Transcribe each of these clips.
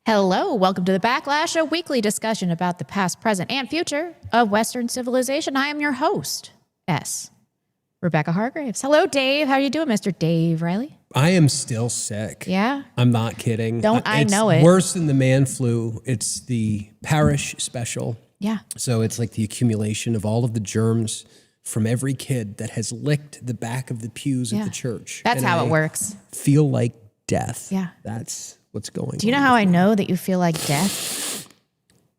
Hello, welcome to The Backlash, a weekly discussion about the past, present, and future of Western civilization. I am your host, Rebecca Hargraves. Hello, Dave. How are you doing, Mr. Dave Riley? I am still sick. Yeah? I'm not kidding. I know it. It's worse than the man flu. It's the parish special. Yeah. So it's like the accumulation of all of the germs from every kid that has licked the back of the pews of the church. That's how it works. Feel like death. Yeah. That's what's going on. Do you know how I know that you feel like death?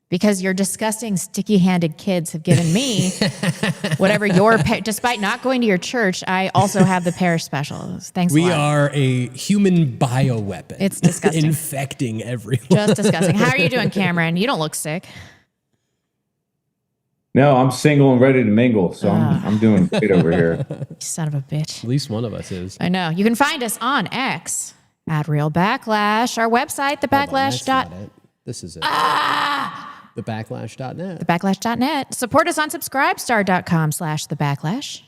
Because your disgusting, sticky-handed kids have given me whatever despite not going to your church, I also have the parish specials. Thanks a lot. We are a human bioweapon. It's disgusting. Infecting everyone. Just disgusting. How are you doing, Cameron? You don't look sick. No, I'm single and ready to mingle, so I'm doing great over here. You son of a bitch. At least one of us is. I know. You can find us on X at Real Backlash, our website, thebacklash. This is it. Thebacklash.net. Thebacklash.net. Support us on subscribestar.com/thebacklash.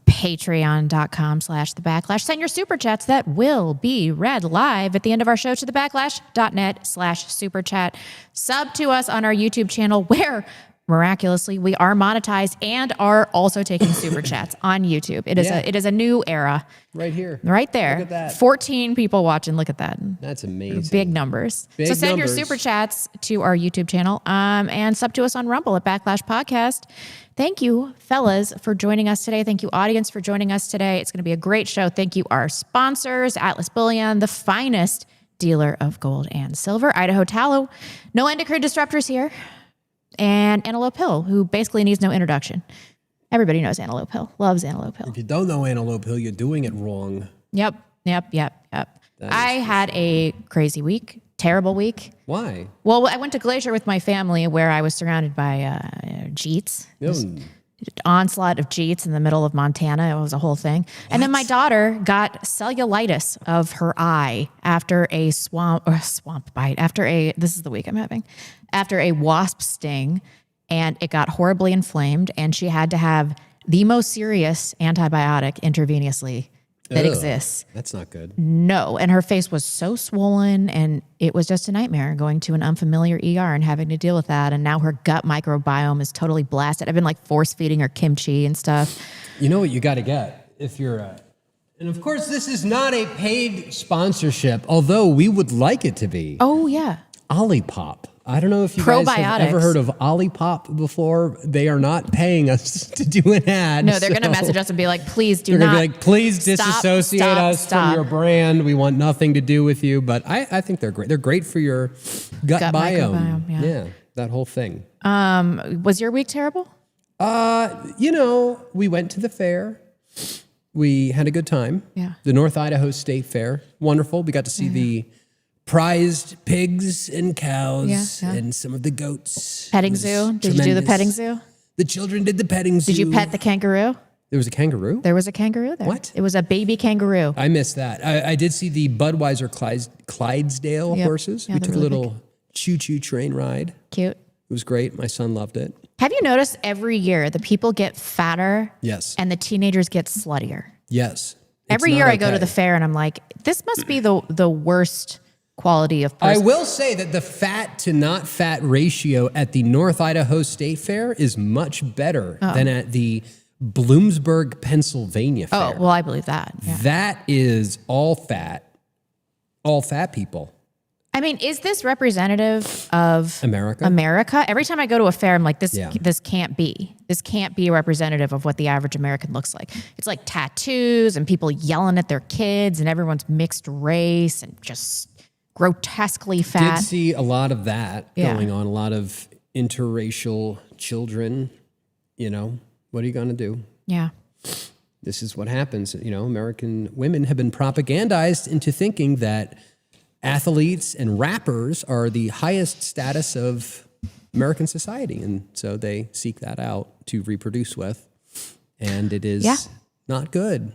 Patreon.com/thebacklash. Send your super chats that will be read live at the end of our show to thebacklash.net/super chat. Sub to us on our YouTube channel where miraculously we are monetized and are also taking super chats on YouTube. It is a new era. Right here. Right there. Look at that. 14 people watching. Look at that. That's amazing. Big numbers. So send your super chats to our YouTube channel and sub to us on Rumble at Backlash Podcast. Thank you, fellas, for joining us today. Thank you, audience, for joining us today. It's going to be a great show. Thank you, our sponsors, Atlas Bullion, the finest dealer of gold and silver, Idaho Tallow, no endocrine disruptors here, and Antelope Hill, who basically needs no introduction. Everybody knows Antelope Hill, loves Antelope Hill. If you don't know Antelope Hill, you're doing it wrong. Yep. I had a crazy week, terrible week. Why? Well, I went to Glacier with my family where I was surrounded by Jeets. Onslaught of Jeets in the middle of Montana. It was a whole thing. What? And then my daughter got cellulitis of her eye after a swamp bite, this is the week I'm having, after a wasp sting, and it got horribly inflamed, and she had to have the most serious antibiotic intravenously that exists. That's not good. No. And her face was so swollen, and it was just a nightmare going to an unfamiliar ER and having to deal with that. And now her gut microbiome is totally blasted. I've been like force feeding her kimchi and stuff. You know what you got to get if you're and of course, this is not a paid sponsorship, although we would like it to be. Oh, yeah. Olipop. I don't know if you guys have ever heard of Olipop before. They are not paying us to do an ad. No, they're going to message us and be like, please do not. They're going to be like, please disassociate us from your brand. We want nothing to do with you. But I think they're great. They're great for your gut biome. Yeah, that whole thing. Was your week terrible? We went to the fair. We had a good time. Yeah. The North Idaho State Fair. Wonderful. We got to see the prized pigs and cows and some of the goats. Petting zoo? Did you do the petting zoo? The children did the petting zoo. Did you pet the kangaroo? There was a kangaroo? There was a kangaroo there. What? It was a baby kangaroo. I missed that. I did see the Budweiser Clydesdale horses. Yeah, we took really a little choo-choo train ride. Cute. It was great. My son loved it. Have you noticed every year the people get fatter? Yes. And the teenagers get sluttier? Yes. Every year I go to the fair and I'm like, this must be the worst quality of person. I will say that the fat to not fat ratio at the North Idaho State Fair is much better than at the Bloomsburg, Pennsylvania Fair. Oh, well, I believe that. Yeah. That is all fat people. I mean, is this representative of America? Every time I go to a fair, I'm like, this can't be. This can't be a representative of what the average American looks like. It's like tattoos and people yelling at their kids and everyone's mixed race and just grotesquely fat. Did see a lot of that going on, a lot of interracial children. What are you going to do? Yeah. This is what happens. American women have been propagandized into thinking that athletes and rappers are the highest status of American society. And so they seek that out to reproduce with. And it is not good.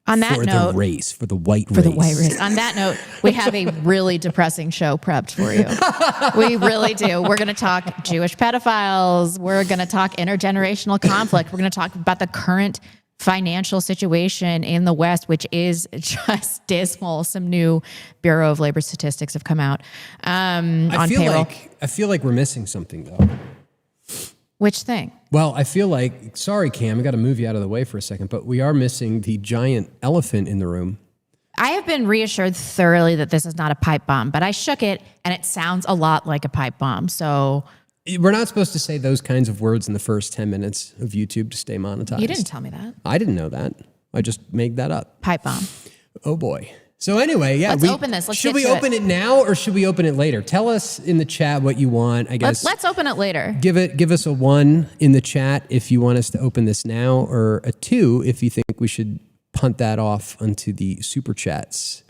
On that note, for the white race. On that note, we have a really depressing show prepped for you. We really do. We're going to talk Jewish pedophiles. We're going to talk intergenerational conflict. We're going to talk about the current financial situation in the West, which is just dismal. Some new Bureau of Labor statistics have come out on payroll. I feel like we're missing something, though. Which thing? Well, I feel like, sorry, Cam, I got to move you out of the way for a second, but we are missing the giant elephant in the room. I have been reassured thoroughly that this is not a pipe bomb, but I shook it and it sounds a lot like a pipe bomb. So we're not supposed to say those kinds of words in the first 10 minutes of YouTube to stay monetized. You didn't tell me that. I didn't know that. I just made that up. Pipe bomb. Oh boy. So anyway, let's open this. Should we open it now or should we open it later? Tell us in the chat what you want. I guess let's open it later. Give us a 1 in the chat if you want us to open this now, or a 2 if you think we should punt that off onto the super chats.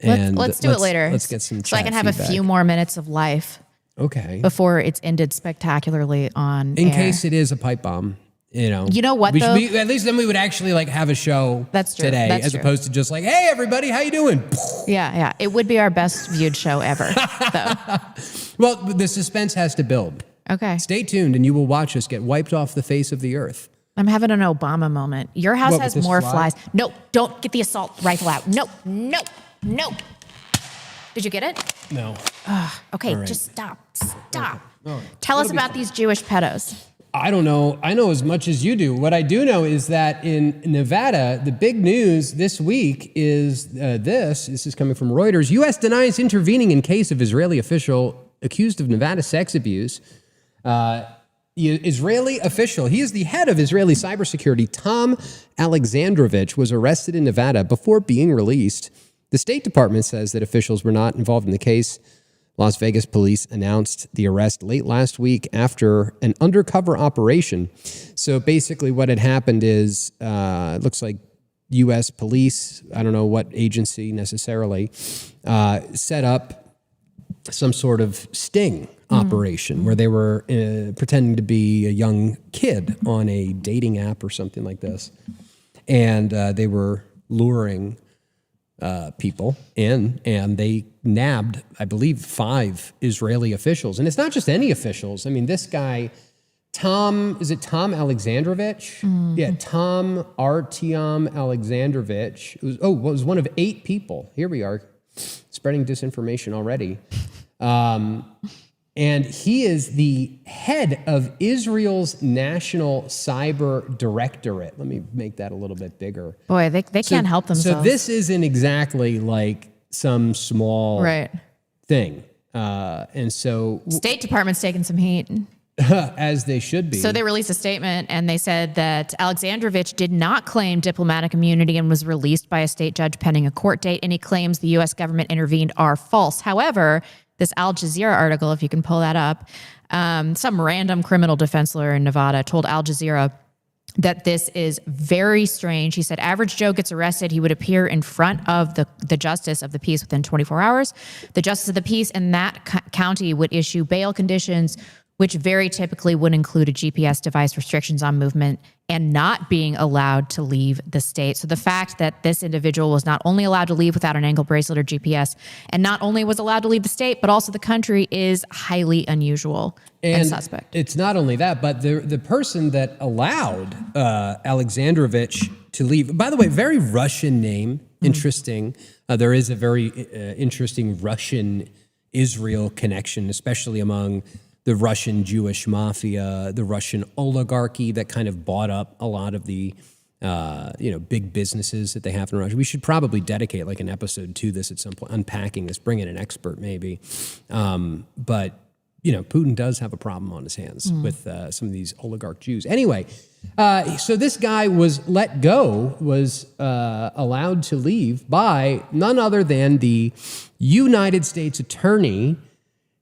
And let's do it later. Let's get some chat so I can have feedback. A few more minutes of life. Okay. Before it's ended spectacularly on in air. case it is a pipe bomb. You know what? Though? At least then we would actually have a show today, as opposed to just hey everybody, how you doing? Yeah. It would be our best viewed show ever. Well, the suspense has to build. Okay. Stay tuned, and you will watch us get wiped off the face of the earth. I'm having an Obama moment. Your house has more flies. No, don't get the assault rifle out. No. Did you get it? No. Okay, right. Just stop. Okay. Tell us about these Jewish pedos. I don't know. I know as much as you do. What I do know is that in Nevada, the big news this week is this is coming from Reuters. U.S. denies intervening in case of Israeli official accused of Nevada sex abuse. Israeli official, he is the head of Israeli cybersecurity, Tom Alexandrovich, was arrested in Nevada before being released. The State Department says that officials were not involved in the case. Las Vegas police announced the arrest late last week after an undercover operation. So basically what had happened is, it looks like U.S. police, I don't know what agency necessarily, set up some sort of sting operation where they were pretending to be a young kid on a dating app or something like this. And they were luring people in, and they nabbed, I believe, 5 Israeli officials. And it's not just any officials. I mean, this guy, is it Tom Alexandrovich? Mm-hmm. Yeah, Tom Artyom Alexandrovich. It was one of 8 people. Here we are, spreading disinformation already. And he is the head of Israel's National Cyber Directorate. Let me make that a little bit bigger. Boy, they can't help themselves. So this isn't exactly like some small thing. And so State Department's taking some heat. as they should be. So they released a statement and they said that Alexandrovich did not claim diplomatic immunity and was released by a state judge pending a court date. Any claims the U.S. government intervened are false. However, this Al Jazeera article, if you can pull that up, some random criminal defense lawyer in Nevada told Al Jazeera that this is very strange. He said, average Joe gets arrested. He would appear in front of the justice of the peace within 24 hours. The justice of the peace in that county would issue bail conditions, which very typically would include a GPS device, restrictions on movement, and not being allowed to leave the state. So the fact that this individual was not only allowed to leave without an ankle bracelet or GPS, and not only was allowed to leave the state, but also the country is highly unusual and suspect. It's not only that, but the person that allowed Alexandrovich to leave, by the way, very Russian name, interesting. There is a very interesting Russian-Israel connection, especially among the Russian Jewish mafia, the Russian oligarchy that kind of bought up a lot of the big businesses that they have in Russia. We should probably dedicate like an episode to this at some point, unpacking this, bring in an expert maybe. But Putin does have a problem on his hands with some of these oligarch Jews. Anyway, so this guy was let go, was allowed to leave by none other than the United States Attorney,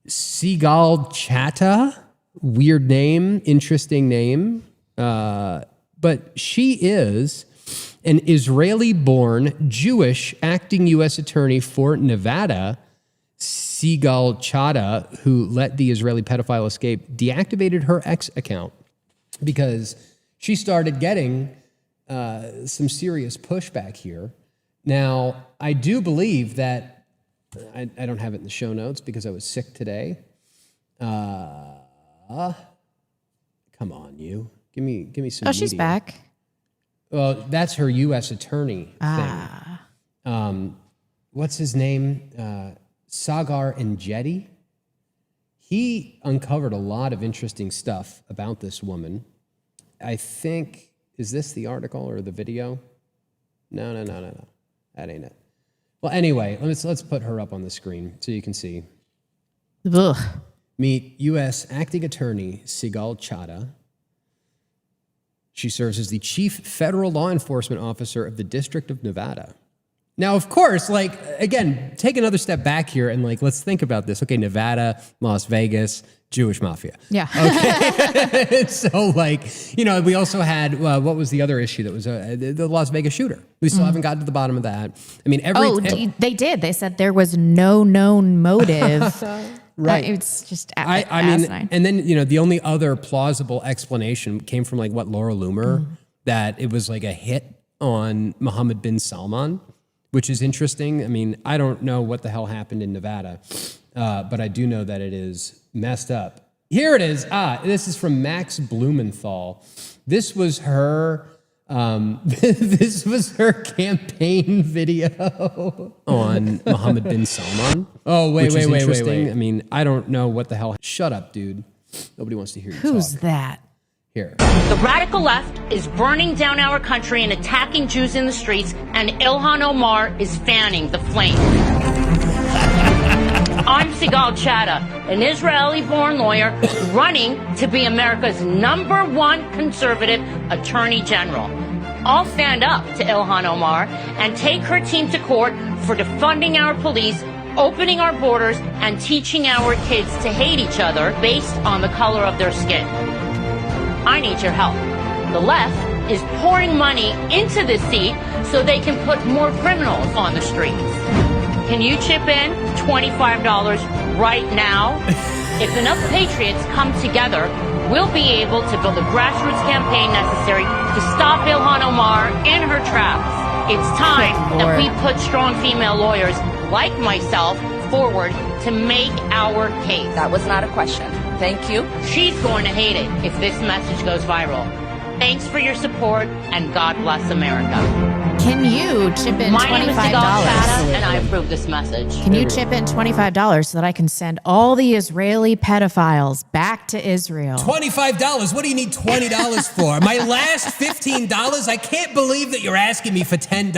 Sigal Chattah, weird name, interesting name. But she is an Israeli-born Jewish acting U.S. attorney for Nevada. Sigal Chattah, who let the Israeli pedophile escape, deactivated her X account because she started getting some serious pushback here. Now, I do believe that I don't have it in the show notes because I was sick today. Come on, you. Give me some. Oh, she's media. back. Well, that's her U.S. attorney thing. What's his name? Sargon Jetty. He uncovered a lot of interesting stuff about this woman. I think, is this the article or the video? No. That ain't it. Well, anyway, let's put her up on the screen so you can see. Ugh. Meet U.S. Acting Attorney Sigal Chattah. She serves as the Chief Federal Law Enforcement Officer of the District of Nevada. Now, of course, again, take another step back here and let's think about this. Okay, Nevada, Las Vegas, Jewish mafia. Yeah. Okay. So we also had, what was the other issue that was the Las Vegas shooter? We still haven't gotten to the bottom of that. I mean, they did. They said there was no known motive. Right. It's just I mean, and then, the only other plausible explanation came from Laura Loomer, that it was a hit on Mohammed bin Salman, which is interesting. I mean, I don't know what the hell happened in Nevada, but I do know that it is messed up. Here it is. This is from Max Blumenthal. This was her campaign video on Mohammed bin Salman. Oh, wait. I mean, I don't know what the hell. Shut up, dude. Nobody wants to hear you talk. Who's that? Here. The radical left is burning down our country and attacking Jews in the streets, and Ilhan Omar is fanning the flames. I'm Sigal Chattah, an Israeli-born lawyer running to be America's #1 conservative attorney general. I'll stand up to Ilhan Omar and take her team to court for defunding our police, opening our borders, and teaching our kids to hate each other based on the color of their skin. I need your help. The left is pouring money into this seat so they can put more criminals on the streets. Can you chip in $25 right now? If enough patriots come together, we'll be able to build a grassroots campaign necessary to stop Ilhan Omar in her tracks. It's time that we put strong female lawyers like myself forward to make our case. That was not a question. Thank you. She's going to hate it if this message goes viral. Thanks for your support, and God bless America. Can you chip in $25? My name is Sigal Chata, and I approve this message. Can you chip in $25 so that I can send all the Israeli pedophiles back to Israel? $25? What do you need $20 for? My last $15? I can't believe that you're asking me for $10.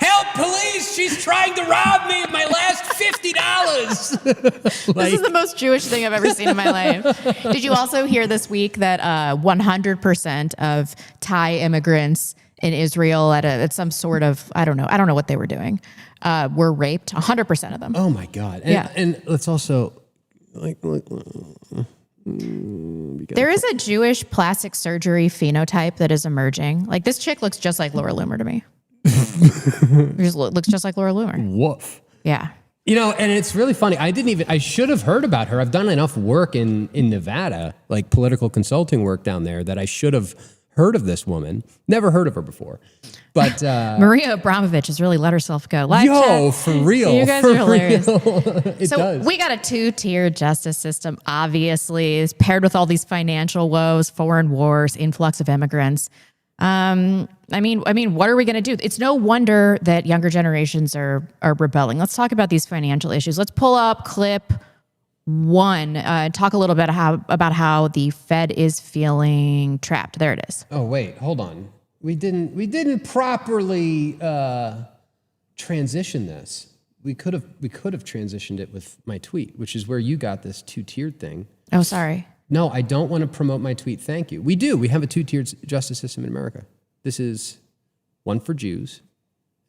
Help, police! She's trying to rob me of my last $50. This is the most Jewish thing I've ever seen in my life. Did you also hear this week that 100% of Thai immigrants in Israel at some sort of, I don't know what they were doing, were raped? 100% of them. Oh my God. And let's also there is a Jewish plastic surgery phenotype that is emerging. Like, this chick looks just like Laura Loomer to me. Just looks just like Laura Loomer. Woof. Yeah. You know, and it's really funny. I should have heard about her. I've done enough work in Nevada, like political consulting work down there, that I should have heard of this woman. Never heard of her before. But Maria Abramovich has really let herself go. For real. You guys are hilarious. Does. We got a two-tier justice system, obviously, is paired with all these financial woes, foreign wars, influx of immigrants. I mean, what are we going to do? It's no wonder that younger generations are rebelling. Let's talk about these financial issues. Let's pull up clip 1, talk a little bit about how the Fed is feeling trapped. There it is. Oh, wait, hold on. We didn't properly transition this. We could have transitioned it with my tweet, which is where you got this two-tiered thing. Oh, sorry. No, I don't want to promote my tweet. Thank you. We do. We have a two-tiered justice system in America. This is one for Jews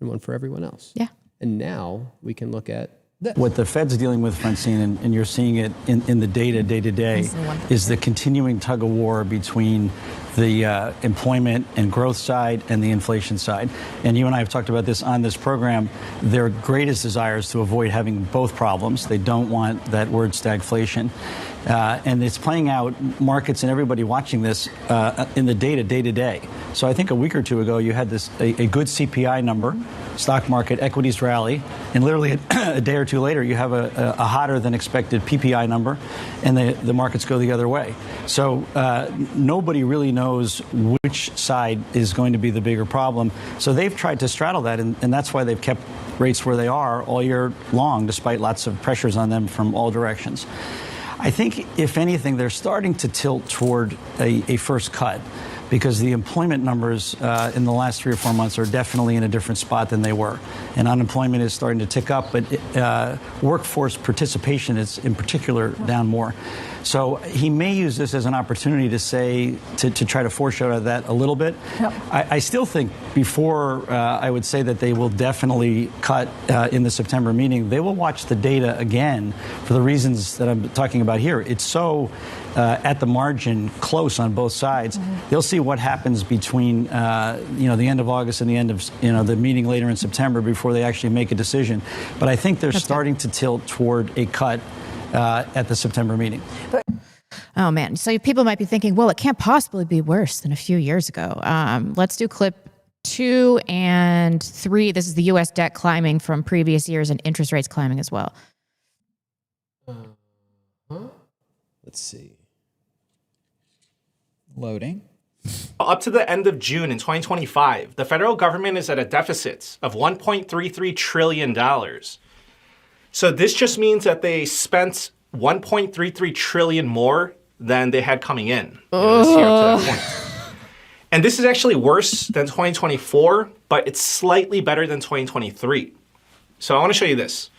and one for everyone else. Yeah. And now we can look at this. What the Fed's dealing with, Francine, and you're seeing it in the data day-to-day, is the continuing tug-of-war between the employment and growth side and the inflation side. And you and I have talked about this on this program. Their greatest desire is to avoid having both problems. They don't want that word stagflation. And it's playing out, markets and everybody watching this in the data day-to-day. So I think a week or two ago, you had a good CPI number, stock market, equities rally, and literally a day or two later, you have a hotter than expected PPI number, and the markets go the other way. So nobody really knows which side is going to be the bigger problem. So they've tried to straddle that, and that's why they've kept rates where they are all year long, despite lots of pressures on them from all directions. I think, if anything, they're starting to tilt toward a first cut, because the employment numbers in the last 3 or 4 months are definitely in a different spot than they were. And unemployment is starting to tick up, but workforce participation is, in particular, down more. So he may use this as an opportunity to say, to try to foreshadow that a little bit. Yep. I still think before I would say that they will definitely cut in the September meeting, they will watch the data again for the reasons that I'm talking about here. It's so at the margin, close on both sides. Mm-hmm. They'll see what happens between the end of August and the end of the meeting later in September before they actually make a decision. But I think they're starting to tilt toward a cut at the September meeting. Oh, man. So people might be thinking, well, it can't possibly be worse than a few years ago. Let's do clip 2 and 3. This is the U.S. debt climbing from previous years and interest rates climbing as well. Let's see. Loading. Up to the end of June in 2025, the federal government is at a deficit of $1.33 trillion. So this just means that they spent $1.33 trillion more than they had coming in this year to that point. And this is actually worse than 2024, but it's slightly better than 2023. So I want to show you this.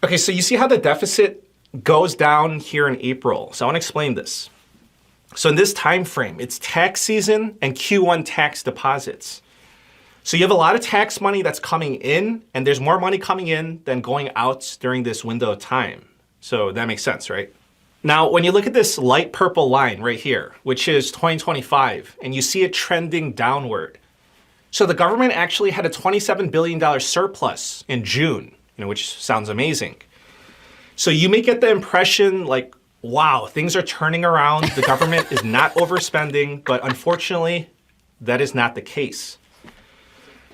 Okay, so you see how the deficit goes down here in April. So I want to explain this. So in this time frame, it's tax season and Q1 tax deposits. So you have a lot of tax money that's coming in, and there's more money coming in than going out during this window of time. So that makes sense, right? Now, when you look at this light purple line right here, which is 2025, and you see it trending downward. So the government actually had a $27 billion surplus in June, which sounds amazing. So you may get the impression like, wow, things are turning around. The government is not overspending, but unfortunately, that is not the case.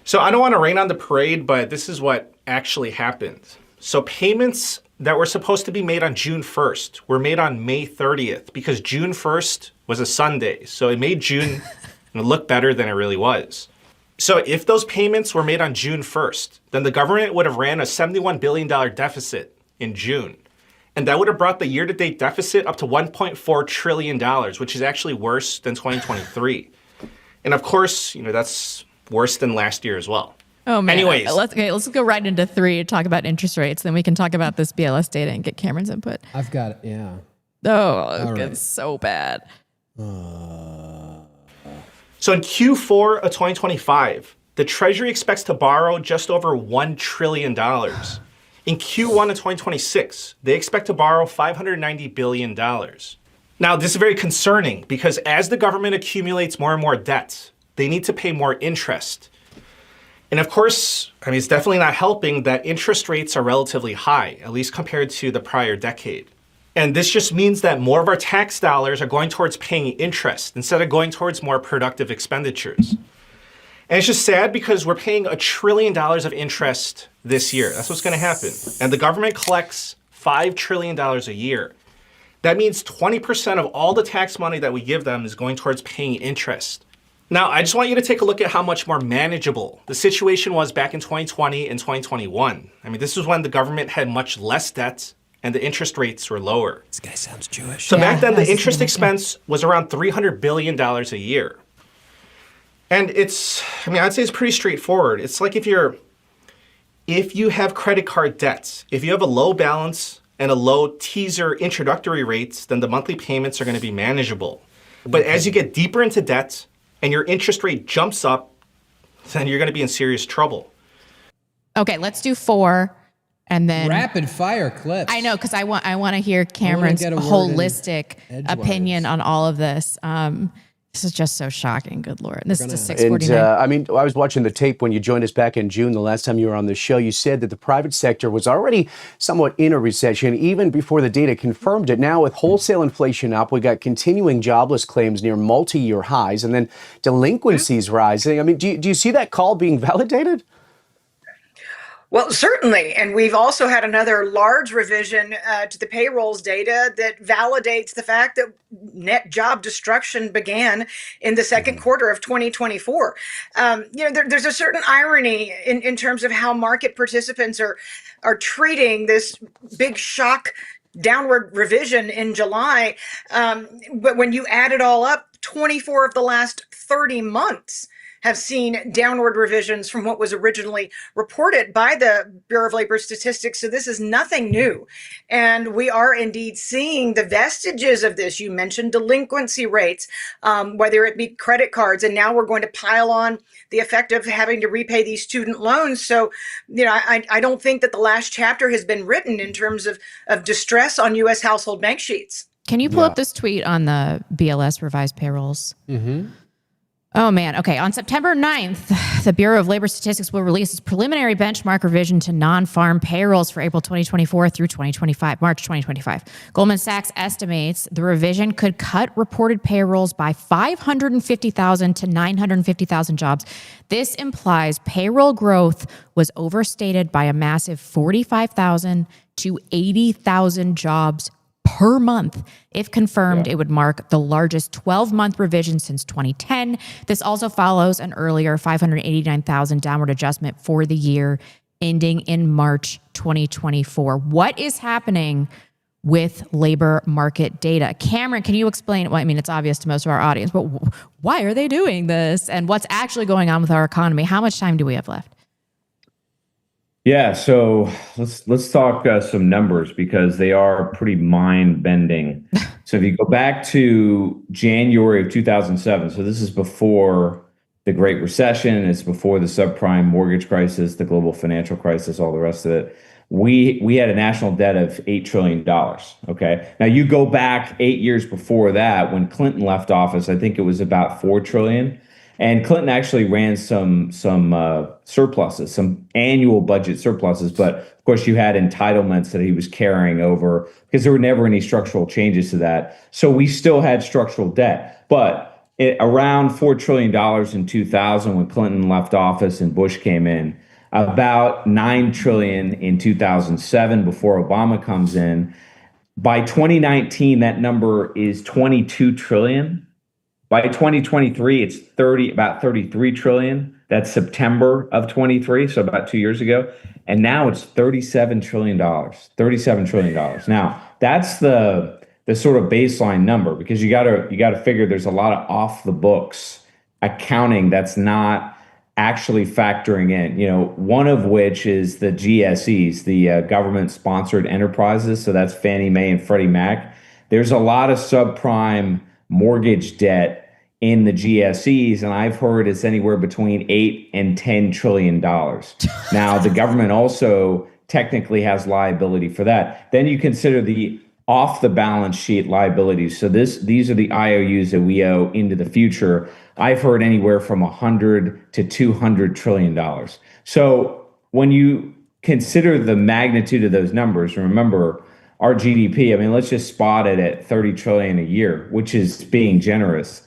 So I don't want to rain on the parade, but this is what actually happened. So payments that were supposed to be made on June 1st were made on May 30th because June 1st was a Sunday. So it made June look better than it really was. So if those payments were made on June 1st, then the government would have ran a $71 billion deficit in June. And that would have brought the year-to-date deficit up to $1.4 trillion, which is actually worse than 2023. And of course, that's worse than last year as well. Oh, man. Anyways. Let's go right into 3 and talk about interest rates. Then we can talk about this BLS data and get Cameron's input. I've got it, yeah. Oh, it's so bad. So in Q4 of 2025, the Treasury expects to borrow just over $1 trillion. In Q1 of 2026, they expect to borrow $590 billion. Now, this is very concerning because as the government accumulates more and more debt, they need to pay more interest. And of course, it's definitely not helping that interest rates are relatively high, at least compared to the prior decade. And this just means that more of our tax dollars are going towards paying interest instead of going towards more productive expenditures. And it's just sad because we're paying $1 trillion of interest this year. That's what's going to happen. And the government collects $5 trillion a year. That means 20% of all the tax money that we give them is going towards paying interest. Now, I just want you to take a look at how much more manageable the situation was back in 2020 and 2021. This was when the government had much less debt and the interest rates were lower. This guy sounds Jewish. So back then, the interest expense was around $300 billion a year. And I'd say it's pretty straightforward. It's like if you have credit card debts, if you have a low balance and a low teaser introductory rates, then the monthly payments are going to be manageable. But as you get deeper into debt and your interest rate jumps up, then you're going to be in serious trouble. Okay, let's do 4 and then rapid fire clips. I know, because I want to hear Cameron's holistic opinion on all of this. This is just so shocking. Good Lord. This is just 649. And I was watching the tape when you joined us back in June, the last time you were on the show. You said that the private sector was already somewhat in a recession even before the data confirmed it. Now with wholesale inflation up, we got continuing jobless claims near multi-year highs and then delinquencies rising. Do you see that call being validated? Well, certainly. And we've also had another large revision to the payrolls data that validates the fact that net job destruction began in the second quarter of 2024. There's a certain irony in terms of how market participants are treating this big shock downward revision in July. But when you add it all up, 24 of the last 30 months have seen downward revisions from what was originally reported by the Bureau of Labor Statistics. So this is nothing new. And we are indeed seeing the vestiges of this. You mentioned delinquency rates, whether it be credit cards, and now we're going to pile on the effect of having to repay these student loans. So, I don't think that the last chapter has been written in terms of distress on U.S. household bank sheets. Can you pull up this tweet on the BLS revised payrolls? Mm-hmm. Oh, man. Okay. On September 9th, the Bureau of Labor Statistics will release its preliminary benchmark revision to non-farm payrolls for April 2024 through March 2025. Goldman Sachs estimates the revision could cut reported payrolls by 550,000 to 950,000 jobs. This implies payroll growth was overstated by a massive 45,000 to 80,000 jobs per month. If confirmed, it would mark the largest 12-month revision since 2010. This also follows an earlier 589,000 downward adjustment for the year ending in March 2024. What is happening with labor market data? Cameron, can you explain? Well, it's obvious to most of our audience, but why are they doing this? And what's actually going on with our economy? How much time do we have left? Yeah, so let's talk some numbers because they are pretty mind-bending. So if you go back to January of 2007, so this is before the Great Recession, it's before the subprime mortgage crisis, the global financial crisis, all the rest of it. We had a national debt of $8 trillion, okay? Now you go back 8 years before that, when Clinton left office, I think it was about $4 trillion. And Clinton actually ran some surpluses, some annual budget surpluses. But of course, you had entitlements that he was carrying over because there were never any structural changes to that. So we still had structural debt. But around $4 trillion in 2000, when Clinton left office and Bush came in, about 9 trillion in 2007 before Obama comes in. By 2019, that number is 22 trillion. By 2023, it's about 33 trillion. That's September of 23, so about 2 years ago. And now it's $37 trillion. $37 trillion. Now, that's the sort of baseline number, because you gotta figure there's a lot of off the books accounting that's not actually factoring in, one of which is the GSEs, the government sponsored enterprises. So that's Fannie Mae and Freddie Mac. There's a lot of subprime mortgage debt in the GSEs, and I've heard it's anywhere between $8 and $10 trillion. Now, the government also technically has liability for that. Then you consider the off the balance sheet liabilities. So these are the IOUs that we owe into the future. I've heard anywhere from $100 to $200 trillion. So when you consider the magnitude of those numbers, remember our GDP, let's just spot it at 30 trillion a year, which is being generous.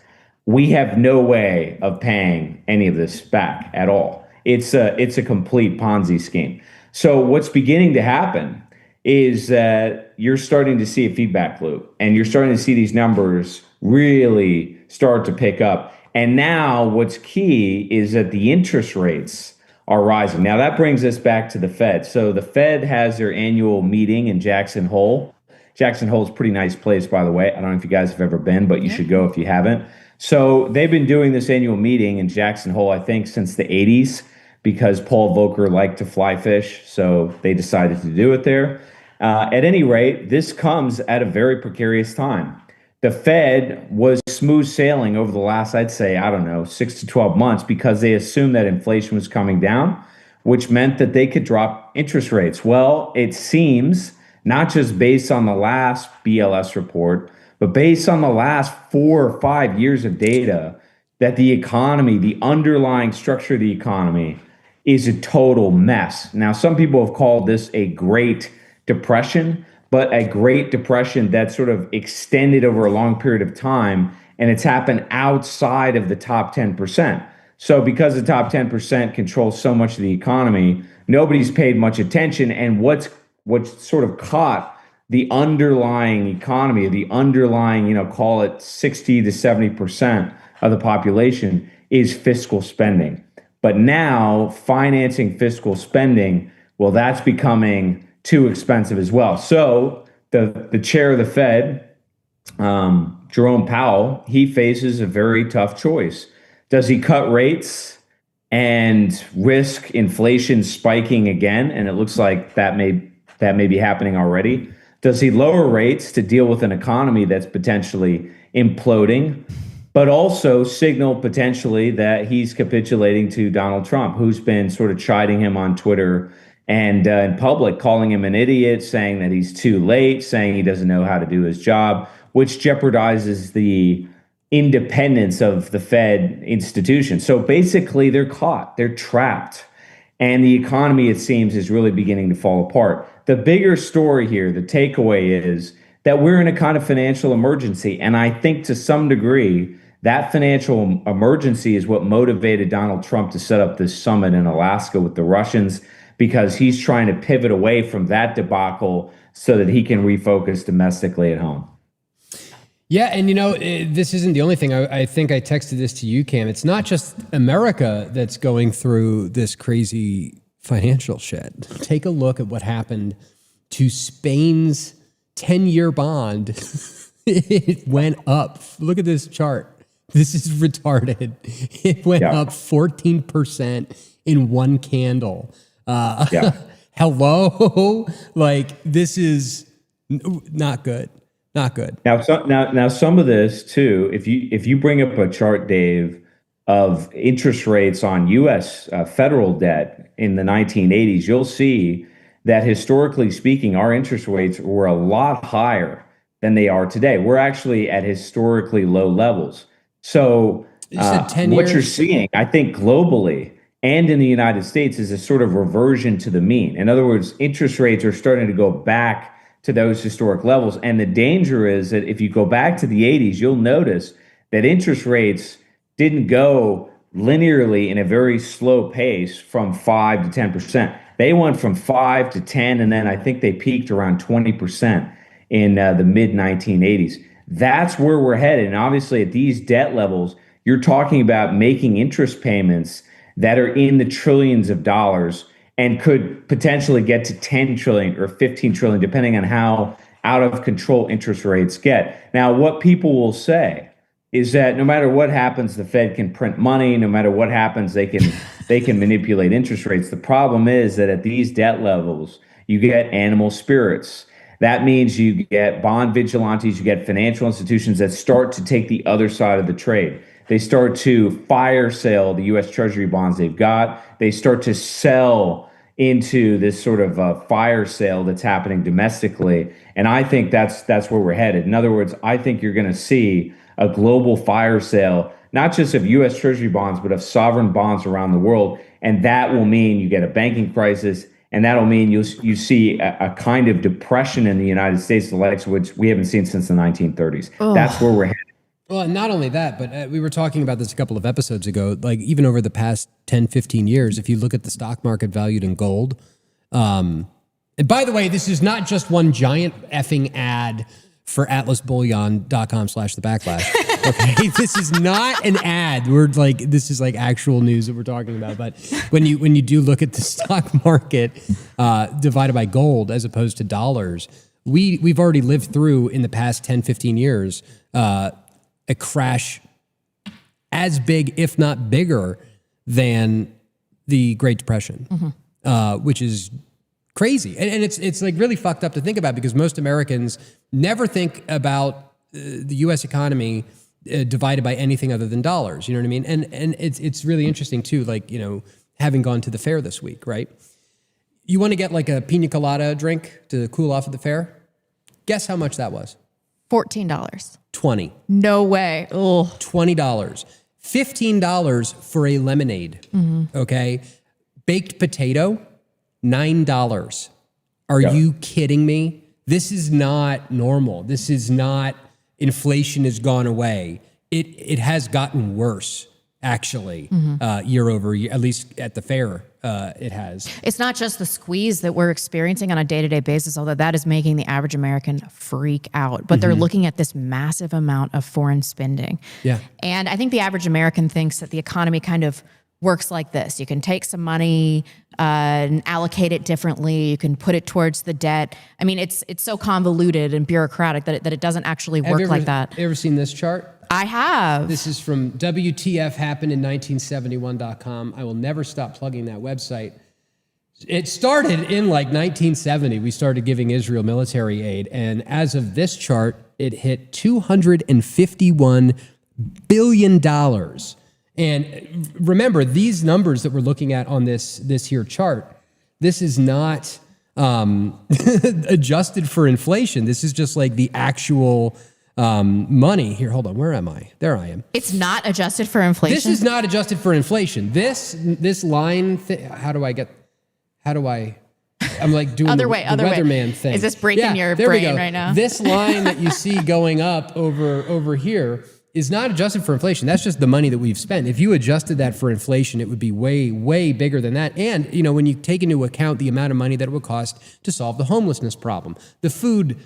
We have no way of paying any of this back at all. It's a complete Ponzi scheme. So what's beginning to happen is that you're starting to see a feedback loop, and you're starting to see these numbers really start to pick up. And now what's key is that the interest rates are rising. Now that brings us back to the Fed. So the Fed has their annual meeting in Jackson Hole. Jackson Hole is a pretty nice place, by the way. I don't know if you guys have ever been, but you should go if you haven't. So they've been doing this annual meeting in Jackson Hole, I think, since the 80s, because Paul Volcker liked to fly fish. So they decided to do it there. At any rate, this comes at a very precarious time. The Fed was smooth sailing over the last, I'd say, 6 to 12 months, because they assumed that inflation was coming down, which meant that they could drop interest rates. Well, it seems, not just based on the last BLS report, but based on the last 4 or 5 years of data, that the economy, the underlying structure of the economy, is a total mess. Now, some people have called this a Great Depression, but a Great Depression that sort of extended over a long period of time, and it's happened outside of the top 10%. So because the top 10% controls so much of the economy, nobody's paid much attention, and what's sort of caught the underlying economy, the underlying, call it 60 to 70% of the population, is fiscal spending. But now financing fiscal spending, well, that's becoming too expensive as well. So the chair of the Fed, Jerome Powell, he faces a very tough choice. Does he cut rates and risk inflation spiking again? And it looks like that may be happening already. Does he lower rates to deal with an economy that's potentially imploding, but also signal potentially that he's capitulating to Donald Trump, who's been sort of chiding him on Twitter and in public, calling him an idiot, saying that he's too late, saying he doesn't know how to do his job, which jeopardizes the independence of the Fed institution. So basically, they're caught, they're trapped, and the economy, it seems, is really beginning to fall apart. The bigger story here, the takeaway, is that we're in a kind of financial emergency, and I think to some degree, that financial emergency is what motivated Donald Trump to set up this summit in Alaska with the Russians, because he's trying to pivot away from that debacle so that he can refocus domestically at home. Yeah, and this isn't the only thing. I think I texted this to you, Cam. It's not just America that's going through this crazy financial shit. Take a look at what happened to Spain's 10-year bond. It went up. Look at this chart. This is retarded. It went up 14% in one candle. Hello? This is not good. Not good. Now, some of this too, if you bring up a chart, Dave, of interest rates on U.S. Federal debt in the 1980s, you'll see that historically speaking, our interest rates were a lot higher than they are today. We're actually at historically low levels. So what you're seeing, I think, globally and in the United States, is a sort of reversion to the mean. In other words, interest rates are starting to go back to those historic levels. And the danger is that if you go back to the 80s, you'll notice that interest rates didn't go linearly in a very slow pace from 5 to 10%. They went from 5 to 10, and then I think they peaked around 20% in the mid 1980s. That's where we're headed. And obviously, at these debt levels, you're talking about making interest payments that are in the trillions of dollars and could potentially get to 10 trillion or 15 trillion, depending on how out of control interest rates get. Now, what people will say is that no matter what happens, the Fed can print money. No matter what happens, they can manipulate interest rates. The problem is that at these debt levels, you get animal spirits. That means you get bond vigilantes, you get financial institutions that start to take the other side of the trade. They start to fire sale the U.S. Treasury bonds they've got. They start to sell into this sort of fire sale that's happening domestically. And I think that's where we're headed. In other words, I think you're going to see a global fire sale, not just of U.S. Treasury bonds, but of sovereign bonds around the world. And that will mean you get a banking crisis. And that'll mean you see a kind of depression in the United States, the likes of which we haven't seen since the 1930s. Oh. That's where we're headed. Well, not only that, but we were talking about this a couple of episodes ago, like even over the past 10, 15 years, if you look at the stock market valued in gold. And by the way, this is not just one giant effing ad for atlasbullion.com/thebacklash. Okay, this is not an ad. This is like actual news that we're talking about. But when you do look at the stock market divided by gold as opposed to dollars, we've already lived through in the past 10, 15 years a crash as big, if not bigger, than the Great Depression, which is crazy. And it's like really fucked up to think about because most Americans never think about the U.S. economy divided by anything other than dollars. You know what I mean? And it's really interesting too, like, you know, having gone to the fair this week, right? You want to get like a pina colada drink to cool off at the fair? Guess how much that was? $14. $20. No way. Ugh. $20. $15 for a lemonade. Okay. Baked potato, $9. Are you kidding me? This is not normal. This is not, inflation has gone away. It has gotten worse, actually, year over year, at least at the fair. It has. It's not just the squeeze that we're experiencing on a day-to-day basis, although that is making the average American freak out. But they're looking at this massive amount of foreign spending. Yeah. And I think the average American thinks that the economy kind of works like this. You can take some money and allocate it differently. You can put it towards the debt. I mean, it's so convoluted and bureaucratic that it doesn't actually work like that. You ever seen this chart? I have. This is from WTFhappened in1971.com. I will never stop plugging that website. It started in like 1970. We started giving Israel military aid. And as of this chart, it hit $251 billion. And remember, these numbers that we're looking at on this here chart, this is not adjusted for inflation. This is just like the actual money. Here, hold on. Where am I? There I am. It's not adjusted for inflation? This is not adjusted for inflation. This line, I'm like doing the weatherman thing. Is this breaking your brain right now? This line that you see going up over here is not adjusted for inflation. That's just the money that we've spent. If you adjusted that for inflation, it would be way, way bigger than that. And, you know, when you take into account the amount of money that it would cost to solve the homelessness problem, the food,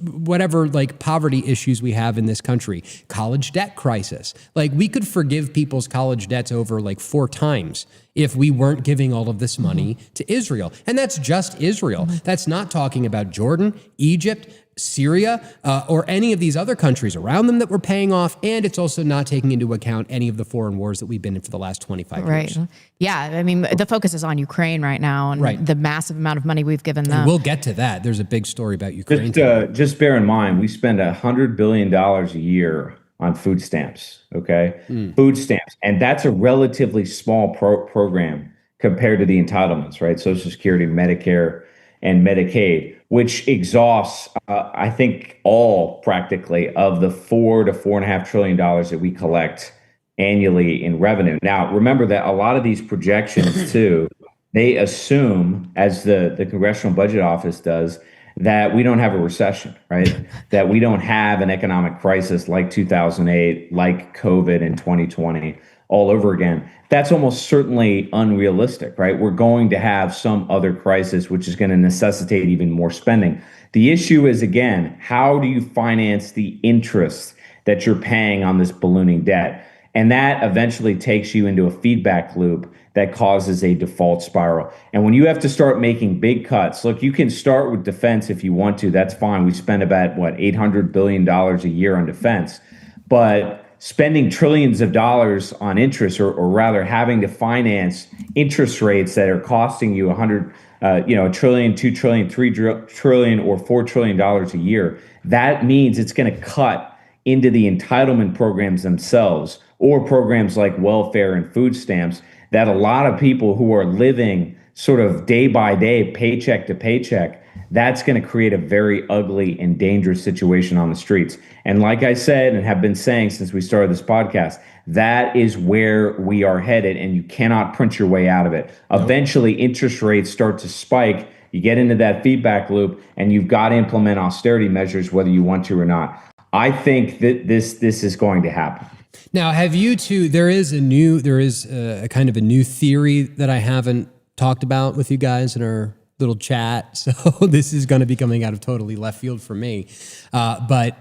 whatever, like poverty issues we have in this country, college debt crisis. Like we could forgive people's college debts over like 4 times if we weren't giving all of this money to Israel. And that's just Israel. That's not talking about Jordan, Egypt, Syria, or any of these other countries around them that we're paying off. And it's also not taking into account any of the foreign wars that we've been in for the last 25 years. Right. Yeah. I mean, the focus is on Ukraine right now and the massive amount of money we've given them. And we'll get to that. There's a big story about Ukraine. Just bear in mind, we spend $100 billion a year on food stamps. Okay. Food stamps. And that's a relatively small program compared to the entitlements, right? Social Security, Medicare, and Medicaid, which exhausts, I think, all practically of the $4 to $4.5 trillion that we collect annually in revenue. Now, remember that a lot of these projections, too, they assume, as the Congressional Budget Office does, that we don't have a recession, right? That we don't have an economic crisis like 2008, like COVID in 2020, all over again. That's almost certainly unrealistic, right? We're going to have some other crisis, which is going to necessitate even more spending. The issue is, again, how do you finance the interest that you're paying on this ballooning debt? And that eventually takes you into a feedback loop that causes a default spiral. And when you have to start making big cuts, look, you can start with defense if you want to. That's fine. We spend about, $800 billion a year on defense. But spending trillions of dollars on interest, or rather having to finance interest rates that are costing you $1 trillion, $2 trillion, $3 trillion, or $4 trillion a year, that means it's going to cut into the entitlement programs themselves, or programs like welfare and food stamps, that a lot of people who are living sort of day by day, paycheck to paycheck, that's going to create a very ugly and dangerous situation on the streets. And like I said, and have been saying since we started this podcast, that is where we are headed, and you cannot print your way out of it. Eventually, interest rates start to spike. You get into that feedback loop, and you've got to implement austerity measures, whether you want to or not. I think that this is going to happen. Now, have you two? There is a kind of a new theory that I haven't talked about with you guys in our little chat. So this is going to be coming out of totally left field for me. But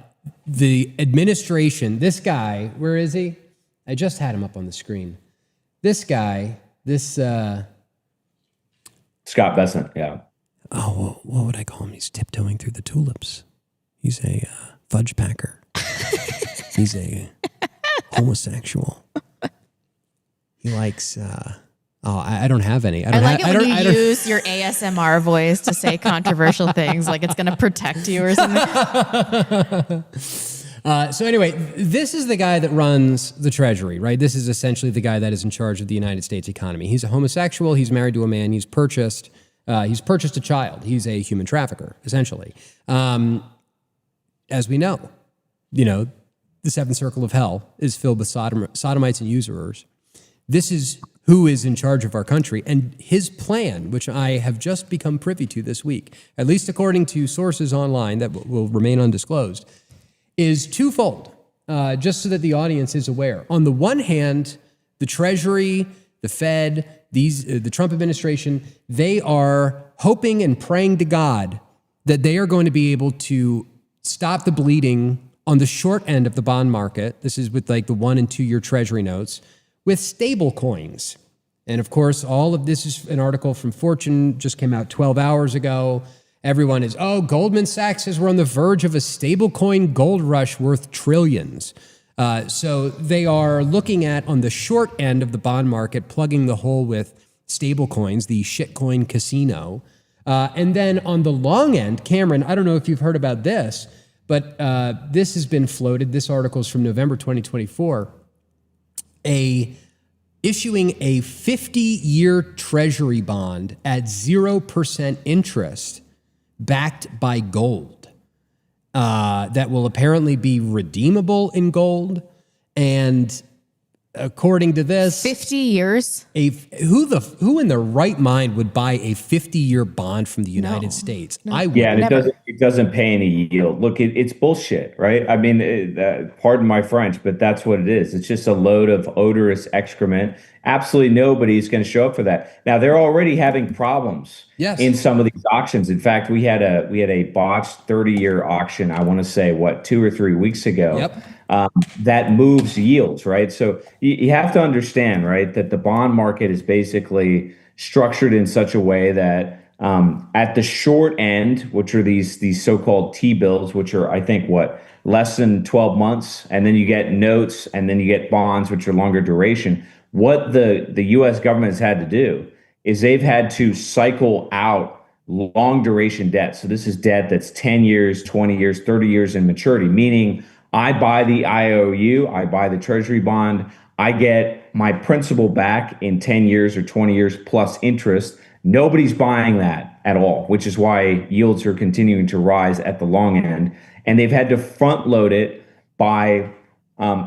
the administration, this guy, where is he? I just had him up on the screen. This guy, Scott Bessent, yeah. Oh, what would I call him? He's tiptoeing through the tulips. He's a fudge packer. He's a homosexual. He likes... I don't have any. I like it when you use your ASMR voice to say controversial things, like it's going to protect you or something. So anyway, this is the guy that runs the Treasury, right? This is essentially the guy that is in charge of the United States economy. He's a homosexual. He's married to a man. He's purchased a child. He's a human trafficker, essentially. As we know, the seventh circle of hell is filled with sodomites and usurers. This is who is in charge of our country. And his plan, which I have just become privy to this week, at least according to sources online that will remain undisclosed, is twofold, just so that the audience is aware. On the one hand, the Treasury, the Fed, the Trump administration, they are hoping and praying to God that they are going to be able to stop the bleeding on the short end of the bond market. This is with like the 1 and 2 year Treasury notes, with stable coins. And of course, all of this is an article from Fortune, just came out 12 hours ago. Everyone is, Goldman Sachs says we're on the verge of a stablecoin gold rush worth trillions. So they are looking at, on the short end of the bond market, plugging the hole with stablecoins, the shitcoin casino. And then on the long end, Cameron, I don't know if you've heard about this, but this has been floated. This article is from November 2024. Issuing a 50-year Treasury bond at 0% interest backed by gold that will apparently be redeemable in gold. And according to this, 50 years. Who in their right mind would buy a 50-year bond from the United States? No. I would. Yeah, and never. it doesn't pay any yield. Look, it's bullshit, right? I mean, pardon my French, but that's what it is. It's just a load of odorous excrement. Absolutely nobody's going to show up for that. Now, they're already having problems in some of these auctions. In fact, we had a botched 30-year auction, I want to say, 2 or 3 weeks ago. Yep. That moves yields, right? So you have to understand, right, that the bond market is basically structured in such a way that at the short end, which are these so-called T-bills, which are, I think, less than 12 months, and then you get notes, and then you get bonds, which are longer duration. What the U.S. government has had to do is they've had to cycle out long duration debt. So this is debt that's 10 years, 20 years, 30 years in maturity, meaning I buy the IOU, I buy the Treasury bond, I get my principal back in 10 years or 20 years plus interest. Nobody's buying that at all, which is why yields are continuing to rise at the long end. And they've had to front load it by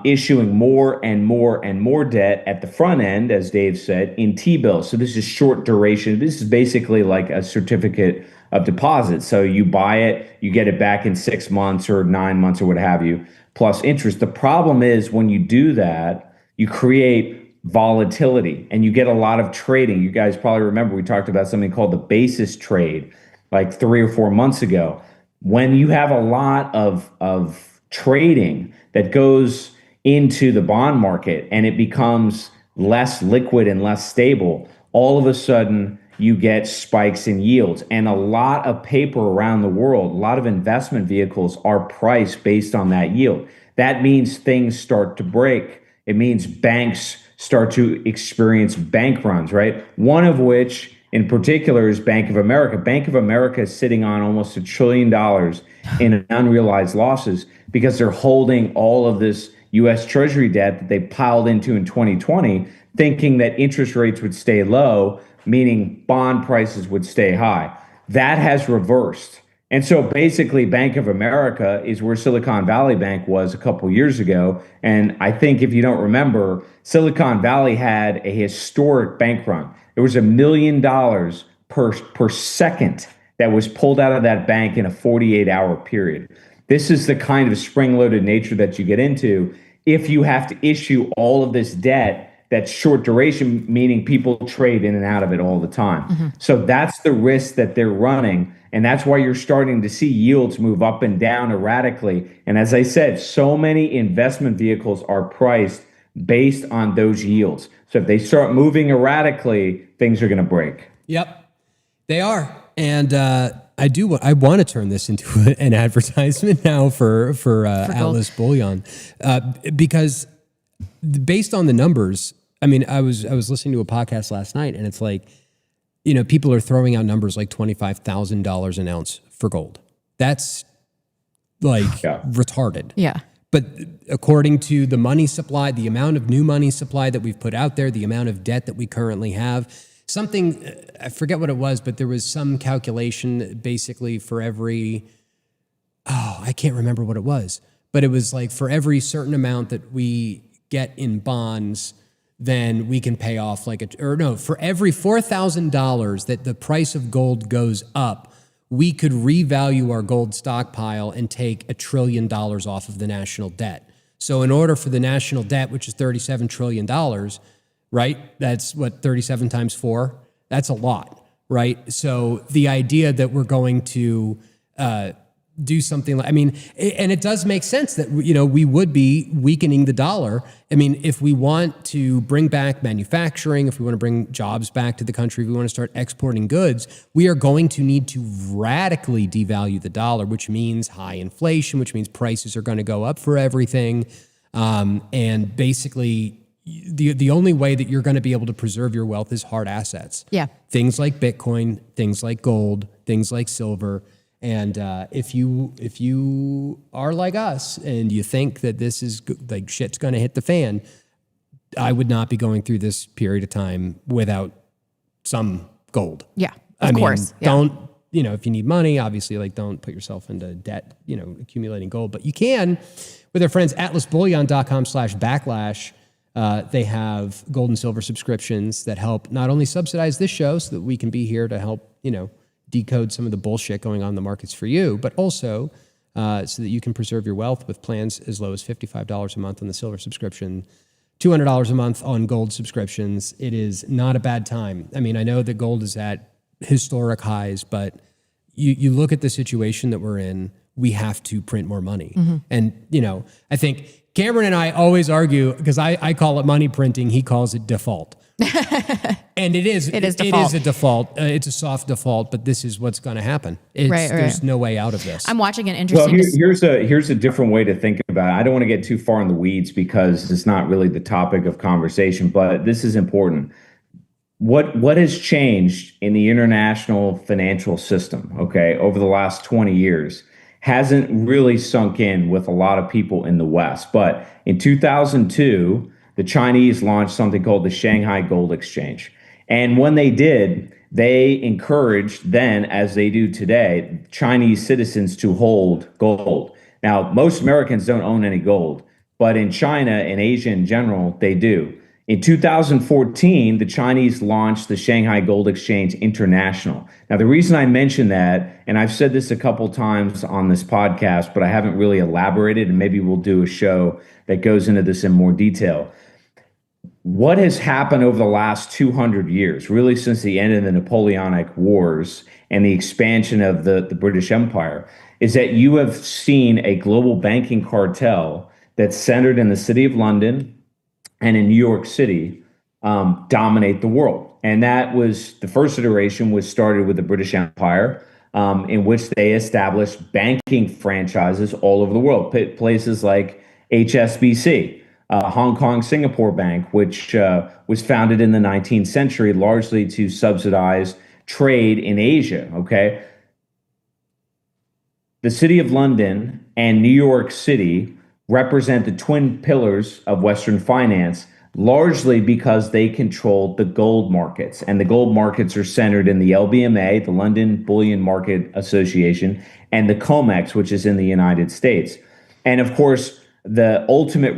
issuing more and more and more debt at the front end, as Dave said, in T-bills. So this is short duration. This is basically like a certificate of deposit. So you buy it, you get it back in 6 months or 9 months or what have you, plus interest. The problem is when you do that, you create volatility and you get a lot of trading. You guys probably remember we talked about something called the basis trade like 3 or 4 months ago. When you have a lot of trading that goes into the bond market and it becomes less liquid and less stable, all of a sudden you get spikes in yields. And a lot of paper around the world, a lot of investment vehicles are priced based on that yield. That means things start to break. It means banks start to experience bank runs, right? One of which in particular is Bank of America. Bank of America is sitting on almost $1 trillion in unrealized losses because they're holding all of this U.S. Treasury debt that they piled into in 2020, thinking that interest rates would stay low, meaning bond prices would stay high. That has reversed. And so basically Bank of America is where Silicon Valley Bank was a couple years ago. And I think if you don't remember, Silicon Valley had a historic bank run. There was $1 million per second that was pulled out of that bank in a 48-hour period. This is the kind of spring-loaded nature that you get into if you have to issue all of this debt that's short duration, meaning people trade in and out of it all the time. Mm-hmm. So that's the risk that they're running. And that's why you're starting to see yields move up and down erratically. And as I said, so many investment vehicles are priced based on those yields. So if they start moving erratically, things are going to break. Yep, they are. And I want to turn this into an advertisement now for Atlas Bullion, because based on the numbers, I mean, I was listening to a podcast last night, and it's like, you know, people are throwing out numbers like $25,000 an ounce for gold. That's like retarded. Yeah. But according to the money supply, the amount of new money supply that we've put out there, the amount of debt that we currently have, something, I forget what it was, but there was some calculation basically for every, I can't remember what it was, but it was like for every certain amount that we get in bonds, then we can pay off for every $4,000 that the price of gold goes up, we could revalue our gold stockpile and take $1 trillion off of the national debt. So in order for the national debt, which is $37 trillion, right? That's what 37 times 4. That's a lot, right? So the idea that we're going to do something like, I mean, and it does make sense that, you know, we would be weakening the dollar. I mean, if we want to bring back manufacturing, if we want to bring jobs back to the country, if we want to start exporting goods, we are going to need to radically devalue the dollar, which means high inflation, which means prices are going to go up for everything. And basically, the only way that you're going to be able to preserve your wealth is hard assets. Yeah. Things like Bitcoin, things like gold, things like silver. And if you are like us and you think that this is like shit's going to hit the fan, I would not be going through this period of time without some gold. Yeah, of course. Don't, you know, if you need money, obviously, like, don't put yourself into debt, you know, accumulating gold. But you can, with our friends, atlasbullion.com/backlash. They have gold and silver subscriptions that help not only subsidize this show so that we can be here to help, you know, decode some of the bullshit going on in the markets for you, but also so that you can preserve your wealth with plans as low as $55 a month on the silver subscription, $200 a month on gold subscriptions. It is not a bad time. I mean, I know that gold is at historic highs, but you look at the situation that we're in, we have to print more money. Mm-hmm. And, you know, I think Cameron and I always argue, because I call it money printing, he calls it default. And it is a default. It's a soft default, but this is what's going to happen. There's no way out of this. I'm watching an interesting. Well, here's a different way to think about it. I don't want to get too far in the weeds because it's not really the topic of conversation, but this is important. What has changed in the international financial system, okay, over the last 20 years hasn't really sunk in with a lot of people in the West. But in 2002, the Chinese launched something called the Shanghai Gold Exchange. And when they did, they encouraged then, as they do today, Chinese citizens to hold gold. Now, most Americans don't own any gold, but in China and Asia in general, they do. In 2014, the Chinese launched the Shanghai Gold Exchange International. Now, the reason I mention that, and I've said this a couple times on this podcast, but I haven't really elaborated, and maybe we'll do a show that goes into this in more detail. what has happened over the last 200 years, really since the end of the Napoleonic Wars and the expansion of the British Empire, is that you have seen a global banking cartel that's centered in the city of London and in New York City dominate the world. And that was, the first iteration was started with the British Empire, in which they established banking franchises all over the world. Places like HSBC, Hong Kong Singapore Bank, which was founded in the 19th century largely to subsidize trade in Asia, okay? The City of London and New York City represent the twin pillars of Western finance, largely because they controlled the gold markets. And the gold markets are centered in the LBMA, the London Bullion Market Association, and the COMEX, which is in the United States. And of course, the ultimate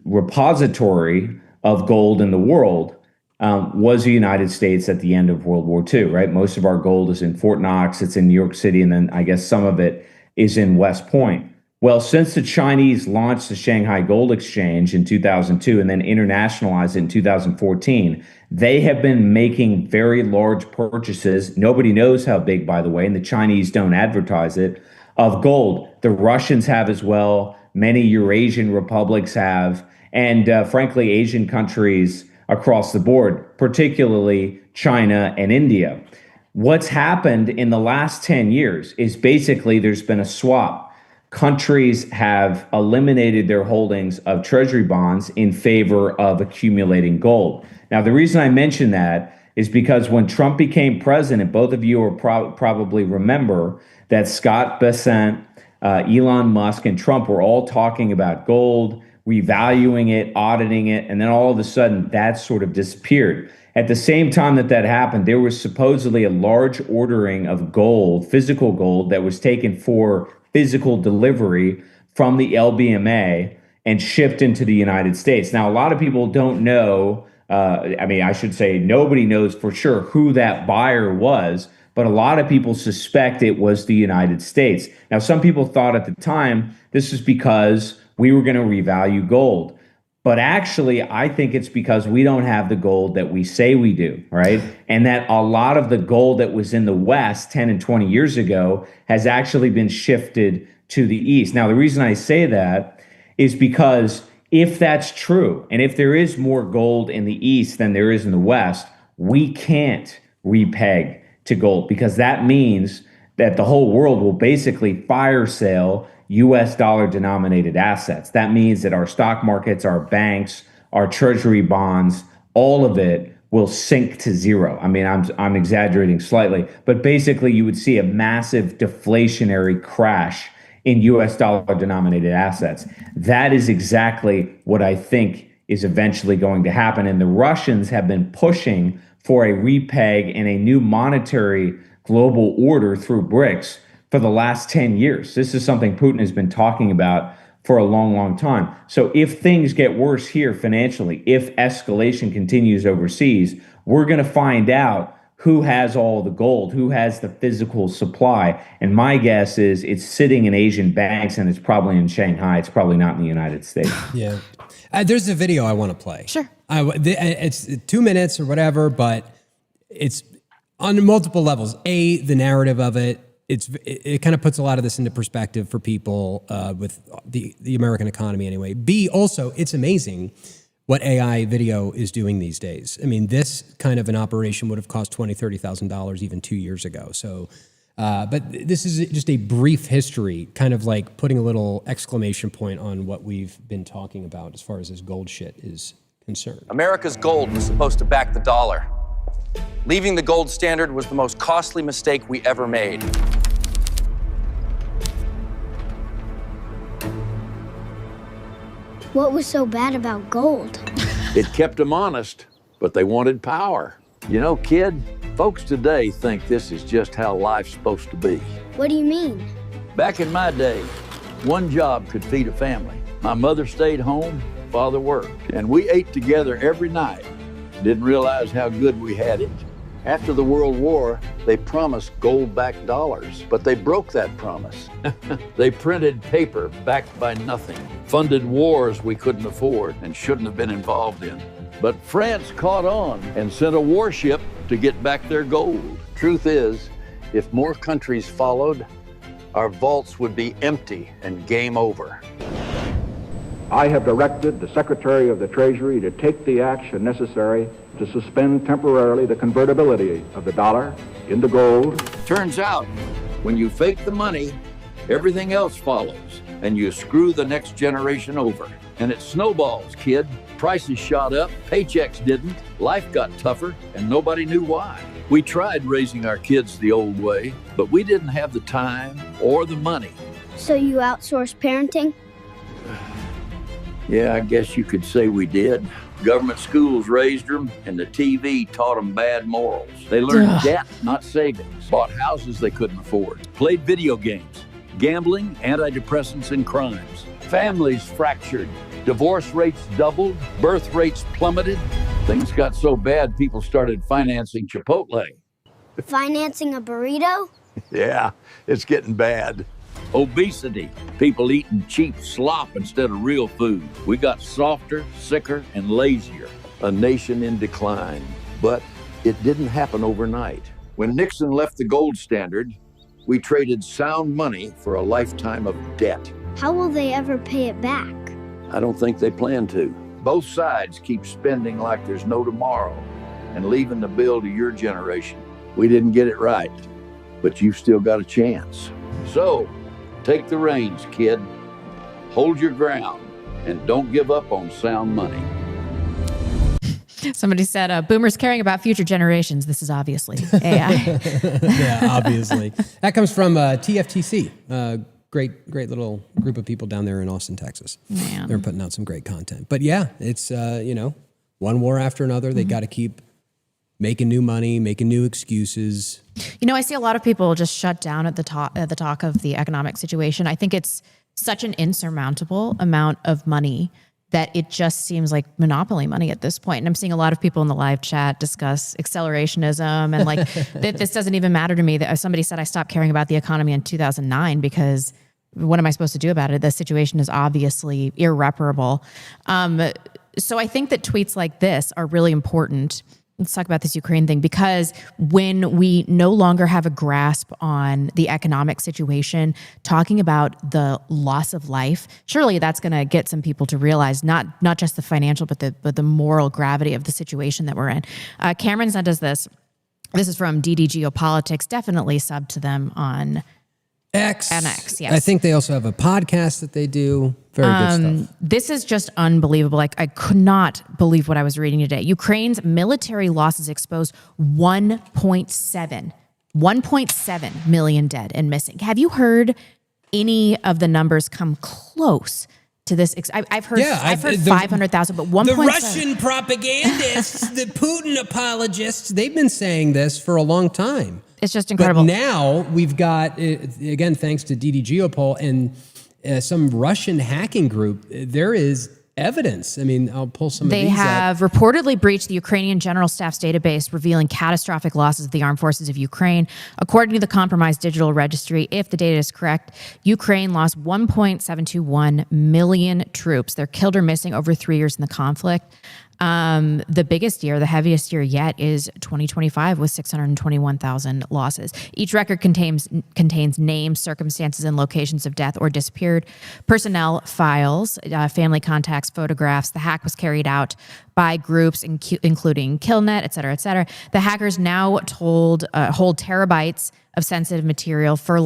repository of gold in the world was the United States at the end of World War II, right? Most of our gold is in Fort Knox, it's in New York City, and then I guess some of it is in West Point. Well, since the Chinese launched the Shanghai Gold Exchange in 2002 and then internationalized it in 2014, they have been making very large purchases. Nobody knows how big, by the way, and the Chinese don't advertise it, of gold. The Russians have as well. Many Eurasian republics have, and frankly, Asian countries across the board, particularly China and India. What's happened in the last 10 years is basically there's been a swap. Countries have eliminated their holdings of treasury bonds in favor of accumulating gold. Now, the reason I mention that is because when Trump became president, both of you will probably remember that Scott Bessent, Elon Musk, and Trump were all talking about gold, revaluing it, auditing it, and then all of a sudden that sort of disappeared. At the same time that happened, there was supposedly a large ordering of gold, physical gold, that was taken for physical delivery from the LBMA and shipped into the United States. Now, a lot of people don't know, I should say nobody knows for sure who that buyer was, but a lot of people suspect it was the United States. Now, some people thought at the time this was because we were going to revalue gold. But actually, I think it's because we don't have the gold that we say we do, right? And that a lot of the gold that was in the West 10 and 20 years ago has actually been shifted to the East. Now, the reason I say that is because if that's true, and if there is more gold in the East than there is in the West, we can't repeg to gold, because that means that the whole world will basically fire sale US dollar denominated assets. That means that our stock markets, our banks, our treasury bonds, all of it will sink to zero. I mean, I'm exaggerating slightly, but basically you would see a massive deflationary crash in US dollar denominated assets. That is exactly what I think is eventually going to happen. And the Russians have been pushing for a repeg and a new monetary global order through BRICS for the last 10 years. This is something Putin has been talking about for a long, long time. So if things get worse here financially, if escalation continues overseas, we're going to find out who has all the gold, who has the physical supply. And my guess is it's sitting in Asian banks, and it's probably in Shanghai. It's probably not in the United States. Yeah. There's a video I want to play. Sure. It's 2 minutes or whatever, but it's on multiple levels. A, the narrative of it. It kind of puts a lot of this into perspective for people with the American economy anyway. B, also, it's amazing what AI video is doing these days. I mean, this kind of an operation would have cost $20,000, $30,000 even 2 years ago. So, but this is just a brief history, kind of like putting a little exclamation point on what we've been talking about as far as this gold shit is concerned. America's gold was supposed to back the dollar. Leaving the gold standard was the most costly mistake we ever made. What was so bad about gold? It kept them honest, but they wanted power. You know, kid, folks today think this is just how life's supposed to be. What do you mean? Back in my day, one job could feed a family. My mother stayed home, father worked, and we ate together every night. Didn't realize how good we had it. After the World War, they promised gold-backed dollars, but they broke that promise. They printed paper backed by nothing, funded wars we couldn't afford and shouldn't have been involved in. But France caught on and sent a warship to get back their gold. Truth is, if more countries followed, our vaults would be empty and game over. I have directed the Secretary of the Treasury to take the action necessary to suspend temporarily the convertibility of the dollar into gold. Turns out, when you fake the money, everything else follows, and you screw the next generation over. And it snowballs, kid. Prices shot up, paychecks didn't, life got tougher, and nobody knew why. We tried raising our kids the old way, but we didn't have the time or the money. So you outsource parenting? Yeah, I guess you could say we did. Government schools raised them, and the TV taught them bad morals. They learned debt, not savings. Bought houses they couldn't afford. Played video games, gambling, antidepressants, and crimes. Families fractured. Divorce rates doubled. Birth rates plummeted. Things got so bad, people started financing Chipotle. Financing a burrito? Yeah, it's getting bad. Obesity, people eating cheap slop instead of real food. We got softer, sicker, and lazier. A nation in decline. But it didn't happen overnight. When Nixon left the gold standard, we traded sound money for a lifetime of debt. How will they ever pay it back? I don't think they plan to. Both sides keep spending like there's no tomorrow and leaving the bill to your generation. We didn't get it right, but you've still got a chance. So, take the reins, kid. Hold your ground and don't give up on sound money. Somebody said, boomers caring about future generations. This is obviously AI. Yeah, obviously. That comes from TFTC. Great little group of people down there in Austin, Texas. Man. They're putting out some great content. But yeah, it's, one war after another. They got to keep making new money, making new excuses. I see a lot of people just shut down at the talk of the economic situation. I think it's such an insurmountable amount of money that it just seems like monopoly money at this point. And I'm seeing a lot of people in the live chat discuss accelerationism and like this doesn't even matter to me. That somebody said I stopped caring about the economy in 2009 because what am I supposed to do about it? The situation is obviously irreparable. So I think that tweets like this are really important. Let's talk about this Ukraine thing, because when we no longer have a grasp on the economic situation, talking about the loss of life, surely that's going to get some people to realize not just the financial, but the moral gravity of the situation that we're in. Cameron sent us this. This is from DD Geopolitics. Definitely sub to them on X. X, yes. I think they also have a podcast that they do. Very good stuff. This is just unbelievable. Like, I could not believe what I was reading today. Ukraine's military losses exposed 1.7 million dead and missing. Have you heard any of the numbers come close to this? I've heard 500,000, but 1.7. The Russian propagandists, the Putin apologists, they've been saying this for a long time. It's just incredible. But now we've got, again, thanks to DD Geopol and some Russian hacking group, there is evidence. I mean, I'll pull some of these They have reportedly breached the Ukrainian General Staff's database, revealing catastrophic losses of the armed forces of Ukraine. According to the compromised digital registry, if the data is correct, Ukraine lost 1.721 million troops. They're killed or missing over 3 years in the conflict. The biggest year, the heaviest year yet, is 2025 with 621,000 losses. Each record contains names, circumstances, and locations of death or disappeared, personnel files, family contacts, photographs. The hack was carried out by groups including Killnet, et cetera, et cetera. The hackers now hold terabytes of sensitive material for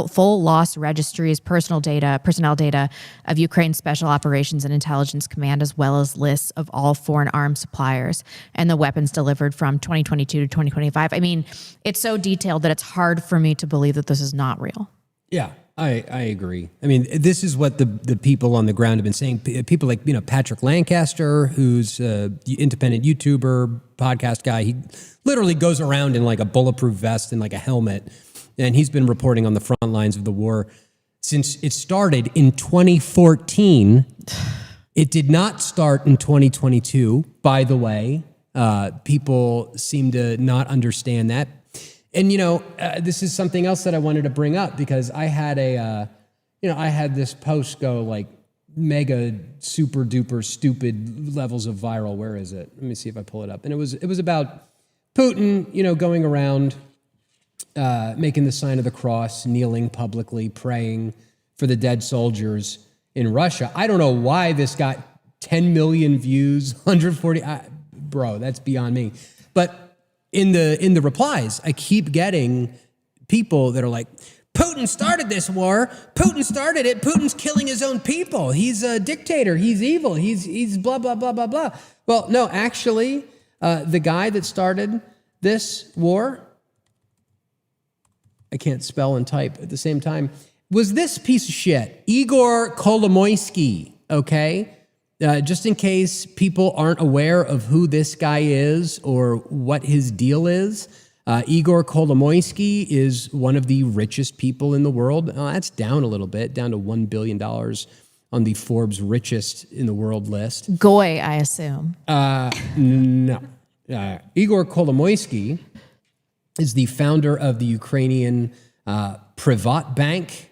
full loss registries, personnel data of Ukraine's Special Operations and Intelligence Command, as well as lists of all foreign arms suppliers and the weapons delivered from 2022 to 2025. I mean, it's so detailed that it's hard for me to believe that this is not real. Yeah, I agree. I mean, this is what the people on the ground have been saying. People like, Patrick Lancaster, who's an independent YouTuber, podcast guy. He literally goes around in like a bulletproof vest and like a helmet. And he's been reporting on the front lines of the war since it started in 2014. It did not start in 2022, by the way. People seem to not understand that. And, this is something else that I wanted to bring up because I had I had this post go like mega super duper stupid levels of viral. Where is it? Let me see if I pull it up. And it was about Putin, going around making the sign of the cross, kneeling publicly, praying for the dead soldiers in Russia. I don't know why this got 10 million views, 140. Bro, that's beyond me. But in the replies, I keep getting people that are like, Putin started this war. Putin started it. Putin's killing his own people. He's a dictator. He's evil. He's blah, blah, blah, blah, blah. Well, no, actually, the guy that started this war, I can't spell and type at the same time, was this piece of shit, Igor Kolomoisky, okay? Just in case people aren't aware of who this guy is or what his deal is, Igor Kolomoisky is one of the richest people in the world. That's down a little bit, down to $1 billion on the Forbes richest in the world list. Goy, I assume. No. Igor Kolomoisky is the founder of the Ukrainian Privat Bank.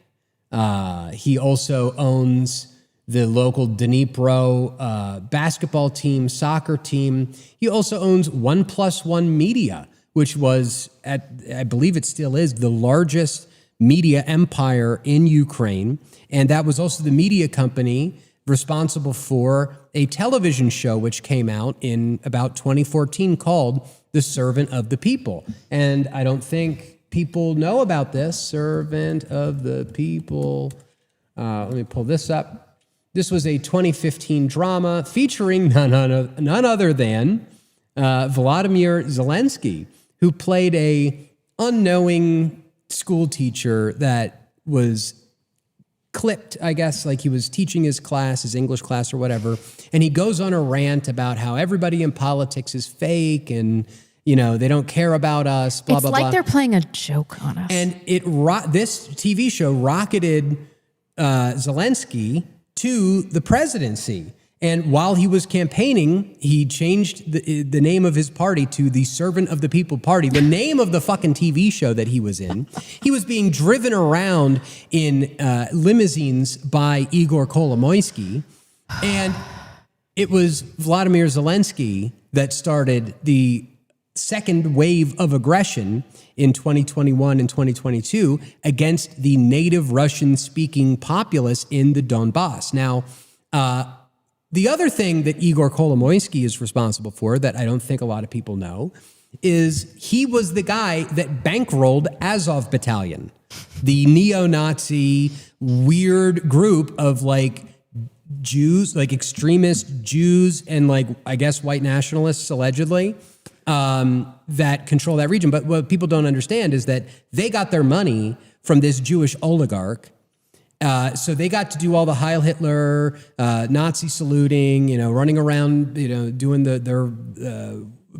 He also owns the local Dnipro basketball team, soccer team. He also owns 1+1 Media, which was, I believe it still is, the largest media empire in Ukraine. And that was also the media company responsible for a television show which came out in about 2014 called The Servant of the People. And I don't think people know about this. Servant of the People. Let me pull this up. This was a 2015 drama featuring none other than Vladimir Zelensky, who played a unknowing school teacher that was clipped, I guess, like he was teaching his class, his English class or whatever, and he goes on a rant about how everybody in politics is fake and, they don't care about us, blah, blah, blah. It's like they're playing a joke on us. And this TV show rocketed Zelensky to the presidency. And while he was campaigning, he changed the name of his party to the Servant of the People Party, the name of the fucking TV show that he was in. He was being driven around in limousines by Igor Kolomoisky. And it was Vladimir Zelensky that started the second wave of aggression in 2021 and 2022 against the native Russian-speaking populace in the Donbass. Now, the other thing that Igor Kolomoisky is responsible for that I don't think a lot of people know is he was the guy that bankrolled Azov Battalion, the neo-Nazi weird group of Jews, extremist Jews and I guess white nationalists allegedly that control that region. But what people don't understand is that they got their money from this Jewish oligarch. So they got to do all the Heil Hitler, Nazi saluting, running around, doing their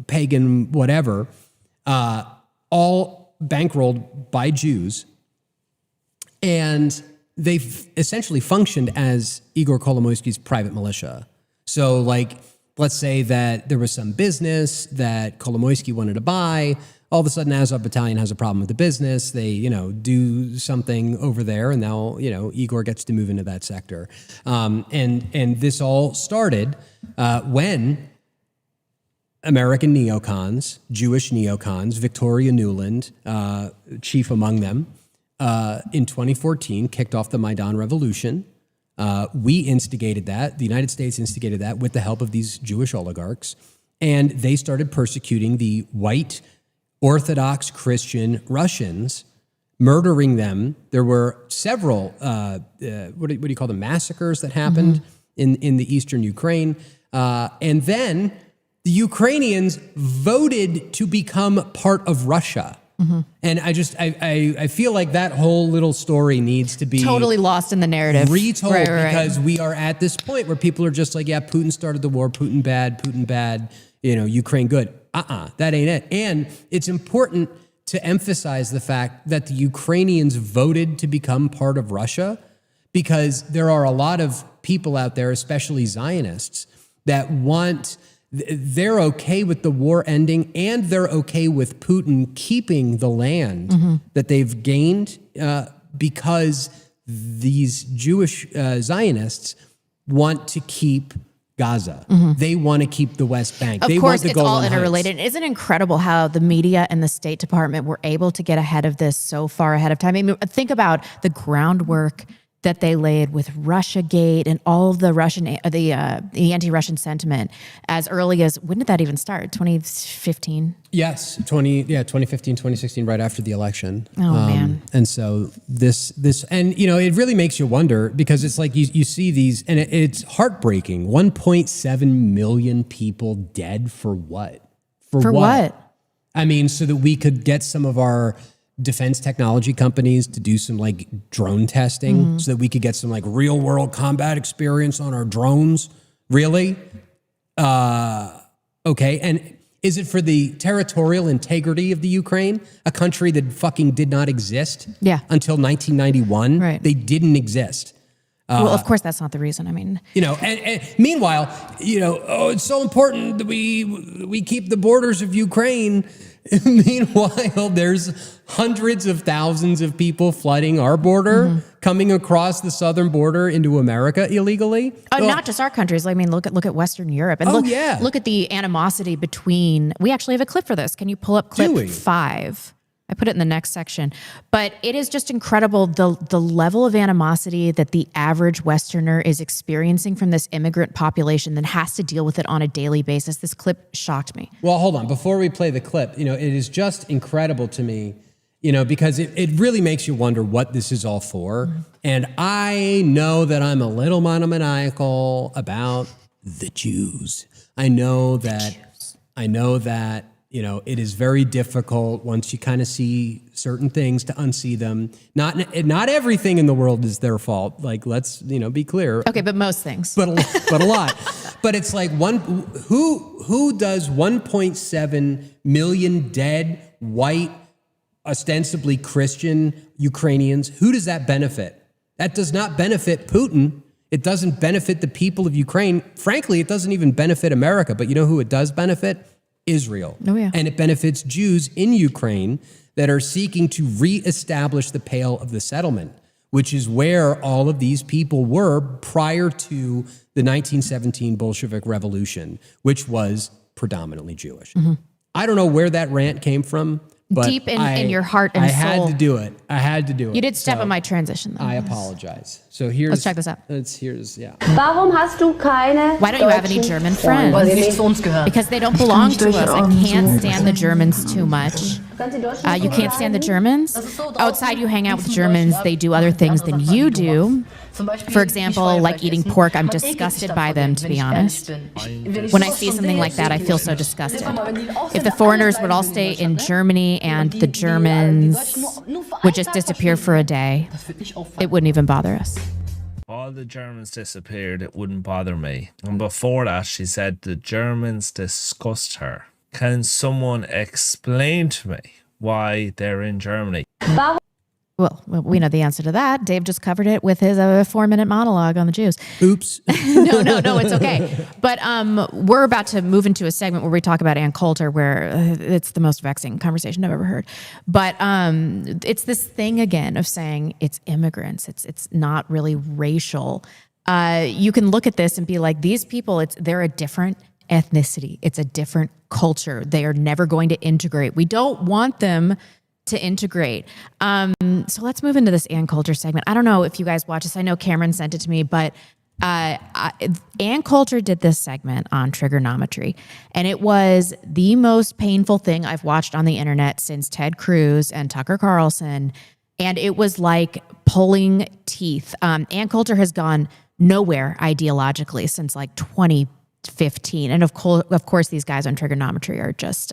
pagan whatever, all bankrolled by Jews. And they've essentially functioned as Igor Kolomoisky's private militia. So let's say that there was some business that Kolomoisky wanted to buy. All of a sudden, Azov Battalion has a problem with the business. They, do something over there, and now, Igor gets to move into that sector. And this all started when American neocons, Jewish neocons, Victoria Nuland, chief among them, in 2014 kicked off the Maidan Revolution. We instigated that. The United States instigated that with the help of these Jewish oligarchs. And they started persecuting the white Orthodox Christian Russians, murdering them. There were several, what do you call them, massacres that happened in the eastern Ukraine. And then the Ukrainians voted to become part of Russia. And I feel like that whole little story needs to be totally lost in the narrative. Retold because we are at this point where people are just like, yeah, Putin started the war, Putin bad, Ukraine good. That ain't it. And it's important to emphasize the fact that the Ukrainians voted to become part of Russia because there are a lot of people out there, especially Zionists, that they're okay with the war ending and they're okay with Putin keeping the land that they've gained because these Jewish Zionists want to keep Gaza. They want to keep the West Bank. Of they course, want the it's all Golan Heights. interrelated. Isn't it incredible how the media and the State Department were able to get ahead of this so far ahead of time? I mean, think about the groundwork that they laid with Russiagate and all of the the anti-Russian sentiment as early as, when did that even start? 2015? Yes, 2015, 2016, right after the election. Oh, man. And so this, and it really makes you wonder, because it's like you see these, and it's heartbreaking. 1.7 million people dead for what? For what? I mean, so that we could get some of our defense technology companies to do some like drone testing so that we could get some like real world combat experience on our drones. Really? Okay. And is it for the territorial integrity of the Ukraine, a country that fucking did not exist until 1991? Right. They didn't exist. Well, of course, that's not the reason. I mean, and meanwhile, it's so important that we keep the borders of Ukraine. Meanwhile, there's hundreds of thousands of people flooding our border, coming across the southern border into America illegally. Not just our countries. I mean, look at Western Europe, and look at the animosity between. We actually have a clip for this. Can you pull up clip 5? I put it in the next section, but it is just incredible the level of animosity that the average Westerner is experiencing from this immigrant population that has to deal with it on a daily basis. This clip shocked me. Well, hold on. Before we play the clip, it is just incredible to me, because it really makes you wonder what this is all for. And I know that I'm a little monomaniacal about the Jews. I know that it is very difficult once you kind of see certain things to unsee them. Not everything in the world is their fault. Like, let's, be clear. Okay, but most things. But a lot. But it's like who does 1.7 million dead, white, ostensibly Christian Ukrainians, who does that benefit? That does not benefit Putin. It doesn't benefit the people of Ukraine. Frankly, it doesn't even benefit America. But you know who it does benefit? Israel. Oh, yeah. And it benefits Jews in Ukraine that are seeking to reestablish the Pale of the Settlement, which is where all of these people were prior to the 1917 Bolshevik Revolution, which was predominantly Jewish. I don't know where that rant came from, but deep in your heart and soul. I had to do it. You did step on my transition, though. I apologize. So let's check this out. Warum hast du keine Why don't you have any German friends? Because they don't belong to us. I can't stand the Germans too much. You can't stand the Germans? Outside, you hang out with Germans. They do other things than you do. For example, like eating pork, I'm disgusted by them, to be honest. When I see something like that, I feel so disgusted. If the foreigners would all stay in Germany and the Germans would just disappear for a day, it wouldn't even bother us. All the Germans disappeared, it wouldn't bother me. And before that, she said the Germans disgust her. Can someone explain to me why they're in Germany? Well, we know the answer to that. Dave just covered it with his 4-minute monologue on the Jews. Oops. No, it's okay. But we're about to move into a segment where we talk about Ann Coulter, where it's the most vexing conversation I've ever heard. But it's this thing again of saying it's immigrants. It's not really racial. You can look at this and be like, these people, they're a different ethnicity. It's a different culture. They are never going to integrate. We don't want them to integrate. So let's move into this Ann Coulter segment. I don't know if you guys watch this. I know Cameron sent it to me, but Ann Coulter did this segment on trigonometry, and it was the most painful thing I've watched on the internet since Ted Cruz and Tucker Carlson, and it was like pulling teeth. Ann Coulter has gone nowhere ideologically since like 2015, and of course these guys on trigonometry are just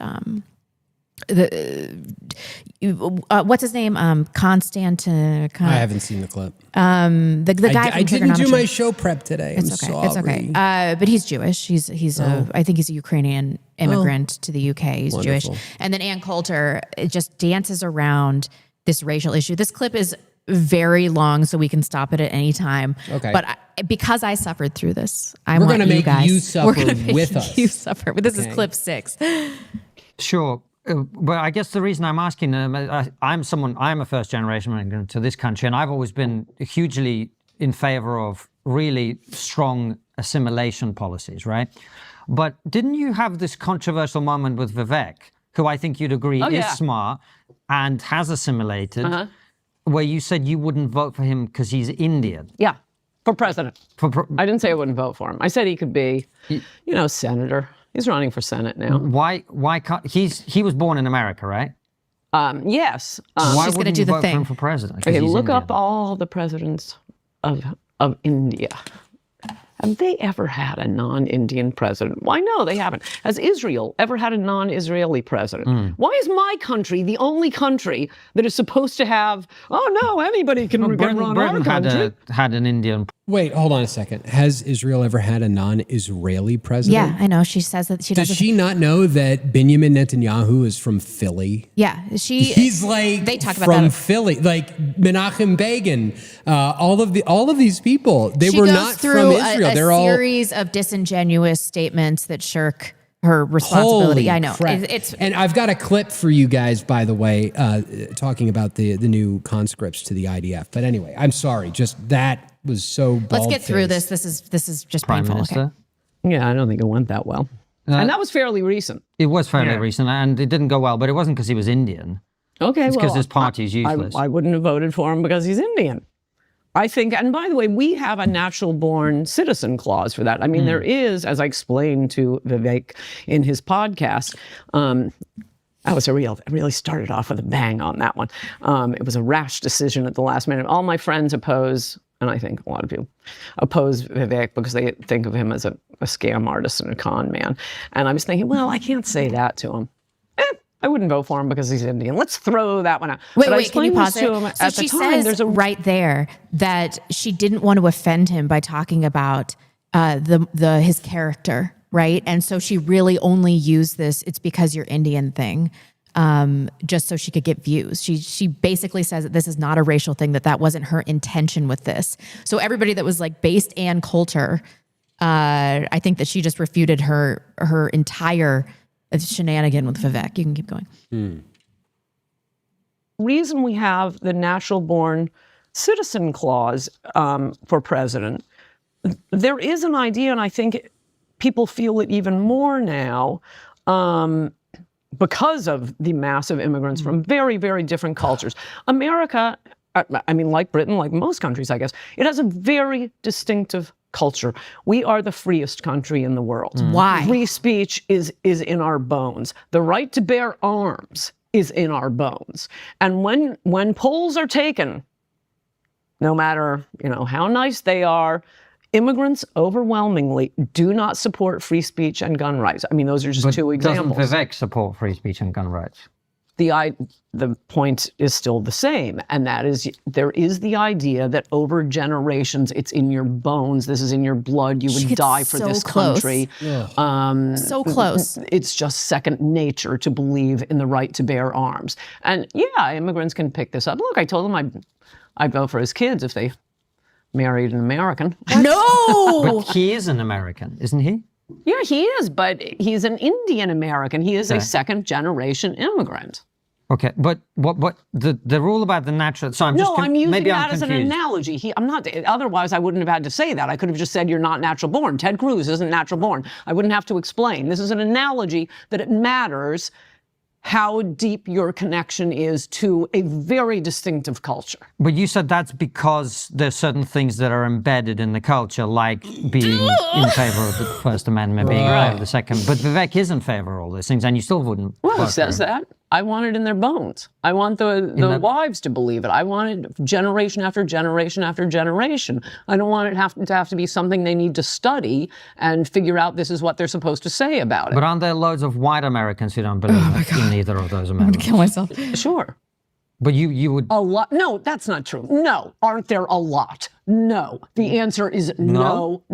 what's his name? I haven't seen the clip. The guy. I didn't do my show prep today. It's okay. But he's Jewish. I think he's a Ukrainian immigrant to the UK. He's Wonderful. Jewish. And then Ann Coulter just dances around this racial issue. This clip is very long, so we can stop it at any time. Okay. But because I suffered through this, we're going to make you suffer with us. You suffer. But this is clip 6. Sure. Well, I guess the reason I'm asking, I'm a first generation immigrant to this country, and I've always been hugely in favor of really strong assimilation policies, right? But didn't you have this controversial moment with Vivek, who I think you'd agree is smart and has assimilated, where you said you wouldn't vote for him because he's Indian? Yeah, for president. I didn't say I wouldn't vote for him. I said he could be, senator. He's running for Senate now. Why can't he was born in America, right? Yes. Why She's going to wouldn't do you the vote for thing. him for president? Okay, look up all the presidents of India. Have they ever had a non-Indian president? Why, no, they haven't. Has Israel ever had a non-Israeli president? Why is my country the only country that is supposed to have, anybody can run our country? Had an Indian. Wait, hold on a second. Has Israel ever had a non-Israeli president? Yeah, I know. She says that she does. Does she not know that Benjamin Netanyahu is from Philly? Yeah, he's like they talk about from that. Philly, like Menachem Begin. All of these people, they were not from Israel. They're all a series of disingenuous statements that shirk her responsibility. Holy I know. Crap. And I've got a clip for you guys, by the way, talking about the new conscripts to the IDF. But anyway, I'm sorry. Just that was so bald-faced. Let's get through this. This is just Prime painful. Minister. Okay. Yeah, I don't think it went that well. And that was fairly recent. It was fairly recent, and it didn't go well, but it wasn't because he was Indian. Okay, it's because his party's useless. I wouldn't have voted for him because he's Indian. I think, and by the way, we have a natural-born citizen clause for that. I mean, there is, as I explained to Vivek in his podcast, it really started off with a bang on that one. It was a rash decision at the last minute. All my friends oppose, and I think a lot of people oppose Vivek because they think of him as a scam artist and a con man. And I was thinking, well, I can't say that to him. I wouldn't vote for him because he's Indian. Let's throw that one out. Wait, can you pause it? So she says right there that she didn't want to offend him by talking about his character, right? And so she really only used this, it's because you're Indian thing, just so she could get views. She basically says that this is not a racial thing, that wasn't her intention with this. So everybody that was like based Ann Coulter, I think that she just refuted her entire shenanigan with Vivek. You can keep going. Reason we have the natural-born citizen clause for president, there is an idea, and I think people feel it even more now because of the massive immigrants from very, very different cultures. America, I mean, like Britain, like most countries, I guess, it has a very distinctive culture. We are the freest country in the world. Why? Free speech is in our bones. The right to bear arms is in our bones. And when polls are taken, no matter how nice they are, immigrants overwhelmingly do not support free speech and gun rights. I mean, those are just two examples. Doesn't Vivek support free speech and gun rights? The point is still the same, and that is there is the idea that over generations, it's in your bones, this is in your blood, you would die for this country. So close. It's just second nature to believe in the right to bear arms. And yeah, immigrants can pick this up. Look, I told them I'd vote for his kids if they married an American. No! But he is an American, isn't he? Yeah, he is, but he's an Indian American. He is a second generation immigrant. Okay, but what the rule about the natural? So I'm using maybe that I'm as an analogy. I'm not. Otherwise, I wouldn't have had to say that. I could have just said you're not natural born. Ted Cruz isn't natural born. I wouldn't have to explain. This is an analogy that it matters how deep your connection is to a very distinctive culture. But you said that's because there's certain things that are embedded in the culture, like being in favor of the First Amendment, being in favor of the Second. But Vivek is in favor of all those things, and you still wouldn't. Well, it says that. I want it in their bones. I want the wives to believe it. I want it generation after generation after generation. I don't want it to have to be something they need to study and figure out this is what they're supposed to say about it. But aren't there loads of white Americans who don't believe in either of those amendments? I'm going to kill myself. Sure. But you would... A lot? No, that's not true. No. Aren't there a lot? No. The answer is no.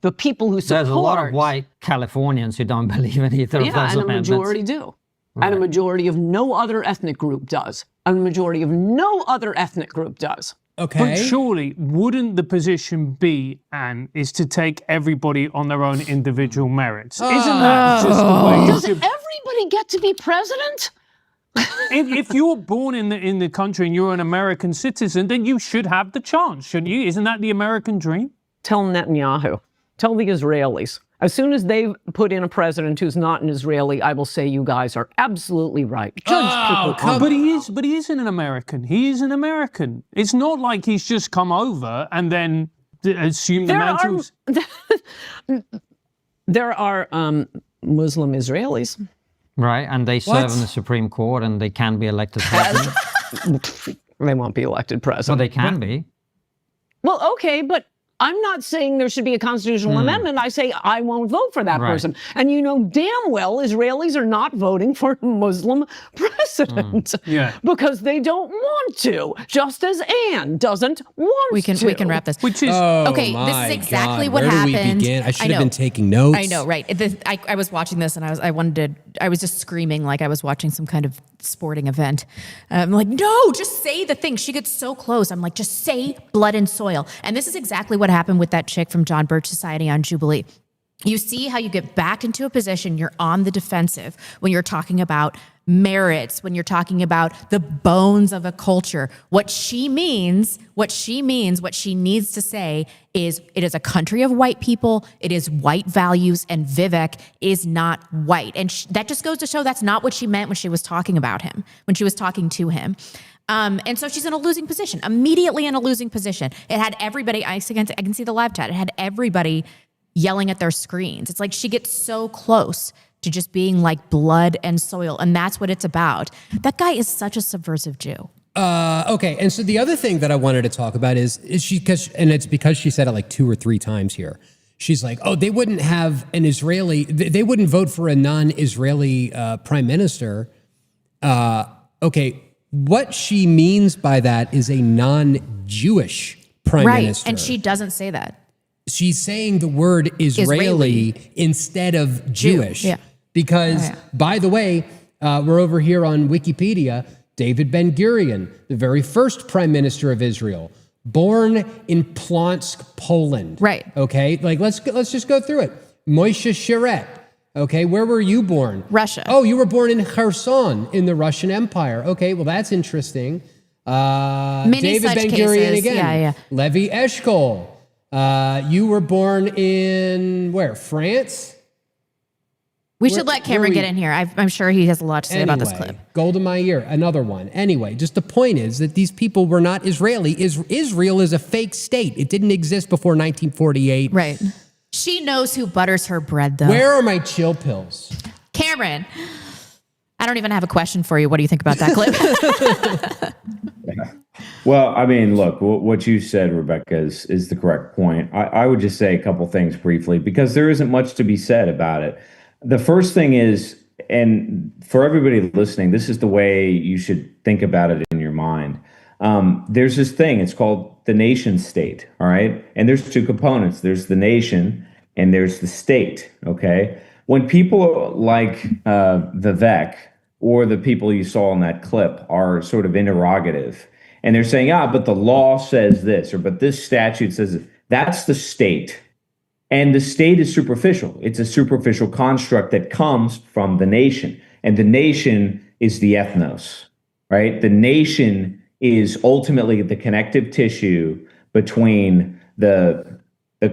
The people who support... There's a lot of white Californians who don't believe in either of those amendments. Yeah, and a majority do. Right. And a majority of no other ethnic group does. And a majority of no other ethnic group does. Okay. But surely, wouldn't the position be, Anne, is to take everybody on their own individual merits? Isn't that just the way Does everybody get to be president? if you're born in the country and you're an American citizen, then you should have the chance, shouldn't you? Isn't that the American dream? Tell Netanyahu. Tell the Israelis. As soon as they've put in a president who's not an Israeli, I will say you guys are absolutely right. Judge people. But he isn't an American. He is an American. It's not like he's just come over and then assumed the mantles. There are Muslim Israelis. Right, and they serve in the Supreme Court and they can be elected president. They won't be elected president. Well, they can be. Well, okay, but I'm not saying there should be a constitutional amendment. I say I won't vote for that person. And you know damn well Israelis are not voting for a Muslim president because they don't want to, just as Anne doesn't want to. We can wrap this. Which is okay, this is exactly what happened. Where do we begin? I should have been taking notes. I know, right? I was watching this and I was just screaming like I was watching some kind of sporting event. I'm like, no, just say the thing. She gets so close. I'm like, just say blood and soil. And this is exactly what happened with that chick from John Birch Society on Jubilee. You see how you get back into a position, you're on the defensive when you're talking about merits, when you're talking about the bones of a culture. What she needs to say is it is a country of white people, it is white values, and Vivek is not white. And that just goes to show that's not what she meant when she was talking about him, when she was talking to him. And so she's in a losing position, immediately in a losing position. It had everybody, I can see the live chat, it had everybody yelling at their screens. It's like she gets so close to just being like blood and soil, and that's what it's about. That guy is such a subversive Jew. Okay, and so the other thing that I wanted to talk about is she, and it's because she said it like 2 or 3 times here. She's like, oh, they wouldn't have an Israeli, they wouldn't vote for a non-Israeli prime minister. Okay, what she means by that is a non-Jewish prime minister. Right, and she doesn't say that. She's saying the word Israeli instead of Jewish. Yeah. Because, by the way, we're over here on Wikipedia, David Ben-Gurion, the very first prime minister of Israel, born in Plonsk, Poland. Right. Okay, like let's just go through it. Moshe Sheret. Okay, where were you born? Russia. Oh, you were born in Kherson in the Russian Empire. Okay, well, that's interesting. David Ben-Gurion again. Yeah. Levi Eshkol. You were born in where? France? We should let Cameron get in here. I'm sure he has a lot to say about this clip. Golda Meir, another one. Anyway, just the point is that these people were not Israeli. Israel is a fake state. It didn't exist before 1948. Right. She knows who butters her bread, though. Where are my chill pills? Cameron, I don't even have a question for you. What do you think about that clip? Well, I mean, look, what you said, Rebecca, is the correct point. I would just say a couple things briefly, because there isn't much to be said about it. The first thing is, and for everybody listening, this is the way you should think about it in your mind. There's this thing, it's called the nation state, all right? And there's 2 components. There's the nation and there's the state, okay? When people like Vivek or the people you saw in that clip are sort of interrogative, and they're saying, but the law says this, or but this statute says this, that's the state. And the state is superficial. It's a superficial construct that comes from the nation. And the nation is the ethnos, right? The nation is ultimately the connective tissue between the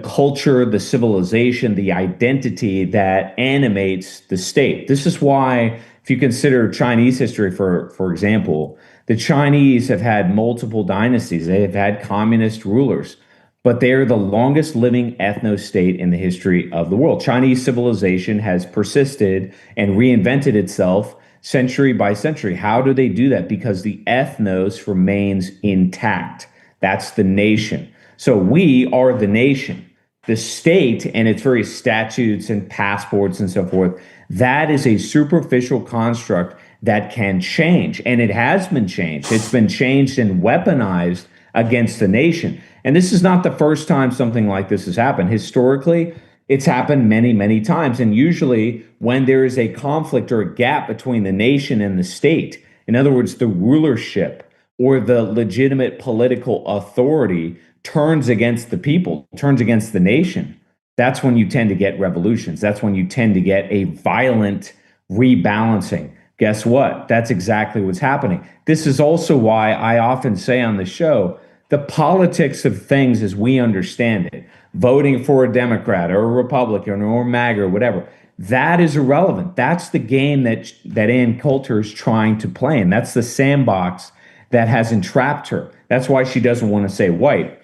culture, the civilization, the identity that animates the state. This is why, if you consider Chinese history, for example, the Chinese have had multiple dynasties. They have had communist rulers, but they are the longest living ethno-state in the history of the world. Chinese civilization has persisted and reinvented itself century by century. How do they do that? Because the ethnos remains intact. That's the nation. So we are the nation. The state and its various statutes and passports and so forth, that is a superficial construct that can change. And it has been changed. It's been changed and weaponized against the nation. And this is not the first time something like this has happened. Historically, it's happened many, many times. And usually when there is a conflict or a gap between the nation and the state, in other words, the rulership or the legitimate political authority turns against the people, turns against the nation, that's when you tend to get revolutions. That's when you tend to get a violent rebalancing. Guess what? That's exactly what's happening. This is also why I often say on the show, the politics of things as we understand it, voting for a Democrat or a Republican or MAGA or whatever, that is irrelevant. That's the game that Ann Coulter is trying to play, and that's the sandbox that has entrapped her. That's why she doesn't want to say white.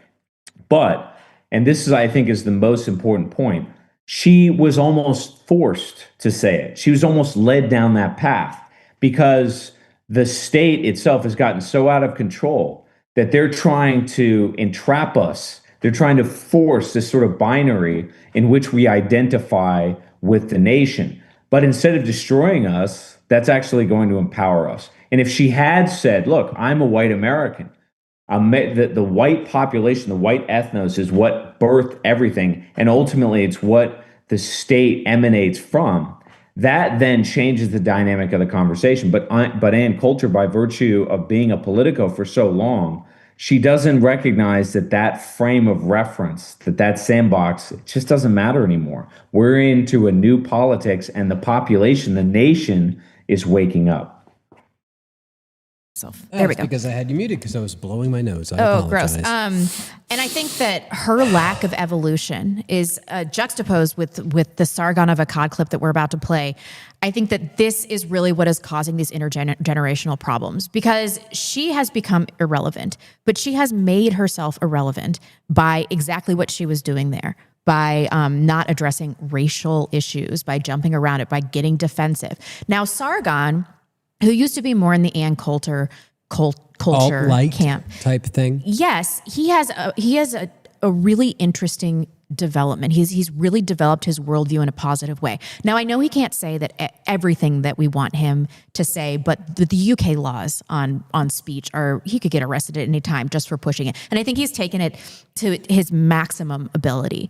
But, and this is, I think, is the most important point, she was almost forced to say it. She was almost led down that path because the state itself has gotten so out of control that they're trying to entrap us. They're trying to force this sort of binary in which we identify with the nation. But instead of destroying us, that's actually going to empower us. And if she had said, look, I'm a white American, the white population, the white ethnos is what birthed everything, and ultimately it's what the state emanates from, that then changes the dynamic of the conversation. But Ann Coulter, by virtue of being a Politico for so long, she doesn't recognize that frame of reference, that sandbox, it just doesn't matter anymore. We're into a new politics, and the population, the nation, is waking up. So there we go. Because I had you muted because I was blowing my nose. I apologize. Gross. And I think that her lack of evolution is juxtaposed with the Sargon of Akkad clip that we're about to play. I think that this is really what is causing these intergenerational problems, because she has become irrelevant, but she has made herself irrelevant by exactly what she was doing there, by not addressing racial issues, by jumping around it, by getting defensive. Now, Sargon, who used to be more in the Ann Coulter culture alt-light camp type thing. Yes, he has a really interesting development. He's really developed his worldview in a positive way. Now, I know he can't say that everything that we want him to say, but the UK laws on speech he could get arrested at any time just for pushing it. And I think he's taken it to his maximum ability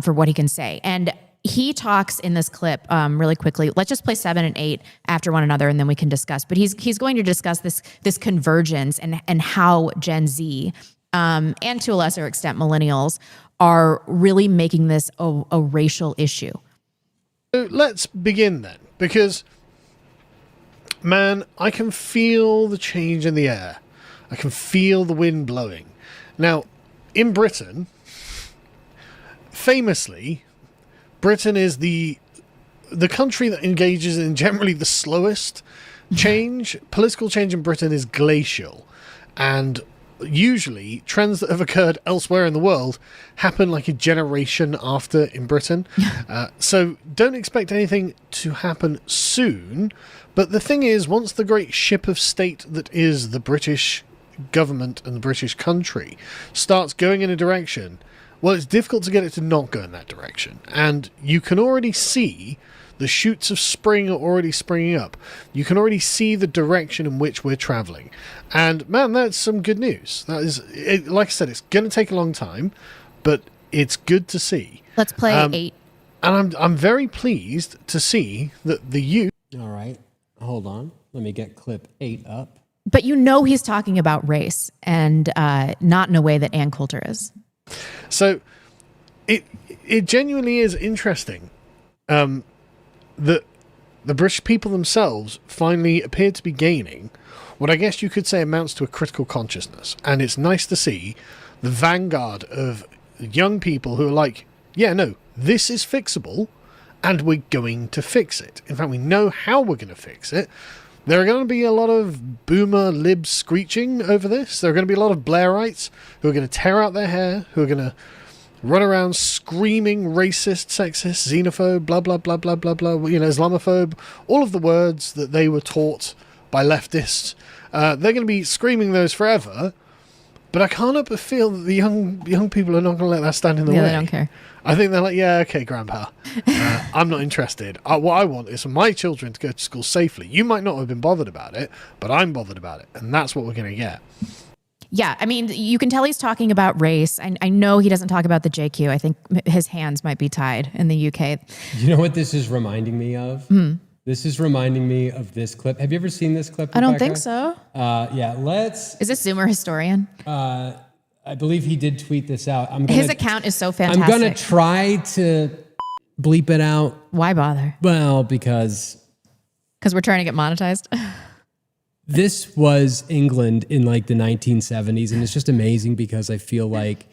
for what he can say. And he talks in this clip really quickly. Let's just play 7 and 8 after one another, and then we can discuss. But he's going to discuss this convergence and how Gen Z and to a lesser extent millennials are really making this a racial issue. So let's begin then, because man, I can feel the change in the air. I can feel the wind blowing. Now, in Britain, famously, Britain is the country that engages in generally the slowest change. Political change in Britain is glacial, and usually trends that have occurred elsewhere in the world happen like a generation after in Britain. So don't expect anything to happen soon. But the thing is, once the great ship of state that is the British government and the British country starts going in a direction, well, it's difficult to get it to not go in that direction. And you can already see the shoots of spring are already springing up. You can already see the direction in which we're traveling. And man, that's some good news. That is, like I said, it's going to take a long time, but it's good to see. Let's play 8. And I'm very pleased to see that the youth... All right, hold on. Let me get clip 8 up. But he's talking about race, and not in a way that Ann Coulter is. So it genuinely is interesting that the British people themselves finally appear to be gaining what I guess you could say amounts to a critical consciousness. And it's nice to see the vanguard of young people who are like, yeah, no, this is fixable and we're going to fix it. In fact, we know how we're going to fix it. There are going to be a lot of boomer libs screeching over this. There are going to be a lot of Blairites who are going to tear out their hair, who are going to run around screaming racist, sexist, xenophobe, blah, blah, blah, blah, blah, blah, Islamophobe, all of the words that they were taught by leftists. They're going to be screaming those forever, but I can't help but feel that the young people are not going to let that stand in the way. They don't care. I think they're like, yeah, okay, Grandpa. I'm not interested. What I want is for my children to go to school safely. You might not have been bothered about it, but I'm bothered about it, and that's what we're going to get. Yeah, I mean, you can tell he's talking about race. I know he doesn't talk about the JQ. I think his hands might be tied in the UK. You know what this is reminding me of? This is reminding me of this clip. Have you ever seen this clip, Rebecca? I don't think so. Yeah, let's... Is this Zoomer Historian? I believe he did tweet this out. His account is so fantastic. I'm going to try to bleep it out. Why bother? Well, because Because we're trying to get monetized. This was England in like the 1970s, and it's just amazing because I feel like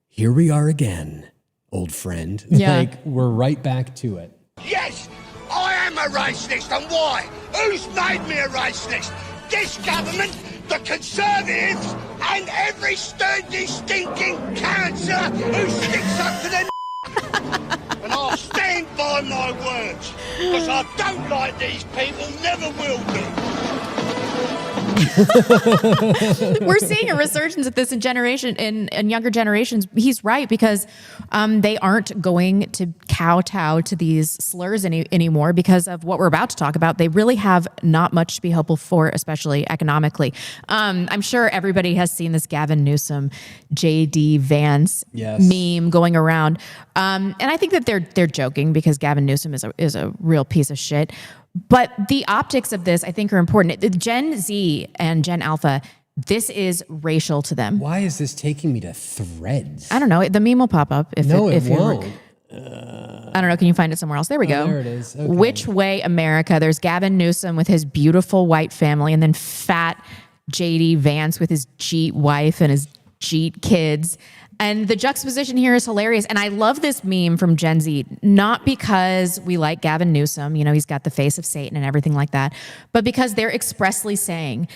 here we are again, old friend. Yeah. Like we're right back to it. Yes, I am a racist, and why? Who's made me a racist? This government, the Conservatives, and every sturdy, stinking cancer who sticks up to them. And I'll stand by my words, because I don't like these people, never will do. We're seeing a resurgence of this in younger generations. He's right, because they aren't going to kowtow to these slurs anymore because of what we're about to talk about. They really have not much to be hopeful for, especially economically. I'm sure everybody has seen this Gavin Newsom, JD Vance meme going around. And I think that they're joking because Gavin Newsom is a real piece of shit. But the optics of this, I think, are important. The Gen Z and Gen Alpha, this is racial to them. Why is this taking me to Threads? I don't know. The meme will pop up. If it if won't. I don't know. Can you find it somewhere else? There we go. There it is. Okay. Which Way America? There's Gavin Newsom with his beautiful white family, and then fat JD Vance with his Jeet wife and his Jeet kids. And the juxtaposition here is hilarious. And I love this meme from Gen Z, not because we like Gavin Newsom, he's got the face of Satan and everything like that, but because they're expressly saying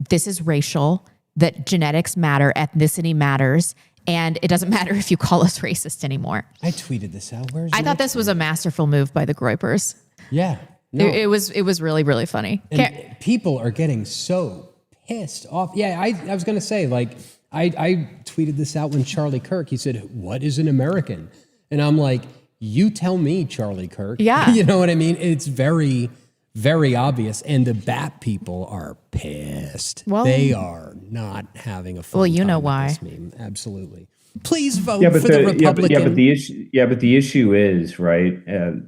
this is racial, that genetics matter, ethnicity matters, and it doesn't matter if you call us racist anymore. I tweeted this out. I thought this was a masterful move by the Groypers. Yeah. No. It was really, really funny. And people are getting so pissed off. Yeah, I was going to say, like, I tweeted this out when Charlie Kirk, he said, "What is an American?" And I'm like, you tell me, Charlie Kirk. Yeah. You know what I mean? It's very, very obvious. And the BAP people are pissed. Well, they are not having a fun you time know with why. this meme. Absolutely. Please vote for the Republican. But the issue is, right,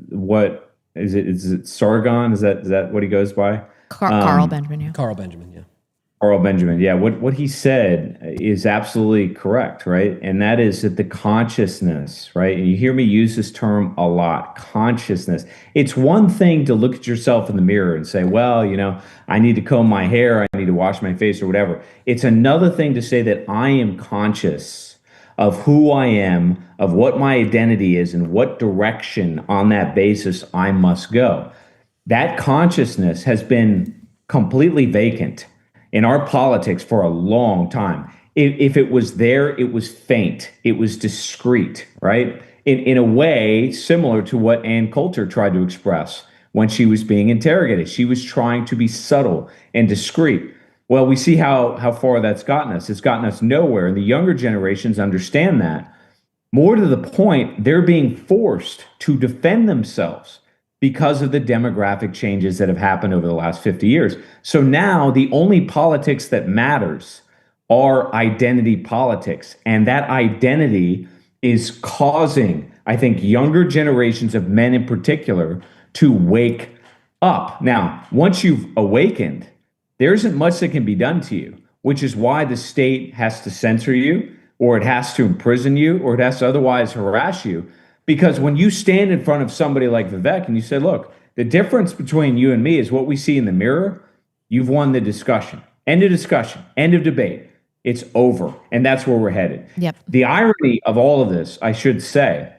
what is it? Is it Sargon? Is that what he goes by? Carl Benjamin, yeah. Carl Benjamin, yeah. Carl Benjamin, yeah. What he said is absolutely correct, right? And that is that the consciousness, right? And you hear me use this term a lot, consciousness. It's one thing to look at yourself in the mirror and say, well, I need to comb my hair, I need to wash my face or whatever. It's another thing to say that I am conscious of who I am, of what my identity is, and what direction on that basis I must go. That consciousness has been completely vacant in our politics for a long time. If it was there, it was faint. It was discreet, right? In a way similar to what Ann Coulter tried to express when she was being interrogated. She was trying to be subtle and discreet. Well, we see how far that's gotten us. It's gotten us nowhere. And the younger generations understand that. More to the point, they're being forced to defend themselves because of the demographic changes that have happened over the last 50 years. So now the only politics that matters are identity politics. And that identity is causing, I think, younger generations of men in particular to wake up. Now, once you've awakened, there isn't much that can be done to you, which is why the state has to censor you, or it has to imprison you, or it has to otherwise harass you. Because when you stand in front of somebody like Vivek and you say, look, the difference between you and me is what we see in the mirror, you've won the discussion. End of discussion, end of debate. It's over. And that's where we're headed. Yep. The irony of all of this, I should say,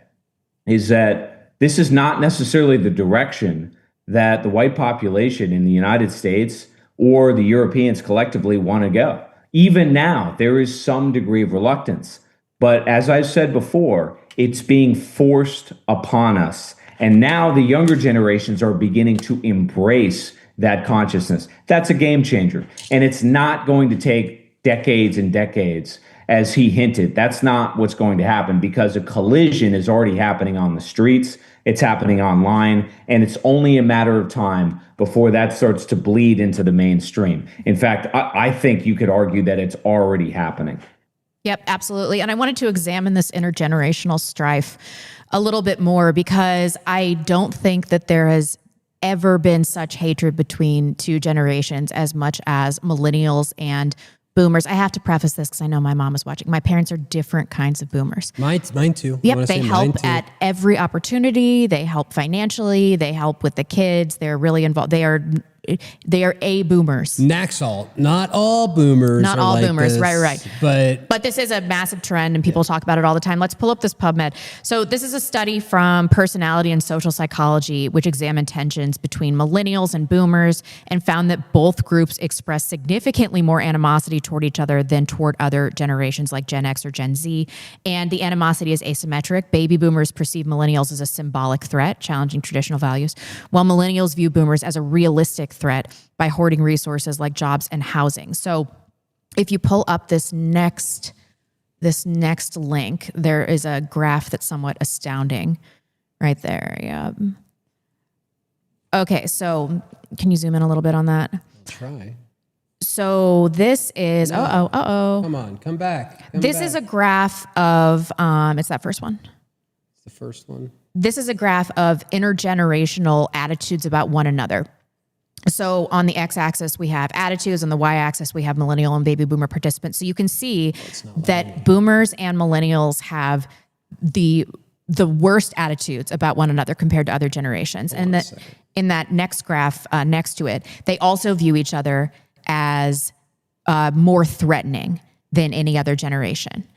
is that this is not necessarily the direction that the white population in the United States or the Europeans collectively want to go. Even now, there is some degree of reluctance. But as I've said before, it's being forced upon us. And now the younger generations are beginning to embrace that consciousness. That's a game changer. And it's not going to take decades and decades, as he hinted. That's not what's going to happen, because a collision is already happening on the streets. It's happening online. And it's only a matter of time before that starts to bleed into the mainstream. In fact, I think you could argue that it's already happening. Yep, absolutely. And I wanted to examine this intergenerational strife a little bit more, because I don't think that there has ever been such hatred between two generations as much as millennials and boomers. I have to preface this because I know my mom is watching. My parents are different kinds of boomers. Mine too. Yep, they help at every opportunity. They help financially. They help with the kids. They're really involved. They are they are a boomers. Naxalt. Not all boomers. Not all like boomers. this, Right. But this is a massive trend, and people talk about it all the time. Let's pull up this PubMed. So this is a study from Personality and Social Psychology, which examined tensions between millennials and boomers, and found that both groups express significantly more animosity toward each other than toward other generations like Gen X or Gen Z. And the animosity is asymmetric. Baby boomers perceive millennials as a symbolic threat, challenging traditional values, while millennials view boomers as a realistic threat by hoarding resources like jobs and housing. So if you pull up this next link, there is a graph that's somewhat astounding right there. Yeah. Okay, so can you zoom in a little bit on that? I'll try. So this is, Come on, come back. This is a graph of, it's that first one. It's the first one. This is a graph of intergenerational attitudes about one another. So on the x-axis, we have attitudes. On the y-axis, we have millennial and baby boomer participants. So you can see that boomers and millennials have the worst attitudes about one another compared to other generations. And that in that next graph next to it, they also view each other as more threatening than any other generation.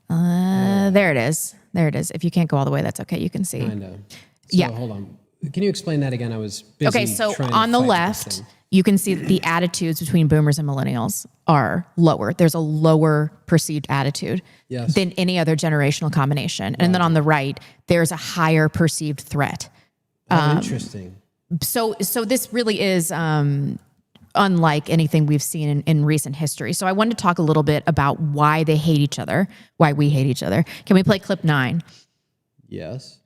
There it is. There it is. If you can't go all the way, that's okay. You can see. I know. So, hold on. Can you explain that again? I was busy. Okay, so on the left, you can see that the attitudes between boomers and millennials are lower. There's a lower perceived attitude than any other generational combination. And then on the right, there's a higher perceived threat. Interesting. So this really is unlike anything we've seen in recent history. So I wanted to talk a little bit about why they hate each other, why we hate each other. Can we play clip 9? Yes,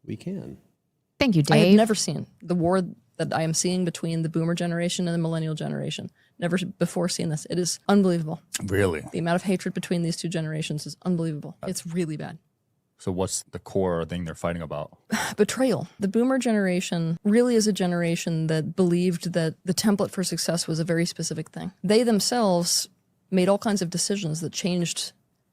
we can. Thank you, Dave. I have never seen the war that I am seeing between the boomer generation and the millennial generation. Never before seen this. It is unbelievable. Really? The amount of hatred between these two generations is unbelievable. It's really bad. So what's the core thing they're fighting about? Betrayal. The boomer generation really is a generation that believed that the template for success was a very specific thing. They themselves made all kinds of decisions that changed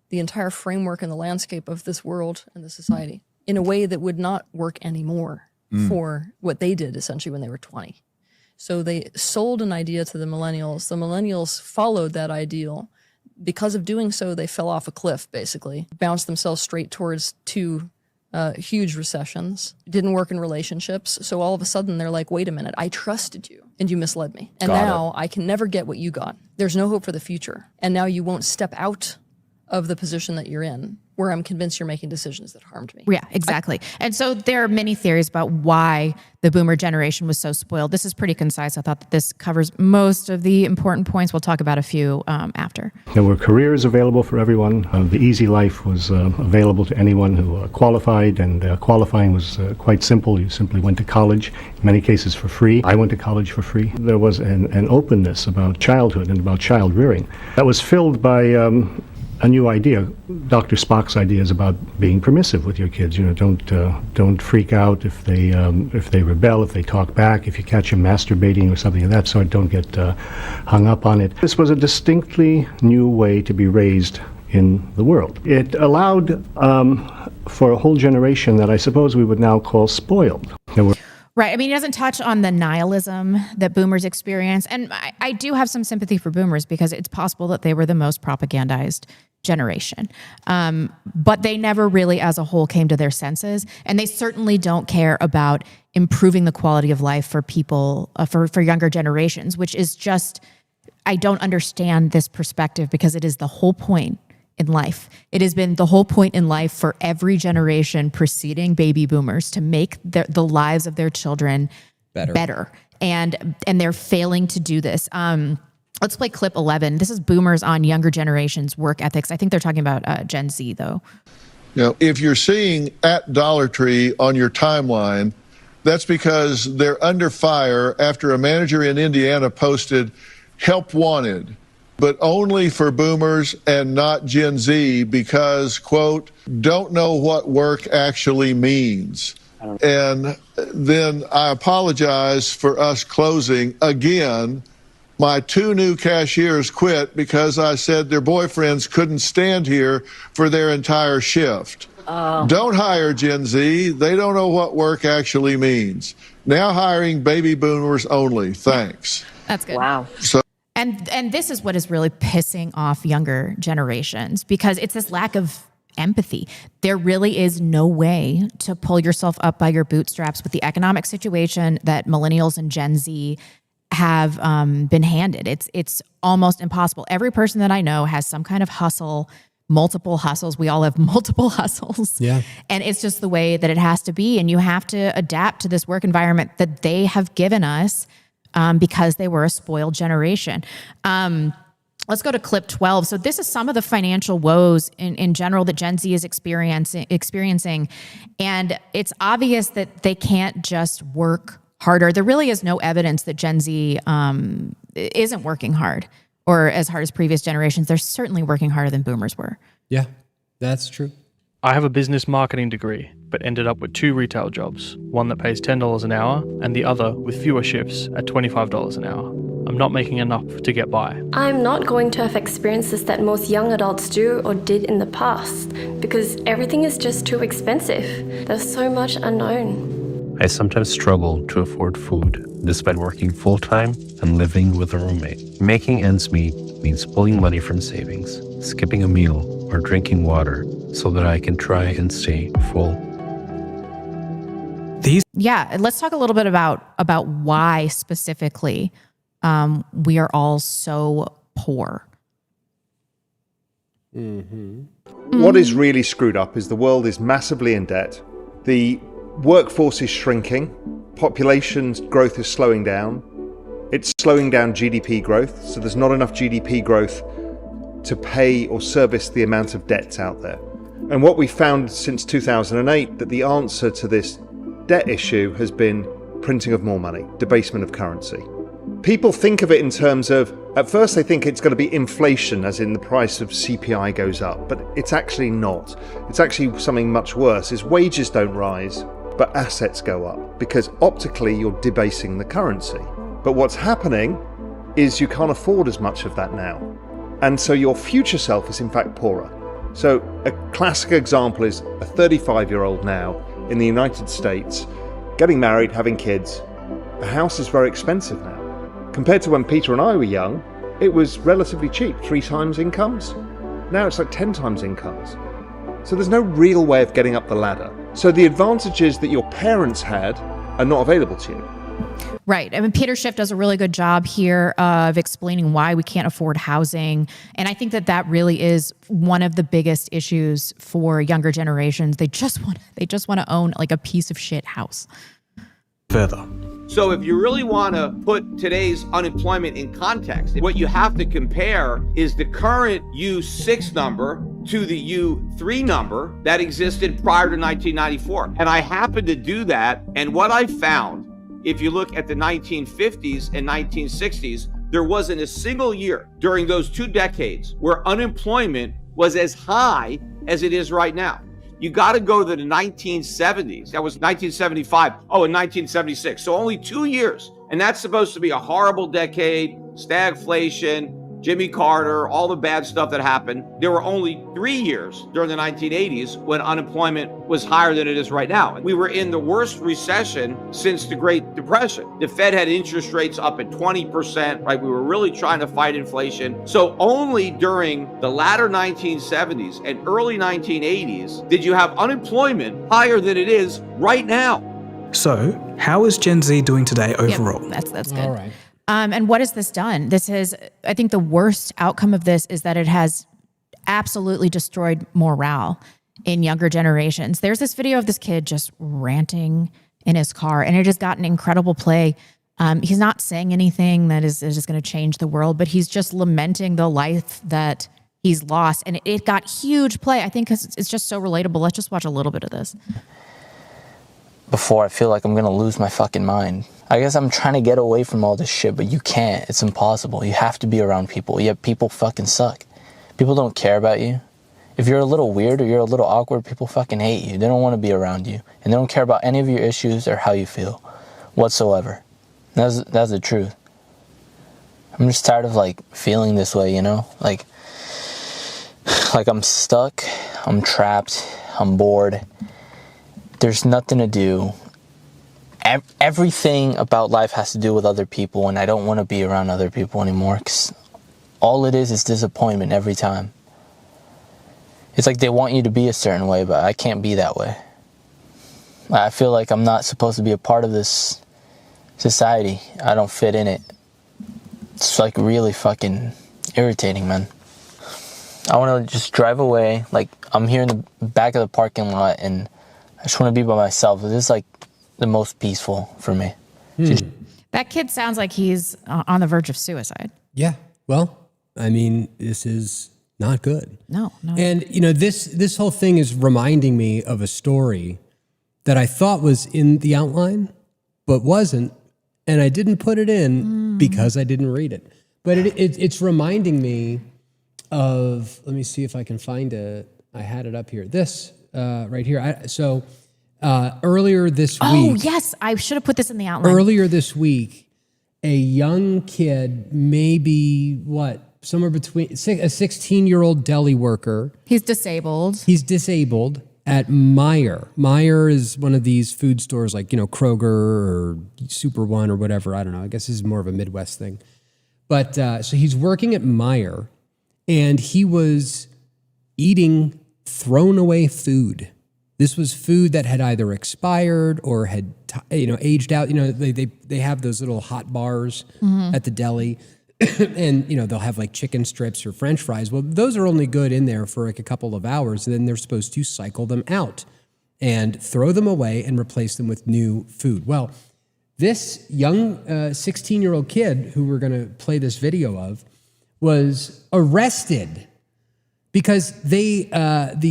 the entire framework and the landscape of this world and this society in a way that would not work anymore for what they did essentially when they were 20. So they sold an idea to the millennials. The millennials followed that ideal. Because of doing so, they fell off a cliff, basically, bounced themselves straight towards two huge recessions, didn't work in relationships. So all of a sudden, they're like, wait a minute, I trusted you and you misled me. And now I can never get what you got. There's no hope for the future. And now you won't step out of the position that you're in, where I'm convinced you're making decisions that harmed me. Yeah, exactly. And so there are many theories about why the boomer generation was so spoiled. This is pretty concise. I thought that this covers most of the important points. We'll talk about a few after. There were careers available for everyone. The easy life was available to anyone who qualified, and qualifying was quite simple. You simply went to college, in many cases for free. I went to college for free. There was an openness about childhood and about child rearing that was filled by a new idea. Dr. Spock's idea is about being permissive with your kids. You know, don't freak out if they rebel, if they talk back, if you catch them masturbating or something of that sort. Don't get hung up on it. This was a distinctly new way to be raised in the world. It allowed for a whole generation that I suppose we would now call spoiled. Right. I mean, he doesn't touch on the nihilism that boomers experience. And I do have some sympathy for boomers because it's possible that they were the most propagandized generation. But they never really, as a whole, came to their senses. And they certainly don't care about improving the quality of life for people, for younger generations, which is just, I don't understand this perspective because it is the whole point in life. It has been the whole point in life for every generation preceding baby boomers to make the lives of their children better. And they're failing to do this. Let's play clip 11. This is boomers on younger generations' work ethics. I think they're talking about Gen Z, though. Now, if you're seeing at Dollar Tree on your timeline, that's because they're under fire after a manager in Indiana posted, "Help wanted," but only for boomers and not Gen Z because, quote, "don't know what work actually means." And then I apologize for us closing again. My 2 new cashiers quit because I said their boyfriends couldn't stand here for their entire shift. Don't hire Gen Z. They don't know what work actually means. Now hiring baby boomers only. Thanks. That's good. Wow. So, and this is what is really pissing off younger generations, because it's this lack of empathy. There really is no way to pull yourself up by your bootstraps with the economic situation that millennials and Gen Z have been handed. It's almost impossible. Every person that I know has some kind of hustle, multiple hustles. We all have multiple hustles. Yeah. And it's just the way that it has to be. And you have to adapt to this work environment that they have given us because they were a spoiled generation. Let's go to clip 12. So this is some of the financial woes in general that Gen Z is experiencing. And it's obvious that they can't just work harder. There really is no evidence that Gen Z isn't working hard or as hard as previous generations. They're certainly working harder than boomers were. Yeah, that's true. I have a business marketing degree, but ended up with 2 retail jobs, one that pays $10 an hour and the other with fewer shifts at $25 an hour. I'm not making enough to get by. I'm not going to have experiences that most young adults do or did in the past because everything is just too expensive. There's so much unknown. I sometimes struggle to afford food, despite working full-time and living with a roommate. Making ends meet means pulling money from savings, skipping a meal, or drinking water so that I can try and stay full. Yeah, let's talk a little bit about why specifically we are all so poor. What is really screwed up is the world is massively in debt. The workforce is shrinking. Population growth is slowing down. It's slowing down GDP growth. So there's not enough GDP growth to pay or service the amount of debts out there. And what we found since 2008, that the answer to this debt issue has been printing of more money, debasement of currency. People think of it in terms of, at first they think it's going to be inflation, as in the price of CPI goes up, but it's actually not. It's actually something much worse, is wages don't rise, but assets go up, because optically you're debasing the currency. But what's happening is you can't afford as much of that now. And so your future self is in fact poorer. So a classic example is a 35-year-old now in the United States, getting married, having kids. A house is very expensive now. Compared to when Peter and I were young, it was relatively cheap, 3 times incomes. Now it's like 10 times incomes. So there's no real way of getting up the ladder. So the advantages that your parents had are not available to you. Right. I mean, Peter Schiff does a really good job here of explaining why we can't afford housing. And I think that really is one of the biggest issues for younger generations. They just want to own like a piece of shit house. Further. So if you really want to put today's unemployment in context, what you have to compare is the current U6 number to the U3 number that existed prior to 1994. And I happened to do that. And what I found, if you look at the 1950s and 1960s, there wasn't a single year during those 2 decades where unemployment was as high as it is right now. You got to go to the 1970s. That was 1975. Oh, and 1976. So only 2 years. And that's supposed to be a horrible decade, stagflation, Jimmy Carter, all the bad stuff that happened. There were only 3 years during the 1980s when unemployment was higher than it is right now. We were in the worst recession since the Great Depression. The Fed had interest rates up at 20%, right? We were really trying to fight inflation. So only during the latter 1970s and early 1980s did you have unemployment higher than it is right now. So how is Gen Z doing today overall? Yep, that's good. All right. And what has this done? I think the worst outcome of this is that it has absolutely destroyed morale in younger generations. There's this video of this kid just ranting in his car, and it has gotten incredible play. He's not saying anything that is just going to change the world, but he's just lamenting the life that he's lost. And it got huge play, I think, because it's just so relatable. Let's just watch a little bit of this. Before I feel like I'm going to lose my fucking mind. I guess I'm trying to get away from all this shit, but you can't. It's impossible. You have to be around people. Yet people fucking suck. People don't care about you. If you're a little weird or you're a little awkward, people fucking hate you. They don't want to be around you. And they don't care about any of your issues or how you feel whatsoever. That's the truth. I'm just tired of like feeling this way, you know? Like I'm stuck. I'm trapped. I'm bored. There's nothing to do. Everything about life has to do with other people, and I don't want to be around other people anymore, because all it is disappointment every time. It's like they want you to be a certain way, but I can't be that way. I feel like I'm not supposed to be a part of this society. I don't fit in it. It's like really fucking irritating, man. I want to just drive away. Like, I'm here in the back of the parking lot, and I just want to be by myself. This is like the most peaceful for me. That kid sounds like he's on the verge of suicide. Yeah. Well, I mean, this is not good. No. And, you know, this whole thing is reminding me of a story that I thought was in the outline, but wasn't. And I didn't put it in because I didn't read it. But it's reminding me of, let me see if I can find it. I had it up here. This right here. Earlier this week. Oh, yes. I should have put this in the outline. Earlier this week, a young kid, maybe somewhere between a 16-year-old deli worker. He's disabled. He's disabled at Meijer. Meijer is one of these food stores like, Kroger or Super One or whatever. I don't know. I guess this is more of a Midwest thing. But so he's working at Meijer, and he was eating thrown away food. This was food that had either expired or had aged out. They have those little hot bars at the deli, and they'll have like chicken strips or French fries. Well, those are only good in there for like a couple of hours, and then they're supposed to cycle them out and throw them away and replace them with new food. Well, this young 16-year-old kid who we're going to play this video of was arrested because the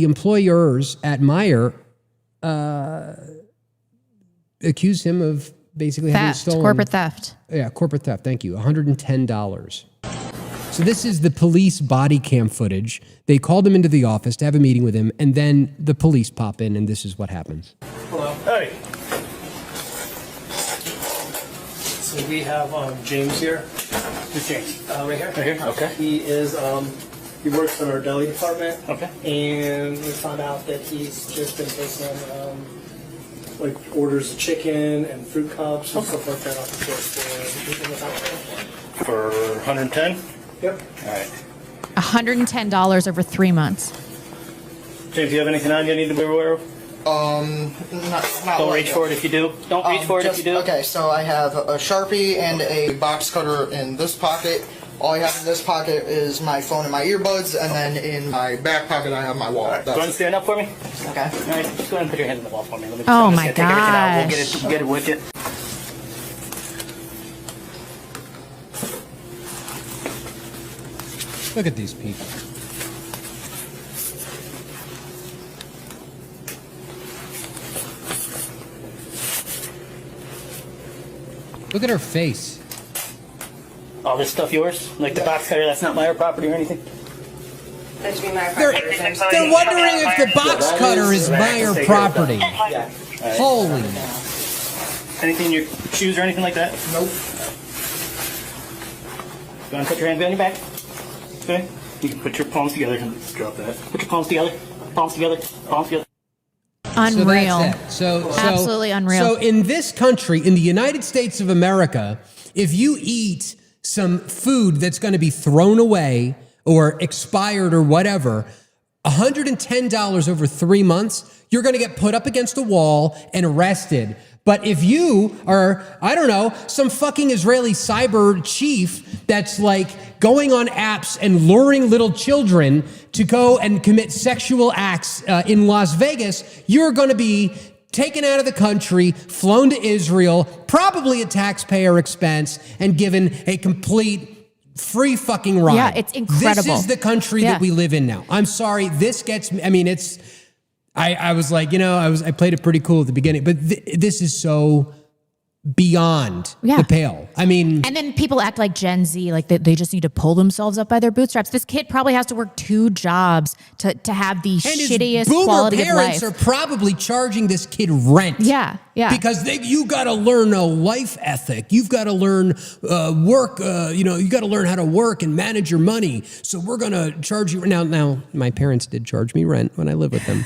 employers at Meijer accused him of basically having stolen. Corporate theft. Yeah, corporate theft. Thank you. $110. So this is the police body cam footage. They called him into the office to have a meeting with him, and then the police pop in, and this is what happens. Hello. Hey. So we have James here. Who's James? Right here. Right here. Okay. He is. He works in our deli department. Okay. And we found out that he's just been taking orders of chicken and fruit cups and stuff like that off the store for 110. Yep. All right. $110 over 3 months. James, do you have anything on you need to be aware of? Not Don't reach for it if you do. Don't reach for it if you do. Okay, so I have a Sharpie and a box cutter in this pocket. All I have in this pocket is my phone and my earbuds, and then in my back pocket I have my wallet. Go ahead and stand up for me. Okay. All right, just go ahead and put your hand on the wall for me. Let me Oh my take everything out. We'll gosh. get it with you. Look at these people. Look at her face. All this stuff yours? Like the box cutter, that's not my property or anything? They're wondering if the box cutter is Meijer property. Yeah. Right. Holy. Anything in your shoes or anything like that? Nope. Go ahead and put your hands behind your back. Okay. You can put your palms together and drop that. Put your palms together. Palms together. Palms together. Unreal. So that's it. Absolutely unreal. So in this country, in the United States of America, if you eat some food that's going to be thrown away or expired or whatever, $110 over 3 months, you're going to get put up against a wall and arrested. But if you are, I don't know, some fucking Israeli cyber chief that's like going on apps and luring little children to go and commit sexual acts in Las Vegas, you're going to be taken out of the country, flown to Israel, probably at taxpayer expense, and given a complete free fucking ride. Yeah, it's incredible. This is the country that we live in now. I'm sorry, this gets me, I mean, it's, I was like, I played it pretty cool at the beginning, but this is so beyond the pale. I mean, and then people act like Gen Z, like they just need to pull themselves up by their bootstraps. This kid probably has to work 2 jobs to have the shittiest quality of life. His parents are probably charging this kid rent. Yeah. Yeah. Because you got to learn a life ethic. You've got to learn work. You got to learn how to work and manage your money. So we're going to charge you. Now, my parents did charge me rent when I lived with them.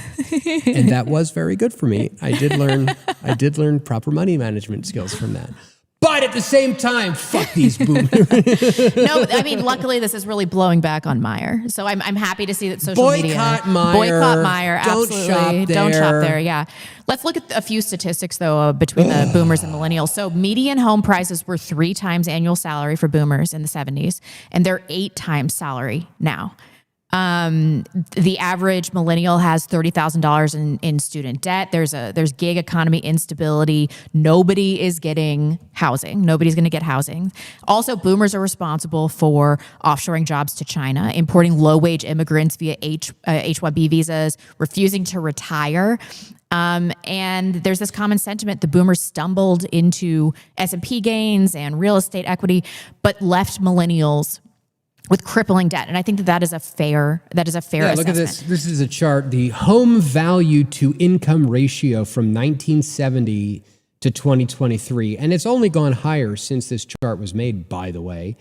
And that was very good for me. I did learn proper money management skills from that. But at the same time, fuck these boomers. No, I mean, luckily this is really blowing back on Meyer. So I'm happy to see that social media. Boycott Meyer. Boycott Meyer, absolutely. Don't shop there. Yeah. Let's look at a few statistics, though, between the boomers and millennials. So median home prices were 3 times annual salary for boomers in the 70s, and they're 8 times salary now. The average millennial has $30,000 in student debt. There's gig economy instability. Nobody is getting housing. Nobody's going to get housing. Also, boomers are responsible for offshoring jobs to China, importing low-wage immigrants via H-1B visas, refusing to retire. And there's this common sentiment: the boomers stumbled into S&P gains and real estate equity, but left millennials with crippling debt. And I think that is a fair assessment. Look at this. This is a chart. The home value to income ratio from 1970 to 2023. And it's only gone higher since this chart was made, by the way.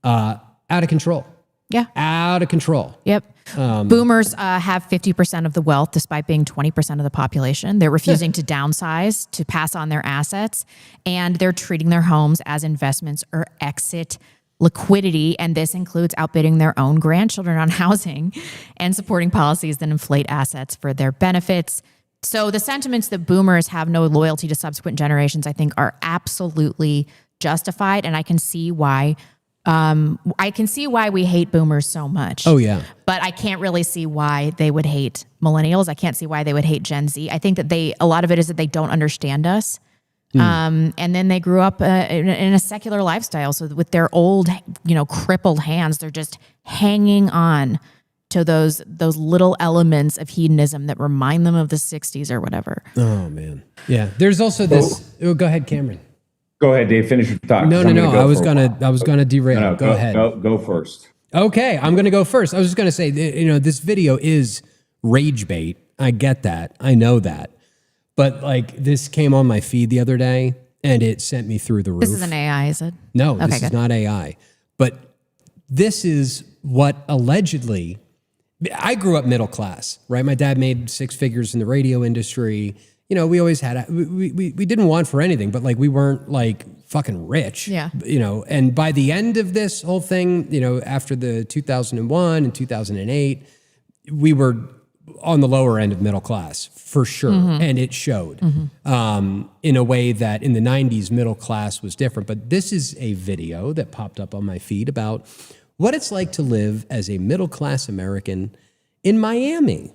Out of control. Yeah. Out of control. Yep. Boomers have 50% of the wealth despite being 20% of the population. They're refusing to downsize, to pass on their assets, and they're treating their homes as investments or exit liquidity, and this includes outbidding their own grandchildren on housing and supporting policies that inflate assets for their benefits. So the sentiments that boomers have no loyalty to subsequent generations, I think, are absolutely justified, and I can see why we hate boomers so much. Oh, yeah. But I can't really see why they would hate millennials. I can't see why they would hate Gen Z. I think that a lot of it is that they don't understand us. And then they grew up in a secular lifestyle. So with their old, crippled hands, they're just hanging on to those little elements of hedonism that remind them of the 60s or whatever. Oh, man. Yeah. There's also this. Go ahead, Cameron. Go ahead, Dave. Finish your talk. No. I was gonna derail. No, go ahead. Go first. Okay, I'm gonna go first. I was just gonna say, this video is rage bait. I get that. I know that. But this came on my feed the other day, and it sent me through the roof. This is an AI, is it? No, this is not AI. But this is what allegedly. I grew up middle class, right? My dad made 6 figures in the radio industry. We always had we didn't want for anything, but we weren't fucking rich. Yeah. And by the end of this whole thing, after the 2001 and 2008, we were on the lower end of middle class for sure. Mm-hmm. And it showed in a way that in the 90s, middle class was different. But this is a video that popped up on my feed about what it's like to live as a middle class American in Miami.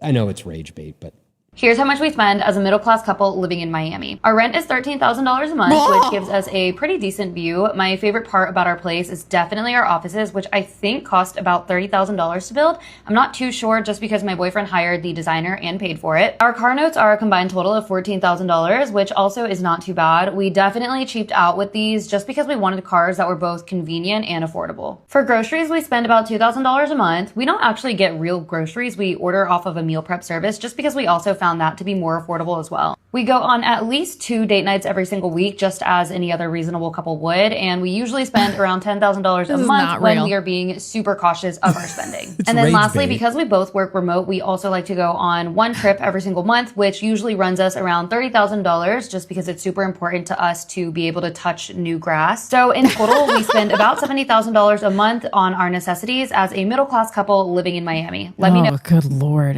I know it's rage bait, but here's how much we spend as a middle-class couple living in Miami. Our rent is $13,000 a month, which gives us a pretty decent view. My favorite part about our place is definitely our offices, which I think cost about $30,000 to build. I'm not too sure just because my boyfriend hired the designer and paid for it. Our car notes are a combined total of $14,000, which also is not too bad. We definitely cheaped out with these just because we wanted cars that were both convenient and affordable. For groceries, we spend about $2,000 a month. We don't actually get real groceries. We order off of a meal prep service just because we also found that to be more affordable as well. We go on at least 2 date nights every single week, just as any other reasonable couple would, and we usually spend around $10,000 a month when we are being super cautious of our spending. And then lastly, because we both work remote, we also like to go on 1 trip every single month, which usually runs us around $30,000 just because it's super important to us to be able to touch new grass. So in total, we spend about $70,000 a month on our necessities as a middle-class couple living in Miami. Let me know. Good Lord.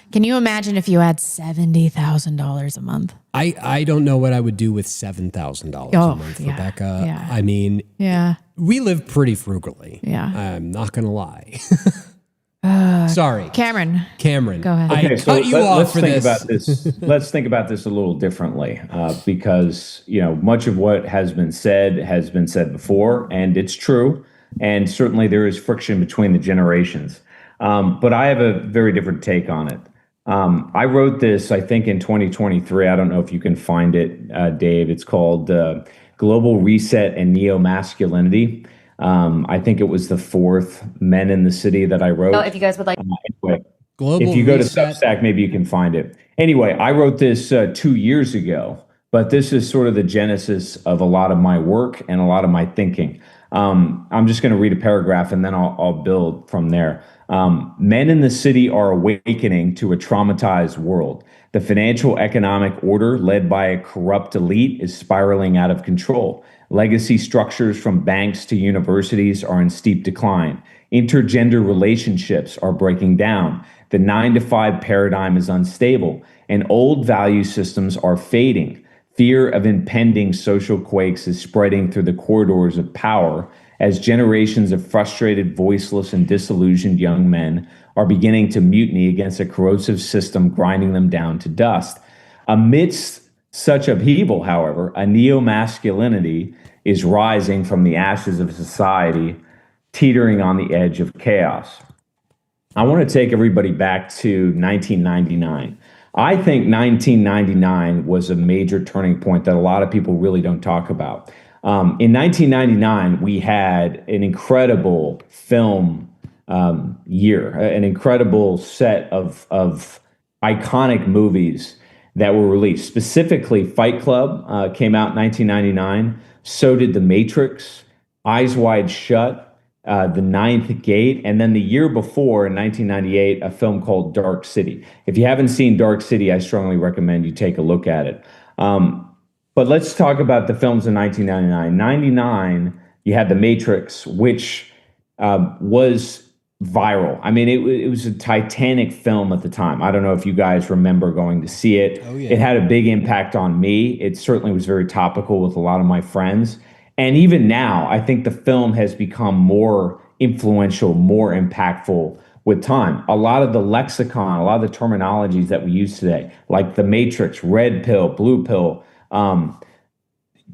Can you imagine if you had $70,000 a month? I don't know what I would do with $7,000 a month, Rebecca. Yeah. I mean, we live pretty frugally. Yeah. I'm not going to lie. Sorry. Cameron. Go ahead. I cut you off for this. Let's think about this a little differently because, much of what has been said before, and it's true. And certainly there is friction between the generations. But I have a very different take on it. I wrote this, I think, in 2023. I don't know if you can find it, Dave. It's called Global Reset and Neo-Masculinity. I think it was the 4th Men in the City that I wrote. If you guys would like. Anyway, Global if you go to reset. Substack, maybe you can find it. Anyway, I wrote this 2 years ago, but this is sort of the genesis of a lot of my work and a lot of my thinking. I'm just going to read a paragraph and then I'll build from there. Men in the city are awakening to a traumatized world. The financial economic order led by a corrupt elite is spiraling out of control. Legacy structures from banks to universities are in steep decline. Intergender relationships are breaking down. The 9-to-5 paradigm is unstable, and old value systems are fading. Fear of impending social quakes is spreading through the corridors of power as generations of frustrated, voiceless, and disillusioned young men are beginning to mutiny against a corrosive system grinding them down to dust. Amidst such upheaval, however, a neo-masculinity is rising from the ashes of society, teetering on the edge of chaos. I want to take everybody back to 1999. I think 1999 was a major turning point that a lot of people really don't talk about. In 1999, we had an incredible film year, an incredible set of iconic movies that were released. Specifically, Fight Club came out in 1999. So did The Matrix, Eyes Wide Shut, The Ninth Gate, and then the year before, in 1998, a film called Dark City. If you haven't seen Dark City, I strongly recommend you take a look at it. But let's talk about the films in 1999. 99, you had The Matrix, which was viral. I mean, it was a titanic film at the time. I don't know if you guys remember going to see it. Oh, yeah. It had a big impact on me. It certainly was very topical with a lot of my friends. And even now, I think the film has become more influential, more impactful with time. A lot of the lexicon, a lot of the terminologies that we use today, like the Matrix, red pill, blue pill,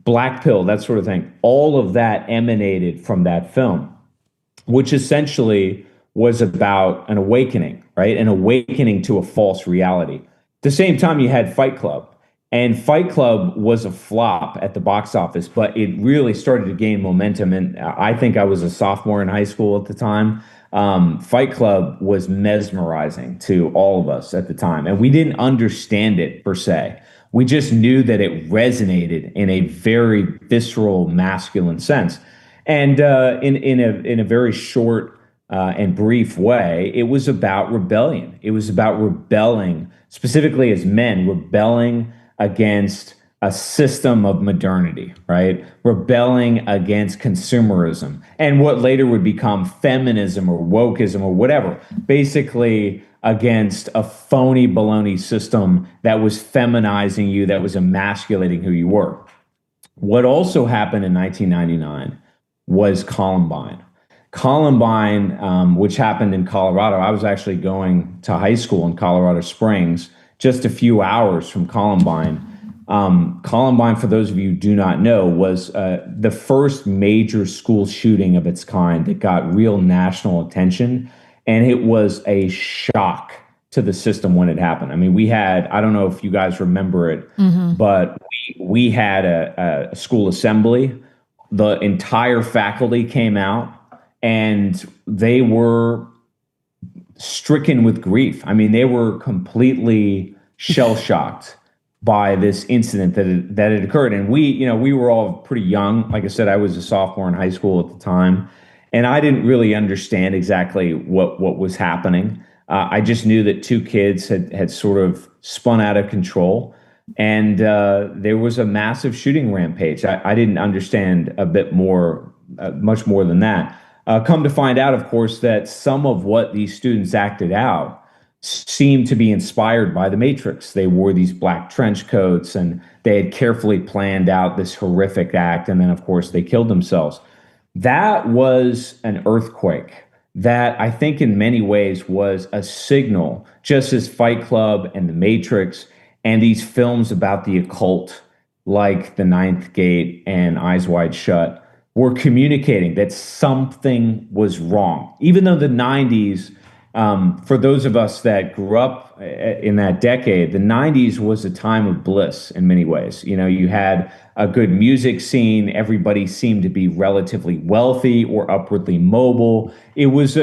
black pill, that sort of thing, all of that emanated from that film, which essentially was about an awakening, right? An awakening to a false reality. At the same time, you had Fight Club. And Fight Club was a flop at the box office, but it really started to gain momentum. And I think I was a sophomore in high school at the time. Fight Club was mesmerizing to all of us at the time. And we didn't understand it per se. We just knew that it resonated in a very visceral, masculine sense. And in a very short and brief way, it was about rebellion. It was about rebelling, specifically as men, rebelling against a system of modernity, right? Rebelling against consumerism and what later would become feminism or wokeism or whatever, basically against a phony baloney system that was feminizing you, that was emasculating who you were. What also happened in 1999 was Columbine. Columbine, which happened in Colorado. I was actually going to high school in Colorado Springs, just a few hours from Columbine. Columbine, for those of you who do not know, was the first major school shooting of its kind that got real national attention. And it was a shock to the system when it happened. I mean, we had, I don't know if you guys remember it, but we had a school assembly. The entire faculty came out and they were stricken with grief. I mean, they were completely shell-shocked by this incident that had occurred. And we were all pretty young. Like I said, I was a sophomore in high school at the time, and I didn't really understand exactly what was happening. I just knew that two kids had sort of spun out of control, and there was a massive shooting rampage. I didn't understand a bit more, much more than that. Come to find out, of course, that some of what these students acted out seemed to be inspired by the Matrix. They wore these black trench coats and they had carefully planned out this horrific act. And then, of course, they killed themselves. That was an earthquake that I think in many ways was a signal, just as Fight Club and the Matrix and these films about the occult, like The Ninth Gate and Eyes Wide Shut, were communicating that something was wrong. Even though the 90s, for those of us that grew up in that decade, the 90s was a time of bliss in many ways. You know, you had a good music scene. Everybody seemed to be relatively wealthy or upwardly mobile. It was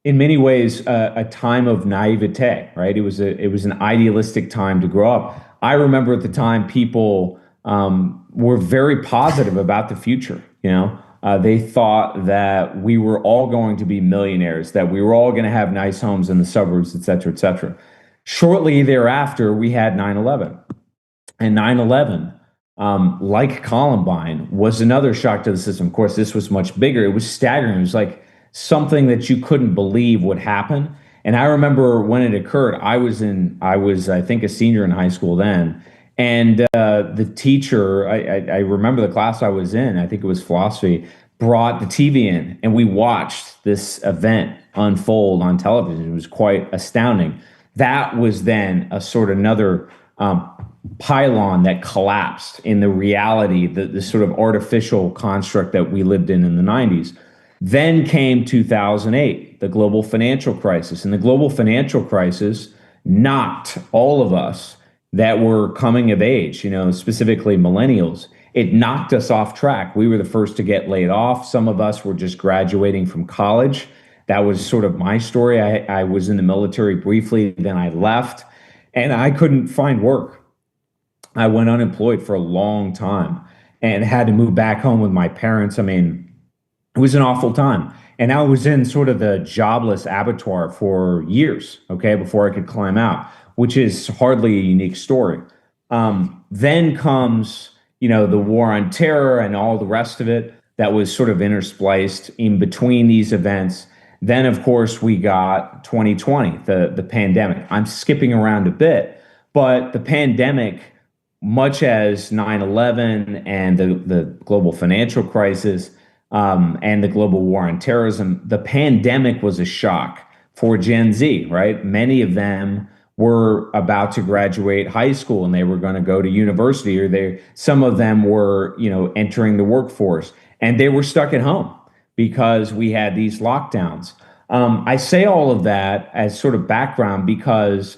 in many ways a time of naivete, right? It was an idealistic time to grow up. I remember at the time people were very positive about the future. They thought that we were all going to be millionaires, that we were all going to have nice homes in the suburbs, et cetera, et cetera. Shortly thereafter, we had 9/11. And 9/11, like Columbine, was another shock to the system. Of course, this was much bigger. It was staggering. It was like something that you couldn't believe would happen. And I remember when it occurred, I was, I think, a senior in high school then. And the teacher, I remember the class I was in, I think it was philosophy, brought the TV in, and we watched this event unfold on television. It was quite astounding. That was then a sort of another pylon that collapsed in the reality, the sort of artificial construct that we lived in the 90s. Then came 2008, the global financial crisis. And the global financial crisis knocked all of us that were coming of age, specifically millennials. It knocked us off track. We were the first to get laid off. Some of us were just graduating from college. That was sort of my story. I was in the military briefly, then I left, and I couldn't find work. I went unemployed for a long time and had to move back home with my parents. I mean, it was an awful time. And I was in sort of the jobless abattoir for years, before I could climb out, which is hardly a unique story. Then comes, the war on terror and all the rest of it that was sort of interspliced in between these events. Then, of course, we got 2020, the pandemic. I'm skipping around a bit, but the pandemic, much as 9/11 and the global financial crisis and the global war on terrorism, the pandemic was a shock for Gen Z, right? Many of them were about to graduate high school and they were going to go to university, or some of them were, entering the workforce, and they were stuck at home because we had these lockdowns. I say all of that as sort of background because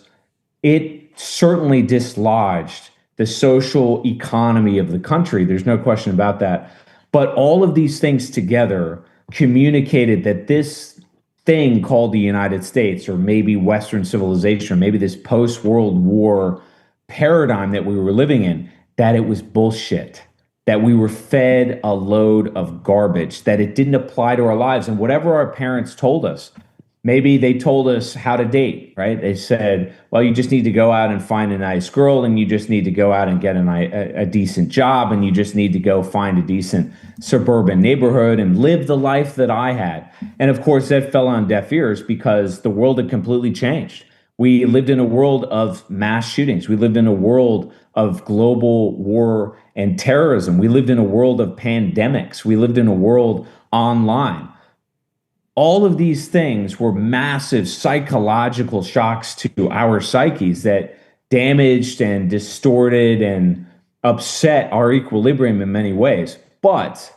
it certainly dislodged the social economy of the country. There's no question about that. But all of these things together communicated that this thing called the United States, or maybe Western civilization, or maybe this post-World War paradigm that we were living in, that it was bullshit, that we were fed a load of garbage, that it didn't apply to our lives. And whatever our parents told us, maybe they told us how to date, right? They said, well, you just need to go out and find a nice girl, and you just need to go out and get a decent job, and you just need to go find a decent suburban neighborhood and live the life that I had. And of course, that fell on deaf ears because the world had completely changed. We lived in a world of mass shootings. We lived in a world of global war and terrorism. We lived in a world of pandemics. We lived in a world online. All of these things were massive psychological shocks to our psyches that damaged and distorted and upset our equilibrium in many ways. But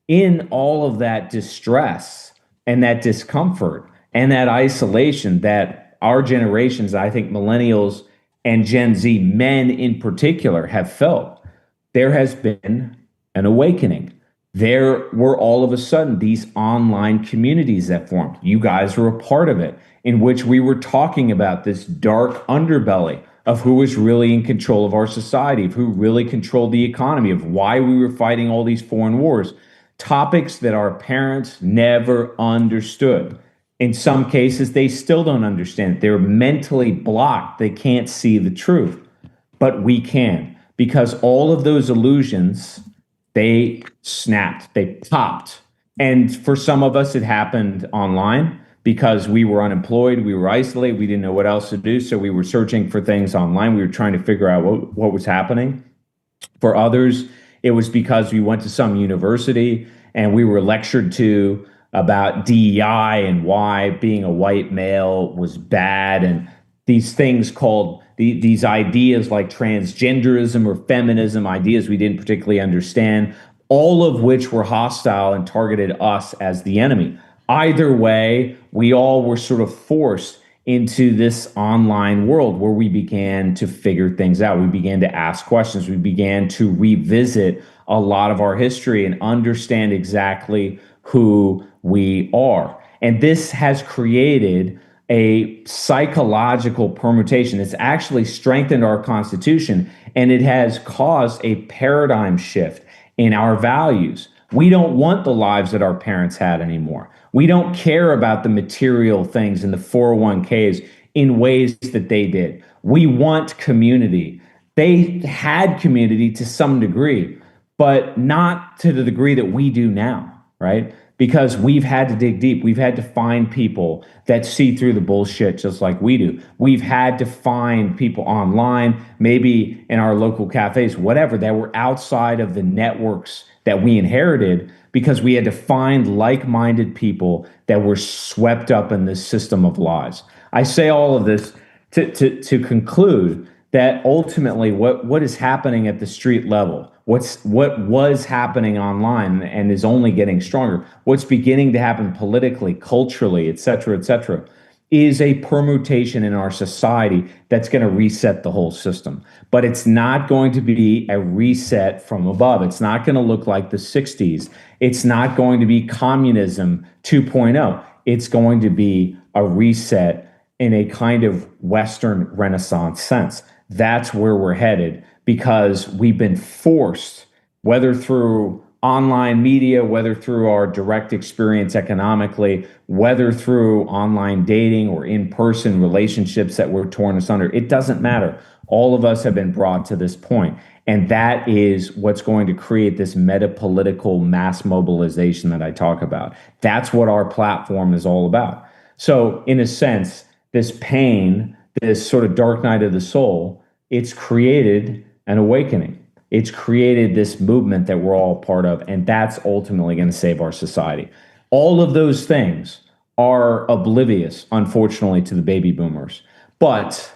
in all of that distress and that discomfort and that isolation that our generations, I think millennials and Gen Z, men in particular, have felt, there has been an awakening. There were all of a sudden these online communities that formed. You guys were a part of it, in which we were talking about this dark underbelly of who was really in control of our society, of who really controlled the economy, of why we were fighting all these foreign wars. Topics that our parents never understood. In some cases, they still don't understand. They're mentally blocked. They can't see the truth. But we can, because all of those illusions, they snapped, they popped. And for some of us, it happened online because we were unemployed, we were isolated, we didn't know what else to do. So we were searching for things online. We were trying to figure out what was happening. For others, it was because we went to some university and we were lectured to about DEI and why being a white male was bad, and these things called these ideas like transgenderism or feminism, ideas we didn't particularly understand, all of which were hostile and targeted us as the enemy. Either way, we all were sort of forced into this online world where we began to figure things out. We began to ask questions. We began to revisit a lot of our history and understand exactly who we are. And this has created a psychological permutation. It's actually strengthened our Constitution, and it has caused a paradigm shift in our values. We don't want the lives that our parents had anymore. We don't care about the material things in the 401ks in ways that they did. We want community. They had community to some degree, but not to the degree that we do now, right? Because we've had to dig deep. We've had to find people that see through the bullshit just like we do. We've had to find people online, maybe in our local cafes, whatever, that were outside of the networks that we inherited, because we had to find like-minded people that were swept up in this system of lies. I say all of this to conclude that ultimately what is happening at the street level, what was happening online and is only getting stronger, what's beginning to happen politically, culturally, et cetera, is a permutation in our society that's going to reset the whole system. But it's not going to be a reset from above. It's not going to look like the 60s. It's not going to be communism 2.0. It's going to be a reset in a kind of Western Renaissance sense. That's where we're headed, because we've been forced, whether through online media, whether through our direct experience economically, whether through online dating or in-person relationships that were torn asunder. It doesn't matter. All of us have been brought to this point. And that is what's going to create this meta-political mass mobilization that I talk about. That's what our platform is all about. So in a sense, this pain, this sort of dark night of the soul, it's created an awakening. It's created this movement that we're all part of, and that's ultimately going to save our society. All of those things are oblivious, unfortunately, to the baby boomers. But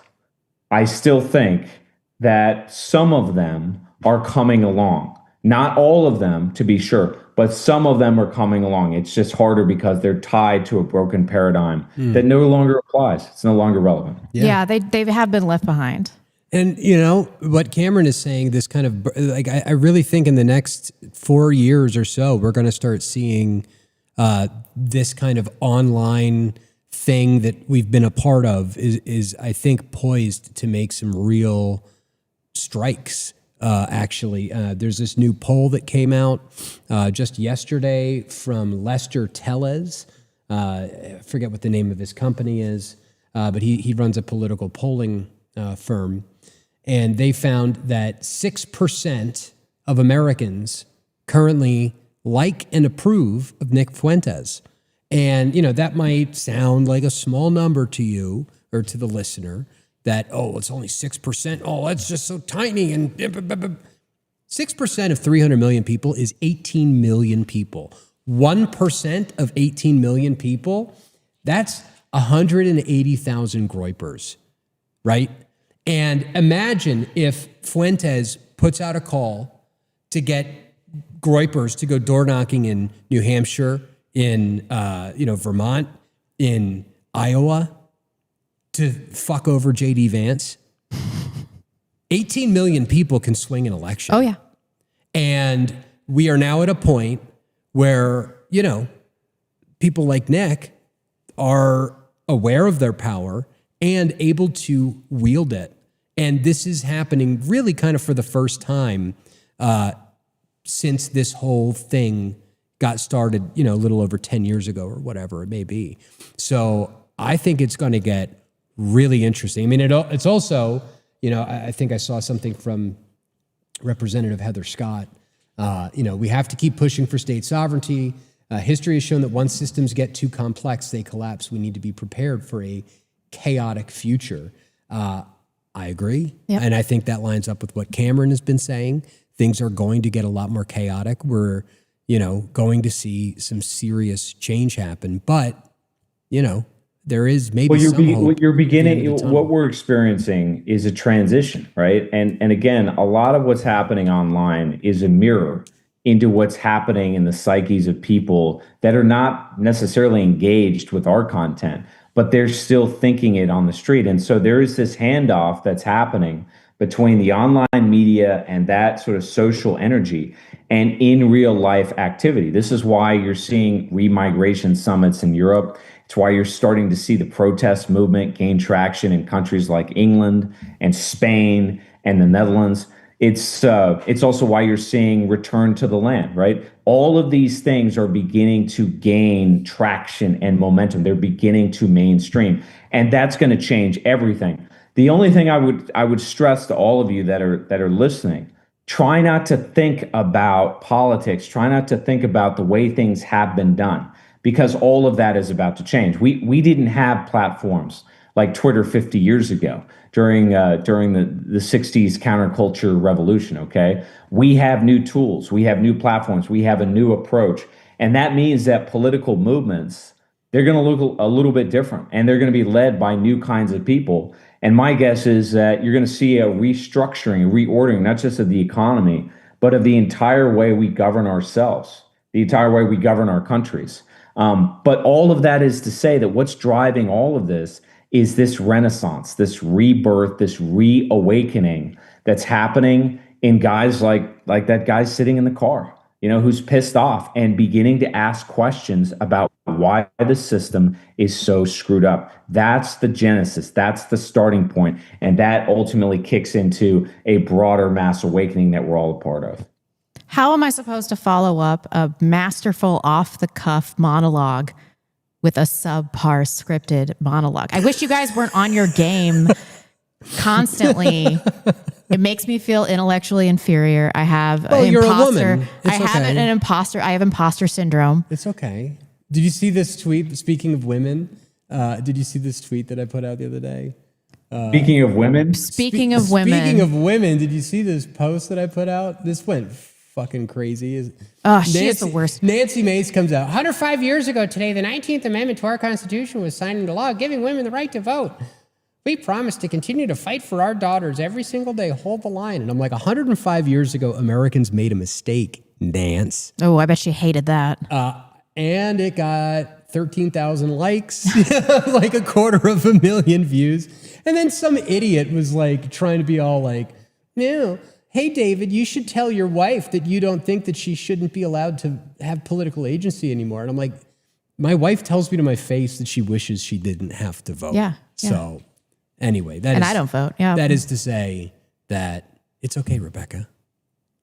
I still think that some of them are coming along. Not all of them, to be sure, but some of them are coming along. It's just harder because they're tied to a broken paradigm that no longer applies. It's no longer relevant. Yeah, they have been left behind. And, you know, what Cameron is saying, this kind of, like, I really think in the next 4 years or so, we're going to start seeing this kind of online thing that we've been a part of is I think, poised to make some real strikes. Actually, there's this new poll that came out just yesterday from Lester Tellez. I forget what the name of his company is, but he runs a political polling firm. And they found that 6% of Americans currently like and approve of Nick Fuentes. And, you know, that might sound like a small number to you or to the listener, that, oh, it's only 6%. Oh, that's just so tiny. And 6% of 300 million people is 18 million people. 1% of 18 million people, that's 180,000 groypers, right? And imagine if Fuentes puts out a call to get groypers to go door knocking in New Hampshire, in Vermont, in Iowa, to fuck over J.D. Vance. 18 million people can swing an election. Oh, yeah. And we are now at a point where, you know, people like Nick are aware of their power and able to wield it. And this is happening really kind of for the first time since this whole thing got started, you know, a little over 10 years ago or whatever it may be. So I think it's going to get really interesting. I mean, it's also, you know, I think I saw something from Representative Heather Scott. You know, we have to keep pushing for state sovereignty. History has shown that once systems get too complex, they collapse. We need to be prepared for a chaotic future. I agree. Yep. And I think that lines up with what Cameron has been saying. Things are going to get a lot more chaotic. We're, you know, going to see some serious change happen. But, you know, there is maybe what we're experiencing is a transition, right? And again, a lot of what's happening online is a mirror into what's happening in the psyches of people that are not necessarily engaged with our content, but they're still thinking it on the street. And so there is this handoff that's happening between the online media and that sort of social energy. and in real life activity. This is why you're seeing remigration summits in Europe. It's why you're starting to see the protest movement gain traction in countries like England and Spain and the Netherlands. It's also why you're seeing return to the land, right? All of these things are beginning to gain traction and momentum. They're beginning to mainstream, and that's going to change everything. The only thing I would stress to all of you that are listening, try not to think about politics, try not to think about the way things have been done, because all of that is about to change. We didn't have platforms like Twitter 50 years ago during the 60s counterculture revolution, okay? We have new tools, we have new platforms, we have a new approach. And that means that political movements, they're gonna look a little bit different, and they're gonna be led by new kinds of people. And my guess is that you're gonna see a restructuring, a reordering, not just of the economy, but of the entire way we govern ourselves, the entire way we govern our countries. But all of that is to say that what's driving all of this is this renaissance, this rebirth, this reawakening that's happening in guys like that guy sitting in the car, who's pissed off and beginning to ask questions about why the system is so screwed up. That's the genesis, that's the starting point, and that ultimately kicks into a broader mass awakening that we're all a part of. How am I supposed to follow up a masterful off-the-cuff monologue with a subpar scripted monologue? I wish you guys weren't on your game constantly. It makes me feel intellectually inferior. I have you're a woman. I have imposter syndrome. It's okay. Did you see this tweet? Speaking of women, did you see this tweet that I put out the other day? Speaking of women? Speaking of women, did you see this post that I put out? This went fucking crazy. She is the worst. Nancy Mace comes out. 105 years ago today, the 19th Amendment to our Constitution was signed into law, giving women the right to vote. We promise to continue to fight for our daughters every single day. Hold the line. And I'm like, 105 years ago, Americans made a mistake, Nance. Oh, I bet she hated that. And it got 13,000 likes, like 250,000 views. And then some idiot was like trying to be all like, no, hey, David, you should tell your wife that you don't think that she shouldn't be allowed to have political agency anymore. And I'm like, my wife tells me to my face that she wishes she didn't have to vote. Yeah. So anyway, I don't vote. Yeah. That is to say that it's okay, Rebecca.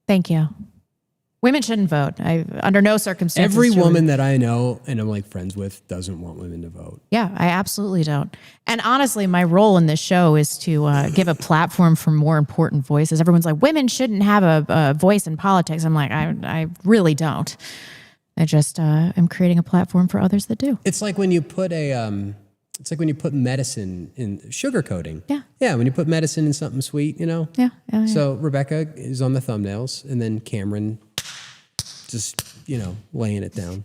Thank you. Women shouldn't vote. Under no circumstances. Every woman that I know and I'm like friends with doesn't want women to vote. Yeah, I absolutely don't. And honestly, my role in this show is to give a platform for more important voices. Everyone's like, women shouldn't have a voice in politics. I'm like, I really don't. I just am creating a platform for others that do. It's like when you put medicine in sugar coating. Yeah. Yeah, when you put medicine in something sweet, Yeah. So Rebecca is on the thumbnails, and then Cameron just, laying it down.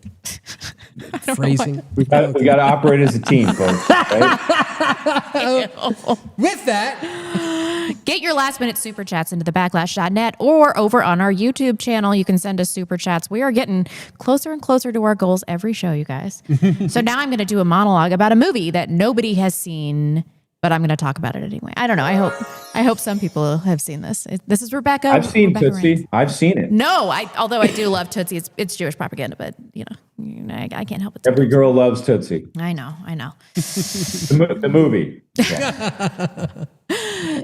Phrasing. We got to operate as a team, folks. Right? With that, get your last minute super chats into the backlash.net or over on our YouTube channel. You can send us super chats. We are getting closer and closer to our goals every show, you guys. So now I'm going to do a monologue about a movie that nobody has seen, but I'm going to talk about it anyway. I don't know. I hope some people have seen this. This is Rebecca. I've seen Rebecca Tootsie. Reigns. I've seen it. No, although I do love Tootsie. It's Jewish propaganda, but I can't help it. Every girl loves Tootsie. I know. The movie.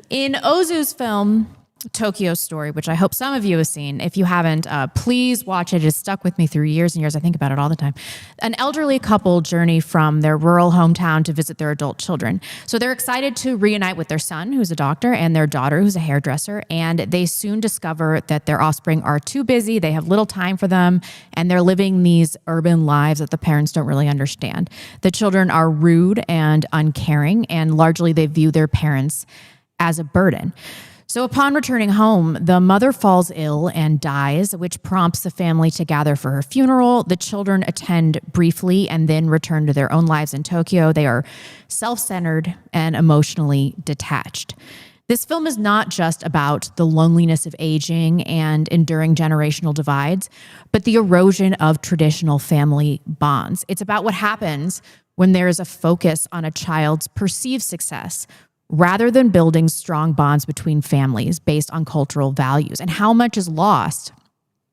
In Ozu's film, Tokyo Story, which I hope some of you have seen. If you haven't, please watch it. It has stuck with me through years and years. I think about it all the time. An elderly couple journey from their rural hometown to visit their adult children. So they're excited to reunite with their son, who's a doctor, and their daughter, who's a hairdresser. And they soon discover that their offspring are too busy. They have little time for them, and they're living these urban lives that the parents don't really understand. The children are rude and uncaring, and largely they view their parents as a burden. So upon returning home, the mother falls ill and dies, which prompts the family to gather for her funeral. The children attend briefly and then return to their own lives in Tokyo. They are self-centered and emotionally detached. This film is not just about the loneliness of aging and enduring generational divides, but the erosion of traditional family bonds. It's about what happens when there is a focus on a child's perceived success rather than building strong bonds between families based on cultural values, and how much is lost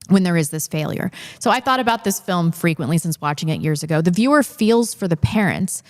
when there is this failure. So I thought about this film frequently since watching it years ago. The viewer feels for the parents,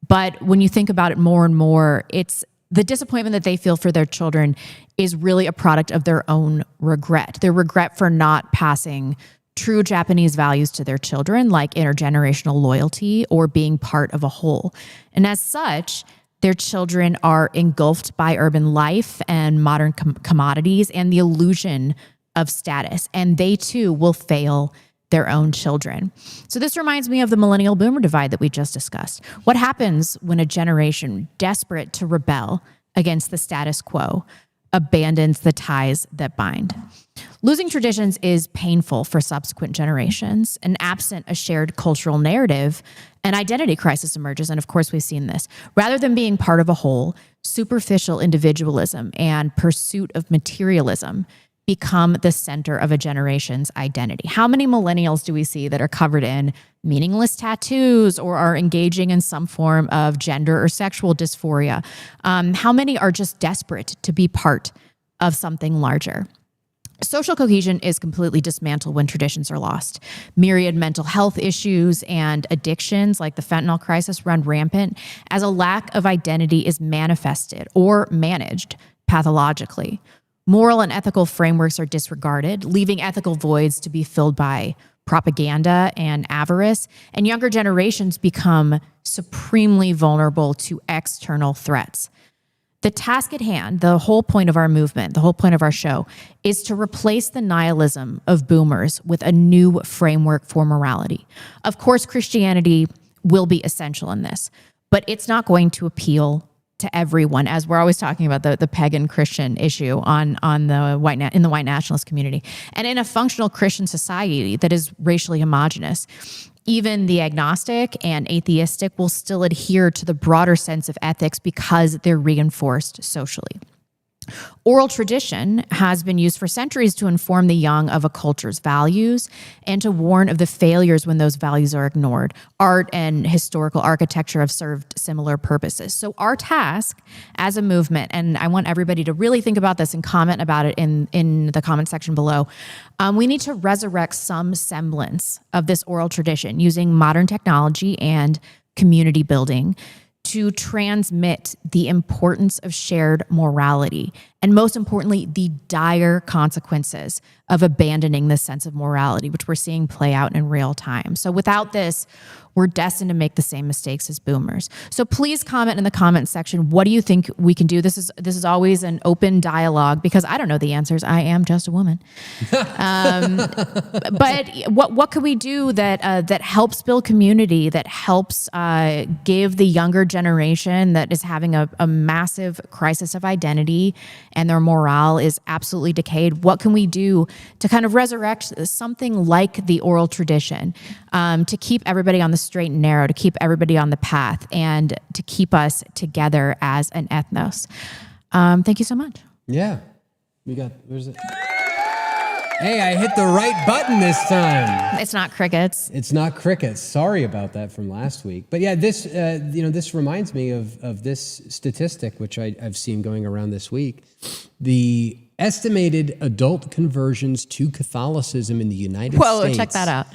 but when you think about it more and more, it's the disappointment that they feel for their children is really a product of their own regret. Their regret for not passing true Japanese values to their children, like intergenerational loyalty or being part of a whole. And as such, their children are engulfed by urban life and modern commodities and the illusion of status, and they too will fail their own children. So this reminds me of the millennial boomer divide that we just discussed. What happens when a generation desperate to rebel against the status quo abandons the ties that bind? Losing traditions is painful for subsequent generations, and absent a shared cultural narrative, an identity crisis emerges, and of course we've seen this. Rather than being part of a whole, superficial individualism and pursuit of materialism become the center of a generation's identity. How many millennials do we see that are covered in meaningless tattoos or are engaging in some form of gender or sexual dysphoria? How many are just desperate to be part of something larger? Social cohesion is completely dismantled when traditions are lost. Myriad mental health issues and addictions like the fentanyl crisis run rampant as a lack of identity is manifested or managed pathologically. Moral and ethical frameworks are disregarded, leaving ethical voids to be filled by propaganda and avarice, and younger generations become supremely vulnerable to external threats. The task at hand, the whole point of our movement, the whole point of our show, is to replace the nihilism of boomers with a new framework for morality. Of course, Christianity will be essential in this, but it's not going to appeal to everyone, as we're always talking about the pagan Christian issue in the white nationalist community. And in a functional Christian society that is racially homogenous, even the agnostic and atheistic will still adhere to the broader sense of ethics because they're reinforced socially. Oral tradition has been used for centuries to inform the young of a culture's values and to warn of the failures when those values are ignored. Art and historical architecture have served similar purposes. So our task as a movement, and I want everybody to really think about this and comment about it in the comment section below, we need to resurrect some semblance of this oral tradition using modern technology and community building to transmit the importance of shared morality, and most importantly, the dire consequences of abandoning this sense of morality, which we're seeing play out in real time. So without this, we're destined to make the same mistakes as boomers. So please comment in the comment section. What do you think we can do? This is always an open dialogue because I don't know the answers. I am just a woman. But what could we do that helps build community, that helps give the younger generation that is having a massive crisis of identity and their morale is absolutely decayed? What can we do to kind of resurrect something like the oral tradition, to keep everybody on the straight and narrow, to keep everybody on the path, and to keep us together as an ethnos? Thank you so much. Yeah. Where's it? Hey, I hit the right button this time. It's not crickets. It's not crickets. Sorry about that from last week. But yeah, this reminds me of this statistic, which I've seen going around this week. The estimated adult conversions to Catholicism in the United States. Check that out.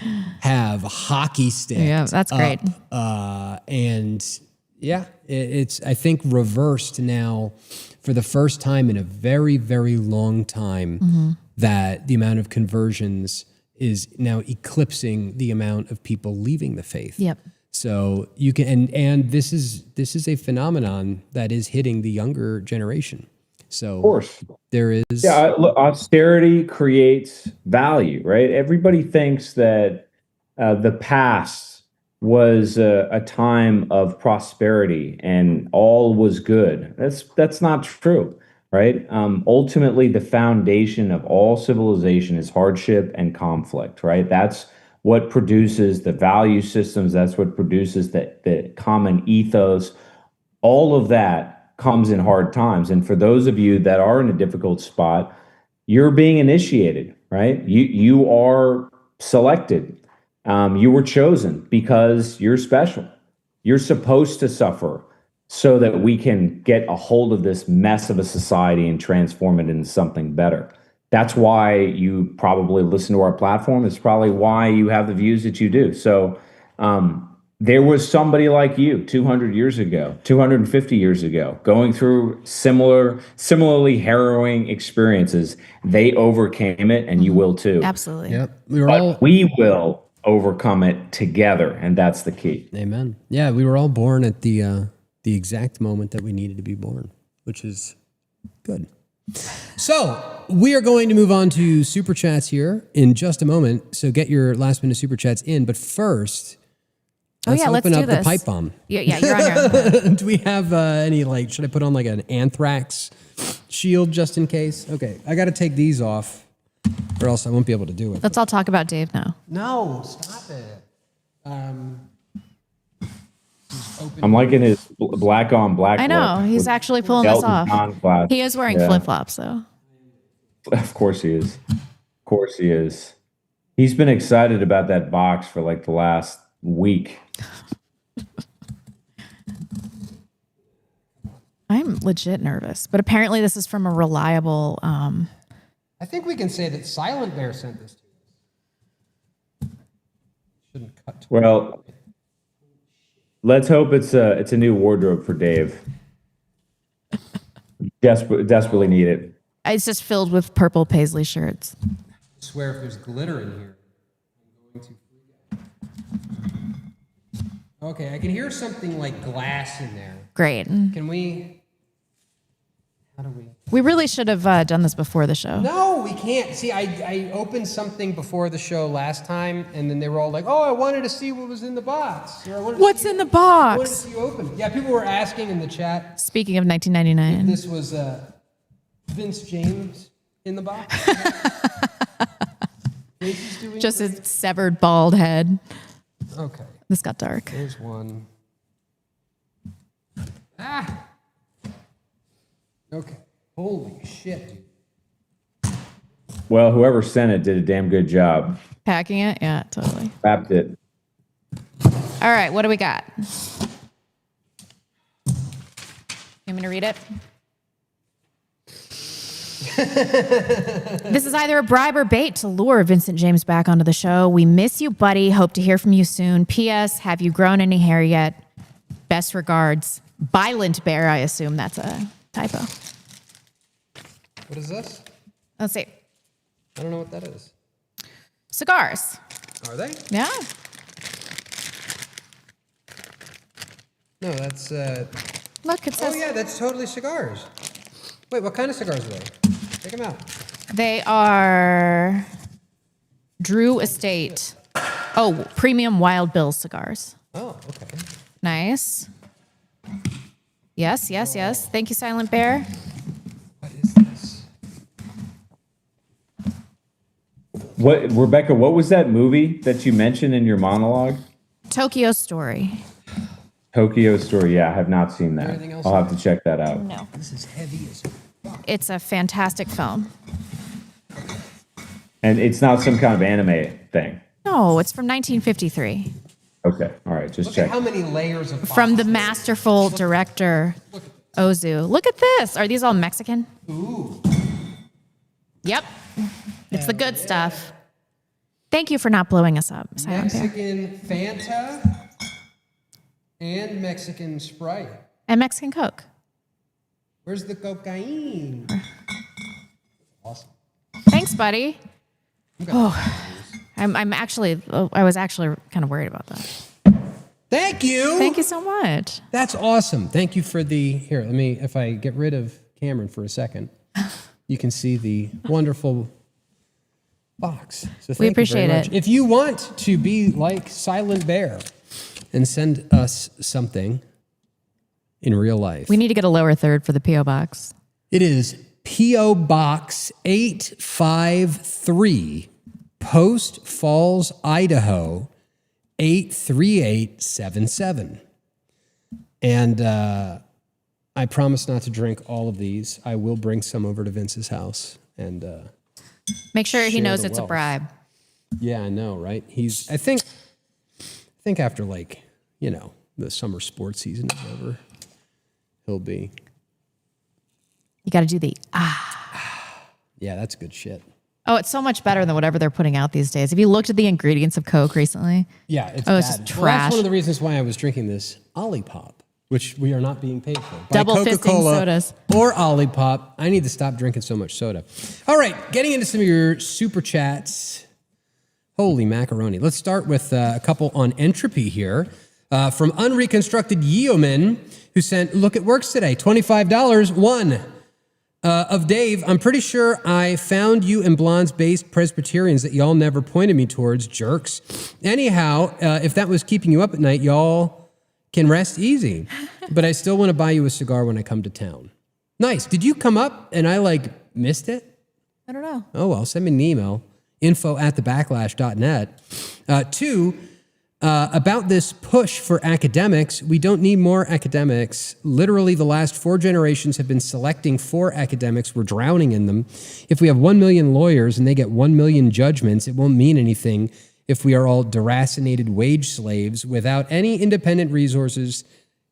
Have hockey sticked. Yeah, that's great. And yeah, it's, I think, reversed now for the first time in a very, very long time, that the amount of conversions is now eclipsing the amount of people leaving the faith. Yep. So you can, and this is a phenomenon that is hitting the younger generation. So of course there is. Yeah, look, austerity creates value, right? Everybody thinks that the past was a time of prosperity and all was good. That's not true, right? Ultimately, the foundation of all civilization is hardship and conflict, right? That's what produces the value systems. That's what produces the common ethos. All of that comes in hard times. And for those of you that are in a difficult spot, you're being initiated, right? You are selected. You were chosen because you're special. You're supposed to suffer so that we can get a hold of this mess of a society and transform it into something better. That's why you probably listen to our platform. It's probably why you have the views that you do. So there was somebody like you 200 years ago, 250 years ago, going through similarly harrowing experiences. They overcame it, and you will too. Absolutely. Yep. We will overcome it together, and that's the key. Amen. Yeah, we were all born at the exact moment that we needed to be born, which is good. So we are going to move on to super chats here in just a moment. So get your last minute super chats in, but first, let's open up the pipe bomb. Yeah, you're on your own. Do we have any, should I put on an anthrax shield just in case? Okay, I got to take these off or else I won't be able to do it. Let's all talk about Dave now. No, stop it. I'm liking his black on black. I know. look He's with actually pulling this off. Elton John He is wearing Yeah. flip-flops, though. Of course he is. Of course he is. He's been excited about that box for the last week. I'm legit nervous, but apparently this is from a reliable. I think we can say that Silent Bear sent this to us. Shouldn't cut. Well, let's hope it's a new wardrobe for Dave. Desperately need it. It's just filled with purple paisley shirts. I swear if there's glitter in here, I'm going to freak out. Okay, I can hear something like glass in there. Great. Can we? How do we? We really should have done this before the show. No, we can't. See, I opened something before the show last time, and then they were all like, "Oh, I wanted to see what was in the box." Or, What's in the I wanted to box? see you open it. Yeah, people were asking in the chat. Speaking of 1999. This was Vince James in the box. Just a severed bald head. Okay. This got dark. There's one. Ah. Okay. Holy shit, dude. Well, whoever sent it did a damn good job. Packing it? Yeah, totally. Wrapped it. All right, what do we got? You want me to read it? This is either a bribe or bait to lure Vincent James back onto the show. We miss you, buddy. Hope to hear from you soon. P.S. Have you grown any hair yet? Best regards. Violent Bear. I assume that's a typo. What is this? Let's see. I don't know what that is. Cigars. Are they? Yeah. No, that's. Look, it says. Oh, yeah, that's totally cigars. Wait, what kind of cigars are they? Check them out. They are Drew Estate. Oh, premium Wild Bill cigars. Oh, okay. Nice. Yes, yes, yes. Thank you, Silent Bear. What is this? What, Rebecca? What was that movie that you mentioned in your monologue? Tokyo Story. Tokyo Story. Yeah, I have not seen that. Anything else I'll have to check that out. No. This is heavy as fuck. It's a fantastic film. And it's not some kind of anime thing. No, it's from 1953. Okay. All right. Just Look check. at how many layers of From the masterful director Ozu. Look at this. Are these all Mexican? Ooh. Yep. It's the good stuff. Thank you for not blowing us up, Silent Bear. Mexican Fanta and Mexican Sprite. And Mexican Coke. Where's the cocaine? Awesome. Thanks, buddy. Oh, I was actually kind of worried about that. Thank you. Thank you so much. That's awesome. Thank you for the, here, let me, if I get rid of Cameron for a second, you can see the wonderful box. So We appreciate it. If you want to be like Silent Bear and send us something in real life. We need to get a lower third for the P.O. Box. It is P.O. Box 853, Post Falls, Idaho, 83877. And I promise not to drink all of these. I will bring some over to Vince's house and Make sure he share knows the it's a wealth. bribe. Yeah, I know, right? I think after the summer sports season is over, he'll be. You got to do the Yeah, that's good shit. Oh, it's so much better than whatever they're putting out these days. Have you looked at the ingredients of Coke recently? Yeah, it's bad. bad. It's just trash. Well, that's one of the reasons why I was drinking this Olipop, which we are not being paid for. By Double fisting Coca-Cola sodas. or Olipop. I need to stop drinking so much soda. All right, getting into some of your super chats. Holy macaroni. Let's start with a couple on entropy here. From Unreconstructed Yeoman, who sent, look, it works today, $25. One. Of Dave, I'm pretty sure I found you in Blondes-based Presbyterians that y'all never pointed me towards, jerks. Anyhow, if that was keeping you up at night, y'all can rest easy. But I still want to buy you a cigar when I come to town. Nice. Did you come up and I missed it? I don't know. Oh, well, send me an email, info@thebacklash.net. Two, about this push for academics, we don't need more academics. Literally, the last 4 generations have been selecting for academics. We're drowning in them. If we have 1 million lawyers and they get 1 million judgments, it won't mean anything if we are all deracinated wage slaves without any independent resources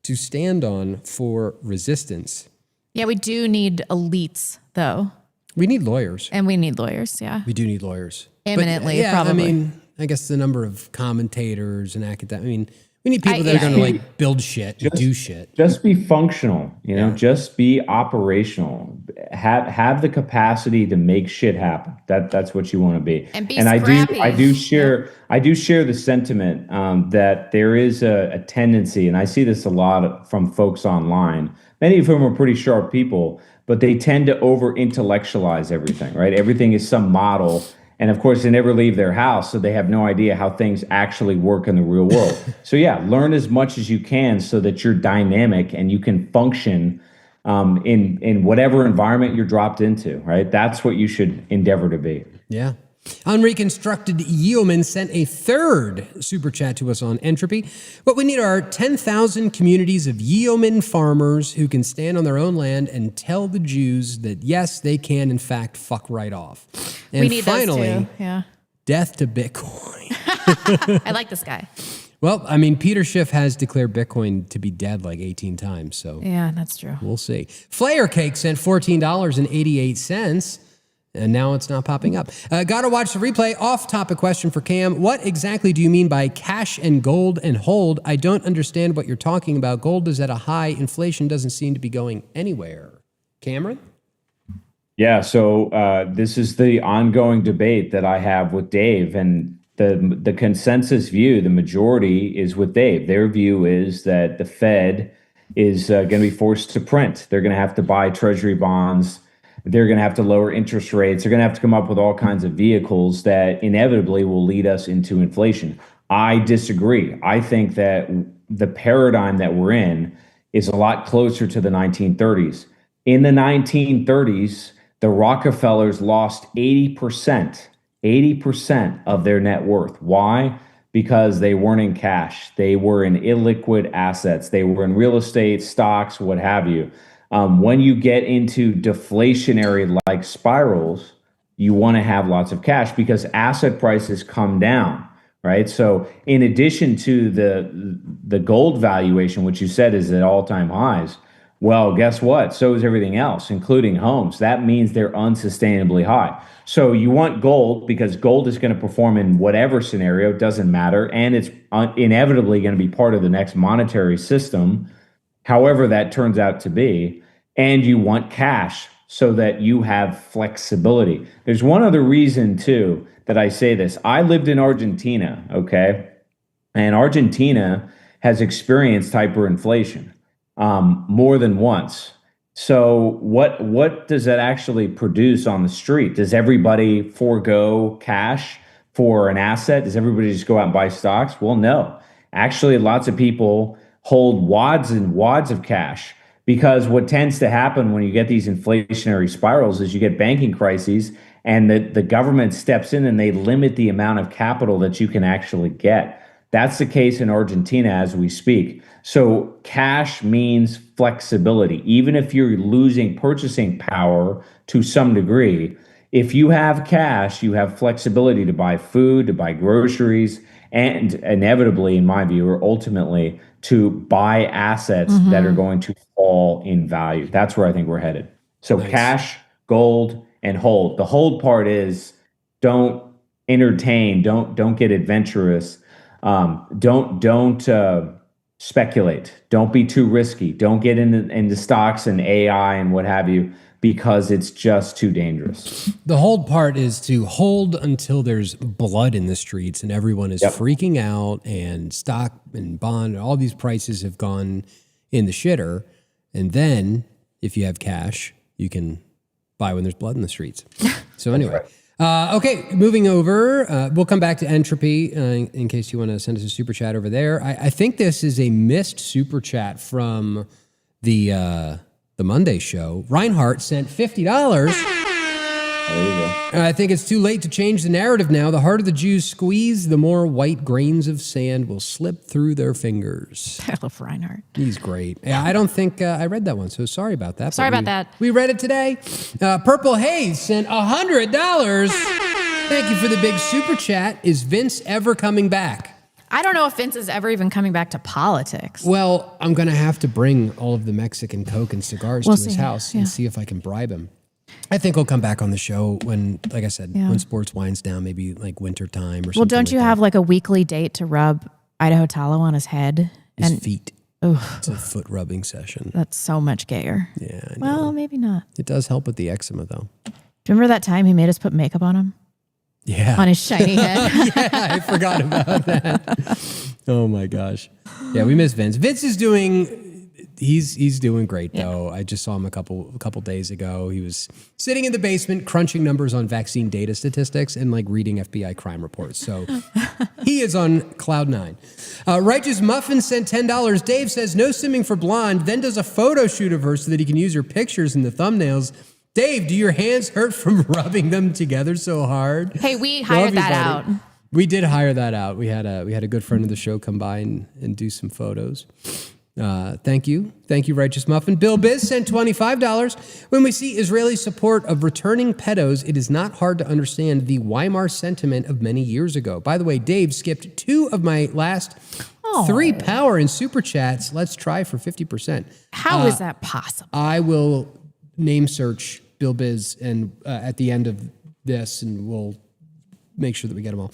to stand on for resistance. Yeah, we do need elites, though. We need lawyers. And we need lawyers, yeah. We do need lawyers. Imminently, probably. I guess the number of commentators and academics. We need people that are going to build shit, do shit. Just be functional, just be operational. Have the capacity to make shit happen. That's what you want to be. And be scrappy. I do share the sentiment that there is a tendency, and I see this a lot from folks online. Many of whom are pretty sharp people, but they tend to over intellectualize everything, right? Everything is some model. And of course, they never leave their house, so they have no idea how things actually work in the real world. So yeah, learn as much as you can so that you're dynamic and you can function in whatever environment you're dropped into, right? That's what you should endeavor to be. Yeah. Unreconstructed Yeoman sent a third super chat to us on entropy. What we need are 10,000 communities of Yeoman farmers who can stand on their own land and tell the Jews that, yes, they can, in fact, fuck right off. And we need finally, those too. Yeah. Death to Bitcoin. I like this guy. Well, Peter Schiff has declared Bitcoin to be dead 18 times, so. Yeah, that's true. We'll see. Flayer Cake sent $14.88. And now it's not popping up. Gotta watch the replay. Off-topic question for Cam. What exactly do you mean by cash and gold and hold? I don't understand what you're talking about. Gold is at a high. Inflation doesn't seem to be going anywhere. Cameron? Yeah, so this is the ongoing debate that I have with Dave. And the consensus view, the majority, is with Dave. Their view is that the Fed is going to be forced to print. They're going to have to buy treasury bonds. They're going to have to lower interest rates. They're going to have to come up with all kinds of vehicles that inevitably will lead us into inflation. I disagree. I think that the paradigm that we're in is a lot closer to the 1930s. In the 1930s, the Rockefellers lost 80% of their net worth. Why? Because they weren't in cash. They were in illiquid assets. They were in real estate, stocks, what have you. When you get into deflationary spirals, you want to have lots of cash because asset prices come down, right? So in addition to the gold valuation, which you said is at all-time highs, well, guess what? So is everything else, including homes. That means they're unsustainably high. So you want gold because gold is going to perform in whatever scenario, doesn't matter, and it's inevitably going to be part of the next monetary system, however that turns out to be. And you want cash so that you have flexibility. There's one other reason, too, that I say this. I lived in Argentina, okay? And Argentina has experienced hyperinflation more than once. So what does that actually produce on the street? Does everybody forego cash for an asset? Does everybody just go out and buy stocks? Well, no. Actually, lots of people hold wads and wads of cash. Because what tends to happen when you get these inflationary spirals is you get banking crises and the government steps in and they limit the amount of capital that you can actually get. That's the case in Argentina as we speak. So cash means flexibility. Even if you're losing purchasing power to some degree, if you have cash, you have flexibility to buy food, to buy groceries, and inevitably, in my view, or ultimately, to buy assets that are going to fall in value. That's where I think we're headed. So nice. Cash, gold, and hold. The hold part is don't entertain, don't get adventurous, don't speculate, don't be too risky, don't get into stocks and AI and what have you, because it's just too dangerous. The hold part is to hold until there's blood in the streets and everyone is freaking out and stock and bond, all these prices have gone in the shitter. And then if you have cash, you can buy when there's blood in the streets. So anyway, okay, moving over, we'll come back to entropy in case you want to send us a super chat over there. I think this is a missed super chat from the Monday show. Reinhardt sent $50. There you go. I think it's too late to change the narrative now. The harder the Jews squeeze, the more white grains of sand will slip through their fingers. I love Reinhardt. He's great. Yeah, I don't think I read that one, so sorry about that. Sorry about that. We read it today. Purple Haze sent $100. Thank you for the big super chat. Is Vince ever coming back? I don't know if Vince is ever even coming back to politics. Well, I'm going to have to bring all of the Mexican Coke and cigars to his house and see if I can bribe him. I think he'll come back on the show when, like I said, when sports winds down, maybe like winter time or something. Well, don't you have like a weekly date to rub Idaho tallow on his head? His feet. Ugh. It's a foot rubbing session. That's so much gayer. Yeah, I know. Well, maybe not. It does help with the eczema, though. Do you remember that time he made us put makeup on him? Yeah. On his shiny head. Yeah, I forgot about that. Oh my gosh. Yeah, we miss Vince. Vince is doing, he's doing great though. I just saw him a couple days ago. He was sitting in the basement crunching numbers on vaccine data statistics and like reading FBI crime reports. So he is on cloud nine. Righteous Muffin sent $10. Dave says no simming for blonde, then does a photo shoot of her so that he can use her pictures in the thumbnails. Dave, do your hands hurt from rubbing them together so hard? Hey, we hired that out. We did hire that out. We had a good friend of the show come by and do some photos. Thank you, Righteous Muffin. Bill Biz sent $25. When we see Israeli support of returning pedos, it is not hard to understand the Weimar sentiment of many years ago. By the way, Dave skipped 2 of my last 3 power and super chats. Let's try for 50%. How is that possible? I will name search Bill Biz and at the end of this, and we'll make sure that we get them all.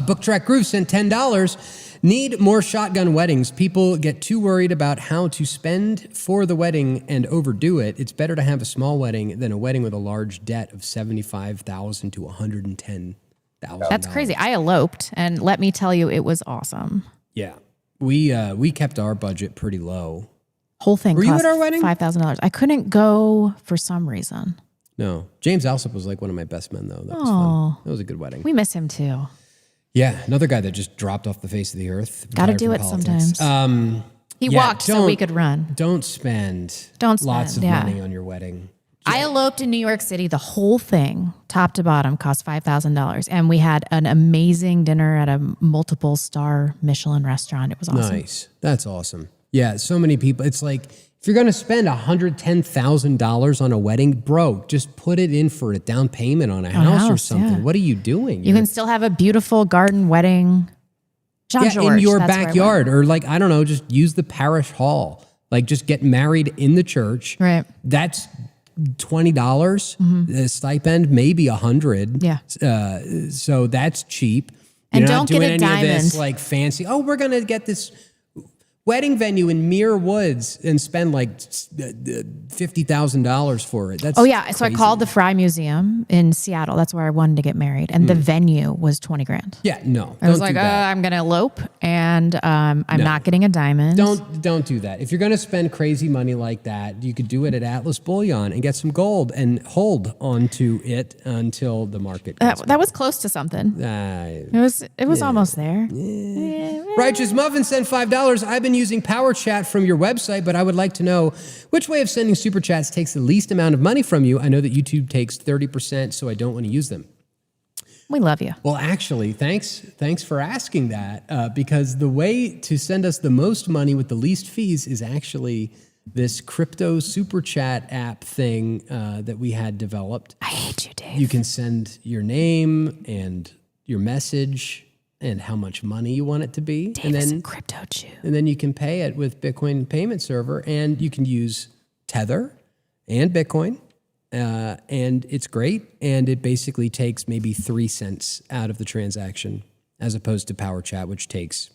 Book Track Groove sent $10. Need more shotgun weddings. People get too worried about how to spend for the wedding and overdo it. It's better to have a small wedding than a wedding with a large debt of $75,000 to $110,000. That's crazy. I eloped, and let me tell you, it was awesome. Yeah, we kept our budget pretty low. Whole thing. Were cost you at our wedding? $5,000. I couldn't go for some reason. No, James Alsop was like one of my best men, though. That was fun. That was a good wedding. We miss him too. Yeah, another guy that just dropped off the face of the earth. Got to do it sometimes. He walked so we could run. Don't spend lots of money on your wedding. I eloped in New York City. The whole thing, top to bottom, cost $5,000. And we had an amazing dinner at a multiple star Michelin restaurant. It was awesome. Nice. That's awesome. Yeah, so many people. It's like, if you're going to spend $110,000 on a wedding, bro, just put it in for a down payment on a house or something. Yeah. What are you doing? You can still have a beautiful garden wedding. George, in your backyard, or like, I don't know, just use the parish hall. Like, just get married in the church. Right. That's $20. The stipend, maybe $100. Yeah. So that's cheap. And You're don't not doing get a any diamond. of this like fancy. Oh, we're gonna get this wedding venue in Muir Woods and spend like $50,000 for it. That's so crazy. I called the Fry Museum in Seattle. That's where I wanted to get married, and the venue was $20,000. Yeah, no. I was like, I'm gonna elope, and I'm not getting a diamond. Don't do that. If you're gonna spend crazy money like that, you could do it at Atlas Bullion and get some gold and hold onto it until the market. That was close to something. It was almost there. Righteous Muffin sent $5. I've been using Power Chat from your website, but I would like to know which way of sending super chats takes the least amount of money from you. I know that YouTube takes 30%, so I don't want to use them. We love you. Well, actually, thanks for asking that, because the way to send us the most money with the least fees is actually this crypto super chat app thing that we had developed. I hate you, Dave. You can send your name and your message and how much money you want it to be. Dave and is then a crypto Jew. And then you can pay it with Bitcoin payment server, and you can use Tether and Bitcoin and it's great. And it basically takes maybe 3 cents out of the transaction, as opposed to Power Chat, which takes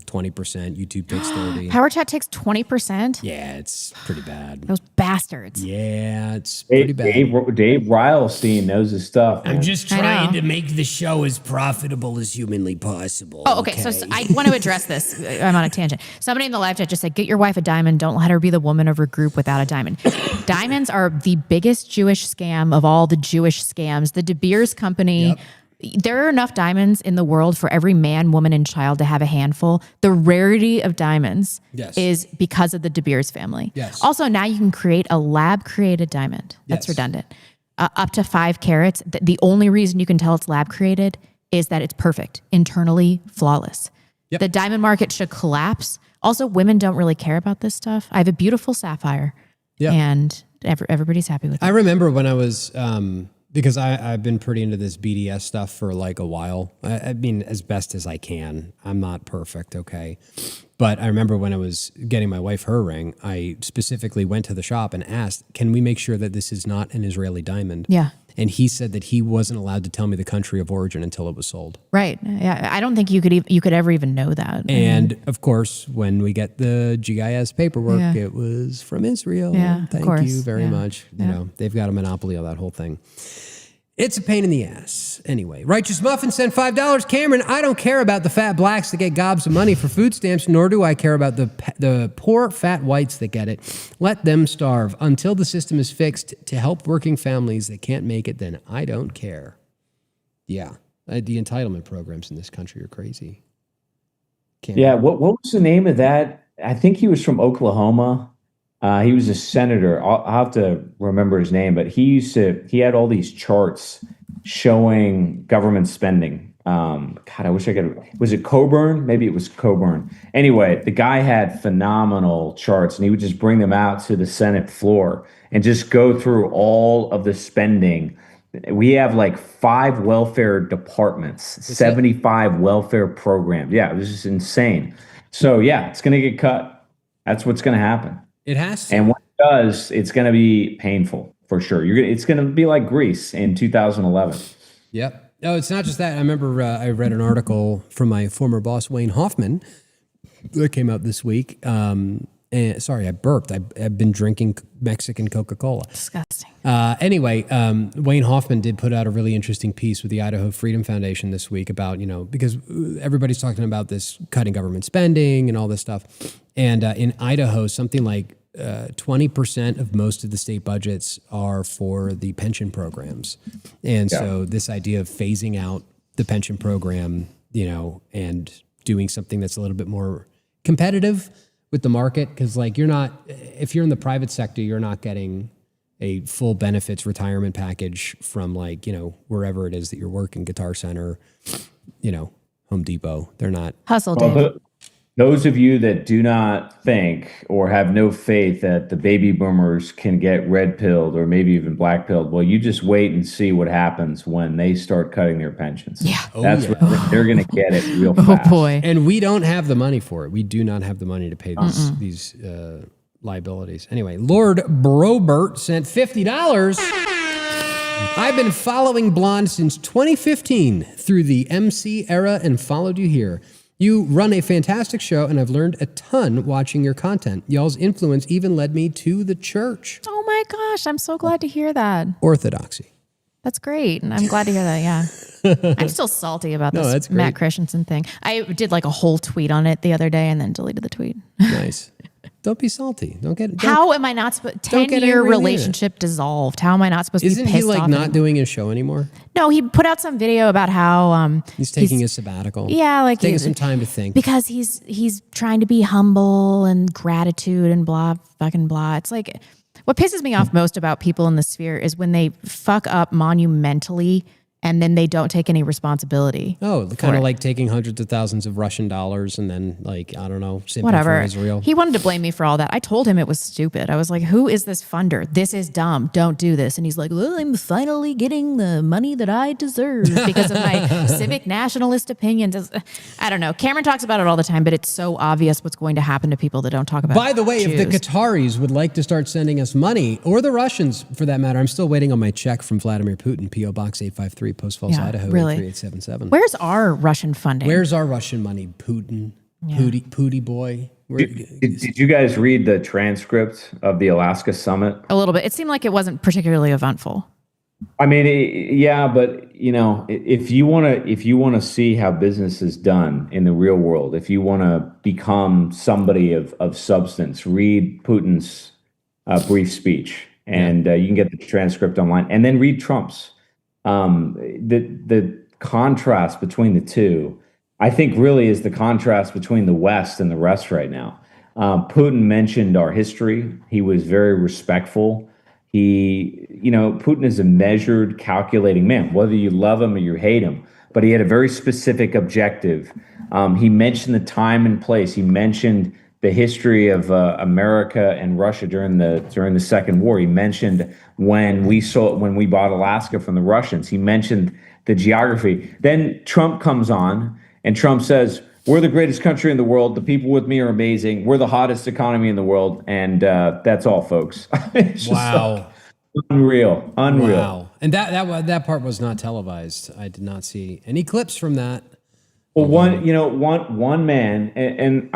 20%. YouTube takes 30%. Power Chat takes 20%? Yeah, it's pretty bad. Those bastards. Yeah, it's pretty bad. Dave Rylestein knows his stuff. Man. I'm just trying to make the show as profitable as humanly possible. Oh, okay. So I want to address this. I'm on a tangent. Somebody in the live chat just said, get your wife a diamond. Don't let her be the woman of her group without a diamond. Diamonds are the biggest Jewish scam of all the Jewish scams. The De Beers Company... There are enough diamonds in the world for every man, woman, and child to have a handful. The rarity of diamonds is because of the De Beers family. Yes. Also, now you can create a lab-created diamond. That's redundant. Up to 5 carats. The only reason you can tell it's lab-created is that it's perfect, internally flawless. The diamond market should collapse. Also, women don't really care about this stuff. I have a beautiful sapphire, and everybody's happy with it. I remember when I was... because I've been pretty into this BDS stuff for like a while. I mean, as best as I can. I'm not perfect, okay? But I remember when I was getting my wife her ring, I specifically went to the shop and asked, can we make sure that this is not an Israeli diamond? Yeah. And he said that he wasn't allowed to tell me the country of origin until it was sold. Right. Yeah. I don't think you could ever even know that. And of course, when we get the GIS paperwork, it was from Israel. Yeah, Thank you very much. You know, they've got a monopoly on that whole thing. It's a pain in the ass. Anyway, Righteous Muffin sent $5. Cameron, I don't care about the fat blacks that get gobs of money for food stamps, nor do I care about the poor fat whites that get it. Let them starve. Until the system is fixed to help working families that can't make it, then I don't care. Yeah, the entitlement programs in this country are crazy. What was the name of that? I think he was from Oklahoma. He was a senator. I'll have to remember his name, but he had all these charts showing government spending. God, I wish I could. Was it Coburn? Maybe it was Coburn. Anyway, the guy had phenomenal charts, and he would just bring them out to the Senate floor and just go through all of the spending. We have like 5 welfare departments, 75 welfare programs. Yeah, it was just insane. So yeah, it's going to get cut. That's what's going to happen. It has to. And when it does, it's going to be painful for sure. It's going to be like Greece in 2011. Yep. No, it's not just that. I remember I read an article from my former boss, Wayne Hoffman, that came out this week. And sorry, I burped. I've been drinking Mexican Coca-Cola. Disgusting. Anyway, Wayne Hoffman did put out a really interesting piece with the Idaho Freedom Foundation this week about, because everybody's talking about this cutting government spending and all this stuff. And in Idaho, something like 20% of most of the state budgets are for the pension programs. And so this idea of phasing out the pension program, and doing something that's a little bit more competitive with the market, because if you're in the private sector, you're not getting a full benefits retirement package from wherever it is that you're working, Guitar Center, Home Depot. They're not. Hustle, Dave. Those of you that do not think or have no faith that the baby boomers can get red pilled or maybe even black pilled, well, you just wait and see what happes when they start cutting their pensions. Yeah. They're going to get it real fast. Oh boy. And we don't have the money for it. We do not have the money to pay these liabilities. Anyway, Lord Brobert sent $50. I've been following Blonde since 2015 through the MC era and followed you here. You run a fantastic show, and I've learned a ton watching your content. Y'all's influence even led me to the church. Oh my gosh, I'm so glad to hear that. Orthodoxy. That's great, and I'm glad to hear that, yeah. I'm still salty about this Matt Christensen thing. I did like a whole tweet on it the other day and then deleted the tweet. Nice. Don't be salty. How am I not supposed? 10-year relationship dissolved. How am I not supposed to be pissed off? Isn't he not doing his show anymore? No, he put out some video about how he's taking a sabbatical. Yeah, like taking some time to think because he's trying to be humble and gratitude and blah fucking blah. It's like what pisses me off most about people in the sphere is when they fuck up monumentally and then they don't take any responsibility. Oh, kind of like taking hundreds of thousands of Russian dollars and then, like, I don't know, simply Whatever. for Israel. He wanted to blame me for all that. I told him it was stupid. I was like, who is this funder? This is dumb. Don't do this. And he's like, well, I'm finally getting the money that I deserve because of my civic nationalist opinions. I don't know. Cameron talks about it all the time, but it's so obvious what's going to happen to people that don't talk about it. By the way, Jews. if the Qataris would like to start sending us money, or the Russians for that matter, I'm still waiting on my check from Vladimir Putin, P.O. Box 853, Post Falls, Idaho, really. 83877. Where's our Russian funding? Where's our Russian money, Putin? Yeah. Pooty boy. Did you guys read the transcript of the Alaska summit? A little bit. It seemed like it wasn't particularly eventful. I mean, yeah, but you know, if you want to see how business is done in the real world, if you want to become somebody of substance, read Putin's brief speech, and you can get the transcript online, and then read Trump's. The contrast between the two, I think, really is the contrast between the West and the rest right now. Putin mentioned our history. He was very respectful. Putin is a measured, calculating man, whether you love him or you hate him, but he had a very specific objective. He mentioned the time and place. He mentioned the history of America and Russia during the Second War. He mentioned when we bought Alaska from the Russians. He mentioned the geography. Then Trump comes on and Trump says, we're the greatest country in the world. The people with me are amazing. We're the hottest economy in the world. And that's all, folks. Wow. Unreal. Wow. And that part was not televised. I did not see any clips from that. Well, one man, and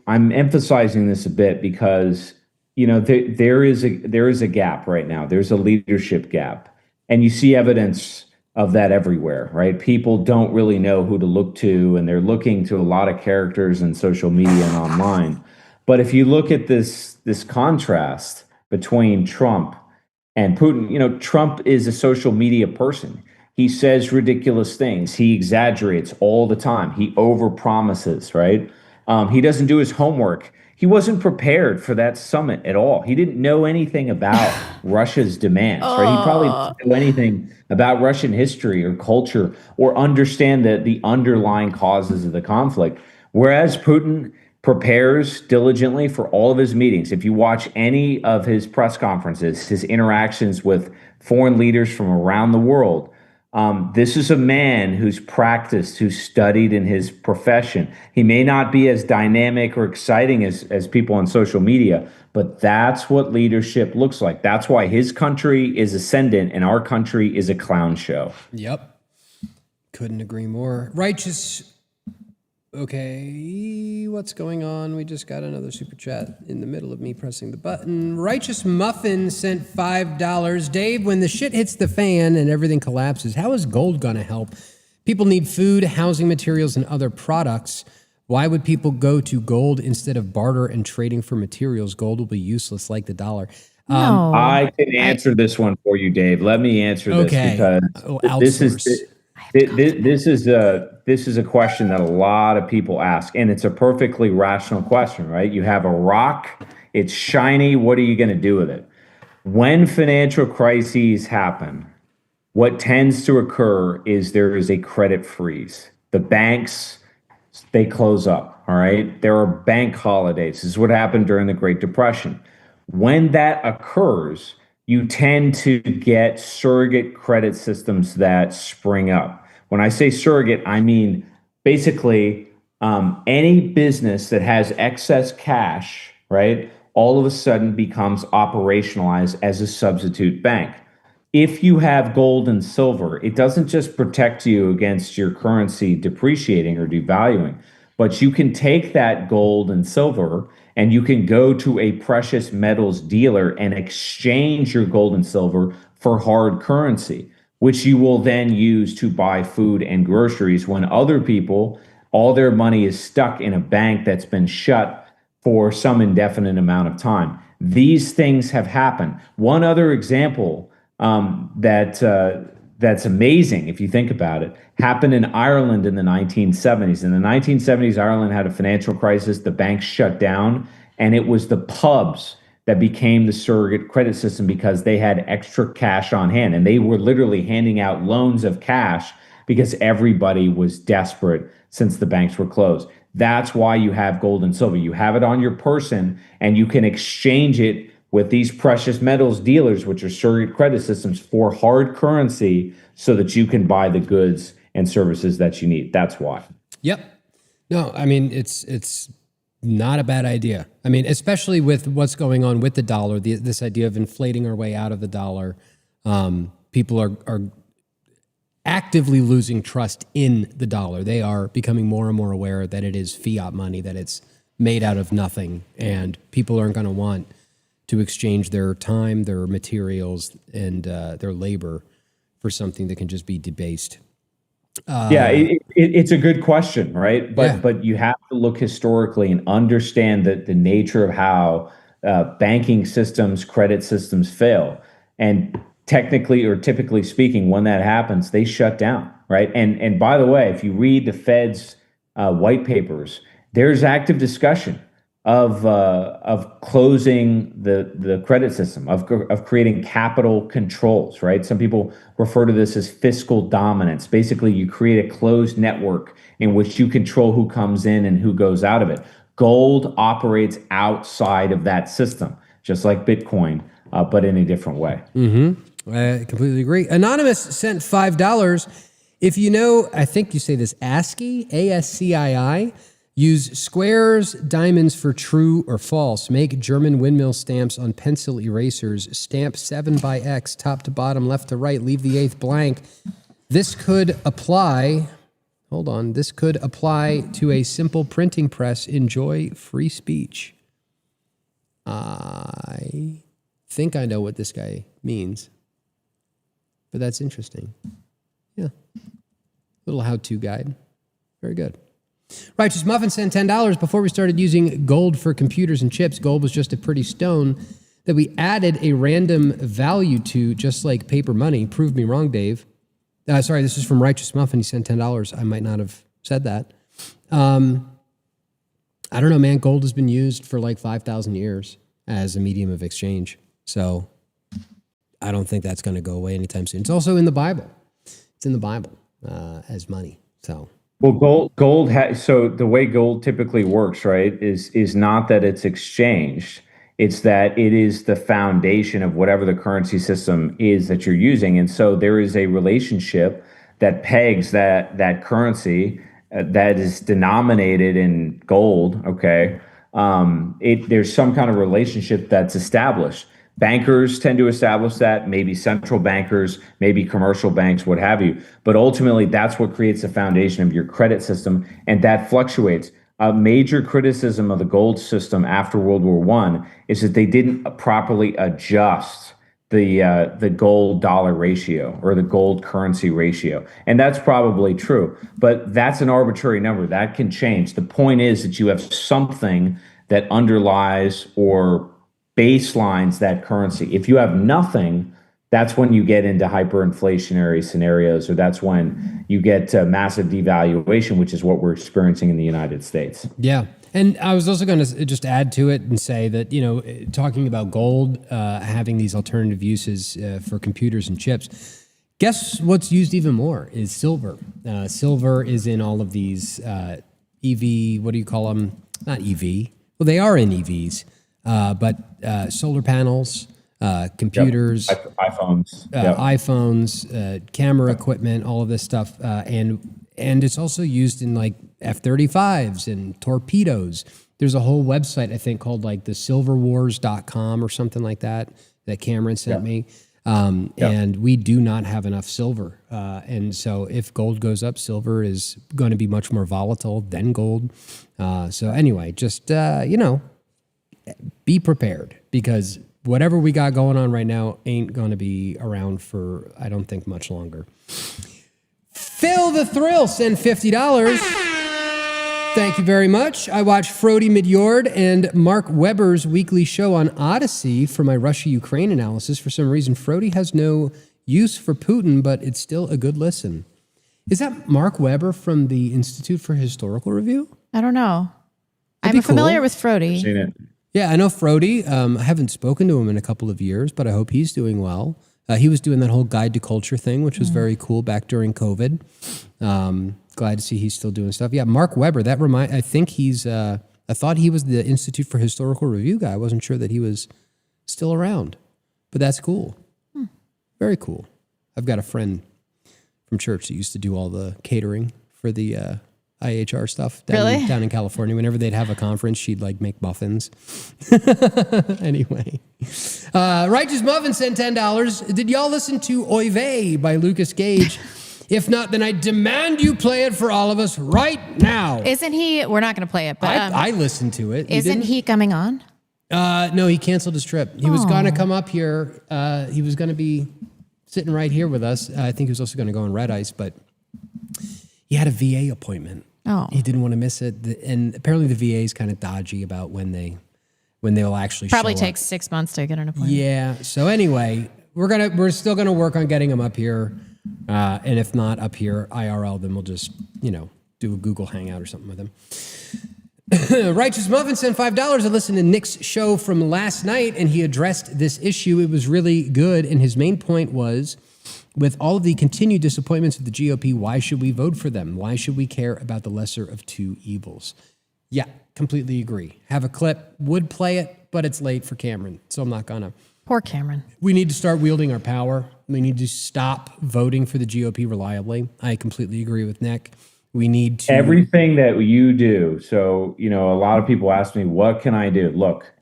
I'm emphasizing this a bit because, there is a gap right now. There's a leadership gap. And you see evidence of that everywhere, right? People don't really know who to look to, and they're looking to a lot of characters in social media and online. But if you look at this contrast between Trump and Putin, Trump is a social media person. He says ridiculous things. He exaggerates all the time. He overpromises, right? He doesn't do his homework. He wasn't prepared for that summit at all. He didn't know anything about Russia's demands, right? He probably didn't know anything about Russian history or culture or understand the underlying causes of the conflict. Whereas Putin prepares diligently for all of his meetings. If you watch any of his press conferences, his interactions with foreign leaders from around the world, this is a man who's practiced, who's studied in his profession. He may not be as dynamic or exciting as people on social media, but that's what leadership looks like. That's why his country is ascendant and our country is a clown show. Yep. Couldn't agree more. Righteous. Okay, what's going on? We just got another super chat in the middle of me pressing the button. Righteous Muffin sent $5. Dave, when the shit hits the fan and everything collapses, how is gold going to help? People need food, housing materials, and other products. Why would people go to gold instead of barter and trading for materials? Gold will be useless like the dollar. No. I can answer this one for you, Dave. Let me answer this because this is a question that a lot of people ask, and it's a perfectly rational question, right? You have a rock, it's shiny, what are you going to do with it? When financial crises happen, what tends to occur is there is a credit freeze. The banks, they close up, all right? There are bank holidays. This is what happened during the Great Depression. When that occurs, you tend to get surrogate credit systems that spring up. When I say surrogate, I mean basically any business that has excess cash, right, all of a sudden becomes operationalized as a substitute bank. If you have gold and silver, it doesn't just protect you against your currency depreciating or devaluing, but you can take that gold and silver and you can go to a precious metals dealer and exchange your gold and silver for hard currency, which you will then use to buy food and groceries when other people, all their money is stuck in a bank that's been shut for some indefinite amount of time. These things have happened. One other example that's amazing, if you think about it, happened in Ireland in the 1970s. In the 1970s, Ireland had a financial crisis. The banks shut down, and it was the pubs that became the surrogate credit system because they had extra cash on hand, and they were literally handing out loans of cash because everybody was desperate since the banks were closed. That's why you have gold and silver. You have it on your person, and you can exchange it with these precious metals dealers, which are surrogate credit systems, for hard currency so that you can buy the goods and services that you need. That's why. Yep. No, I mean, it's not a bad idea. I mean, especially with what's going on with the dollar, this idea of inflating our way out of the dollar. People are actively losing trust in the dollar. They are becoming more and more aware that it is fiat money, that it's made out of nothing, and people aren't going to want to exchange their time, their materials, and their labor for something that can just be debased. It's a good question, right? But you have to look historically and understand that the nature of how banking systems, credit systems fail. And technically or typically speaking, when that happens, they shut down, right? And by the way, if you read the Fed's white papers, there's active discussion of closing the credit system, of creating capital controls, right? Some people refer to this as fiscal dominance. Basically, you create a closed network in which you control who comes in and who goes out of it. Gold operates outside of that system, just like Bitcoin, but in a different way. I completely agree. Anonymous sent $5. If you know, I think you say this, ASCII, ASCII, use squares, diamonds for true or false. Make German windmill stamps on pencil erasers. Stamp 7 by X, top to bottom, left to right. Leave the 8th blank. This could apply, this could apply to a simple printing press. Enjoy free speech. I think I know what this guy means, but that's interesting. Yeah. Little how-to guide. Very good. Righteous Muffin sent $10. Before we started using gold for computers and chips, gold was just a pretty stone that we added a random value to, just like paper money. Prove me wrong, Dave. Sorry, this is from Righteous Muffin. He sent $10. I might not have said that. I don't know, man. Gold has been used for like 5,000 years as a medium of exchange. So I don't think that's going to go away anytime soon. It's also in the Bible. It's in the Bible as money. So. Well, so the way gold typically works, right, is not that it's exchanged. It's that it is the foundation of whatever the currency system is that you're using. And so there is a relationship that pegs that currency that is denominated in gold, okay? There's some kind of relationship that's established. Bankers tend to establish that, maybe central bankers, maybe commercial banks, what have you. But ultimately, that's what creates the foundation of your credit system, and that fluctuates. A major criticism of the gold system after World War I is that they didn't properly adjust the gold dollar ratio or the gold currency ratio. And that's probably true, but that's an arbitrary number. That can change. The point is that you have something that underlies or baselines that currency. If you have nothing, that's when you get into hyperinflationary scenarios, or that's when you get massive devaluation, which is what we're experiencing in the United States. Yeah. And I was also going to just add to it and say that, talking about gold, having these alternative uses for computers and chips, guess what's used even more is silver. Silver is in all of these EV, what do you call them? Not EV. Well, they are in EVs. But solar panels, computers, iPhones, iPhones, camera equipment, all of this stuff, and it's also used in like F-35s and torpedoes. There's a whole website I think called like the silverwars.com or something like that Cameron sent me, and we do not have enough silver, and so if gold goes up, silver is going to be much more volatile than gold. So anyway, just be prepared, because whatever we got going on right now ain't going to be around for, I don't think, much longer. Phil the Thrill send $50. Thank you very much. I watched Frody Midyard and Mark Weber's weekly show on Odyssey for my Russia-Ukraine analysis. For some reason, Frody has no use for Putin, but it's still a good listen. Is that Mark Weber from the Institute for Historical Review? I don't know. That'd be I'm familiar cool. with Frody. Seen it. Yeah, I know Frody. I haven't spoken to him in a couple of years, but I hope he's doing well. He was doing that whole guide to culture thing, which was very cool back during COVID. Glad to see he's still doing stuff. Yeah, Mark Weber. I think he's. I thought he was the Institute for Historical Review guy. I wasn't sure that he was still around, but that's cool. Very cool. I've got a friend from church that used to do all the catering for the IHR stuff down in California. Whenever they'd have a conference, she'd like make muffins. Anyway, Righteous Muffin sent $10. Did y'all listen to Oy Vey by Lucas Gage? If not, then I demand you play it for all of us right now. Isn't he? We're not going to play it, but I listened to it. Isn't he coming on? No, he canceled his trip. He was going to come up here. He was going to be sitting right here with us. I think he was also going to go on Red Ice, but he had a VA appointment. Oh. He didn't want to miss it. And apparently the VA is kind of dodgy about when they'll actually probably show takes up. 6 months to get an appointment. Yeah. So anyway, we're still gonna work on getting him up here. And if not up here, IRL, then we'll just, do a Google Hangout or something with him. Righteous Muffin sent $5. I listened to Nick's show from last night and he addressed this issue. It was really good. And his main point was, with all of the continued disappointments of the GOP, why should we vote for them? Why should we care about the lesser of two evils? Yeah, completely agree. Have a clip, would play it, but it's late for Cameron, so I'm not gonna. Poor Cameron. We need to start wielding our power. We need to stop voting for the GOP reliably. I completely agree with Nick. We need to... Everything that you do. So, a lot of people ask me, what can I do? Look,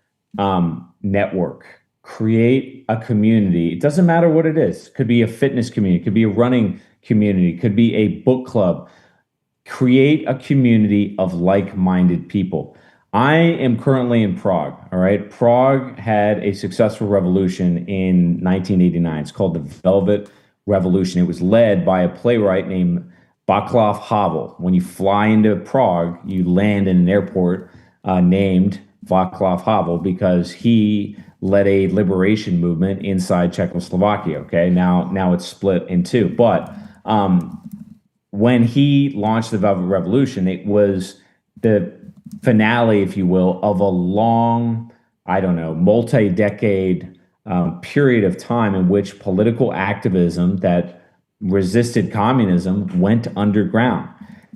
network. Create a community. It doesn't matter what it is. It could be a fitness community. It could be a running community. It could be a book club. Create a community of like-minded people. I am currently in Prague, all right? Prague had a successful revolution in 1989. It's called the Velvet Revolution. It was led by a playwright named Václav Havel. When you fly into Prague, you land in an airport named Václav Havel because he led a liberation movement inside Czechoslovakia. Okay, now it's split in two. But when he launched the Velvet Revolution, it was the finale, if you will, of a long, multi-decade period of time in which political activism that resisted communism went underground.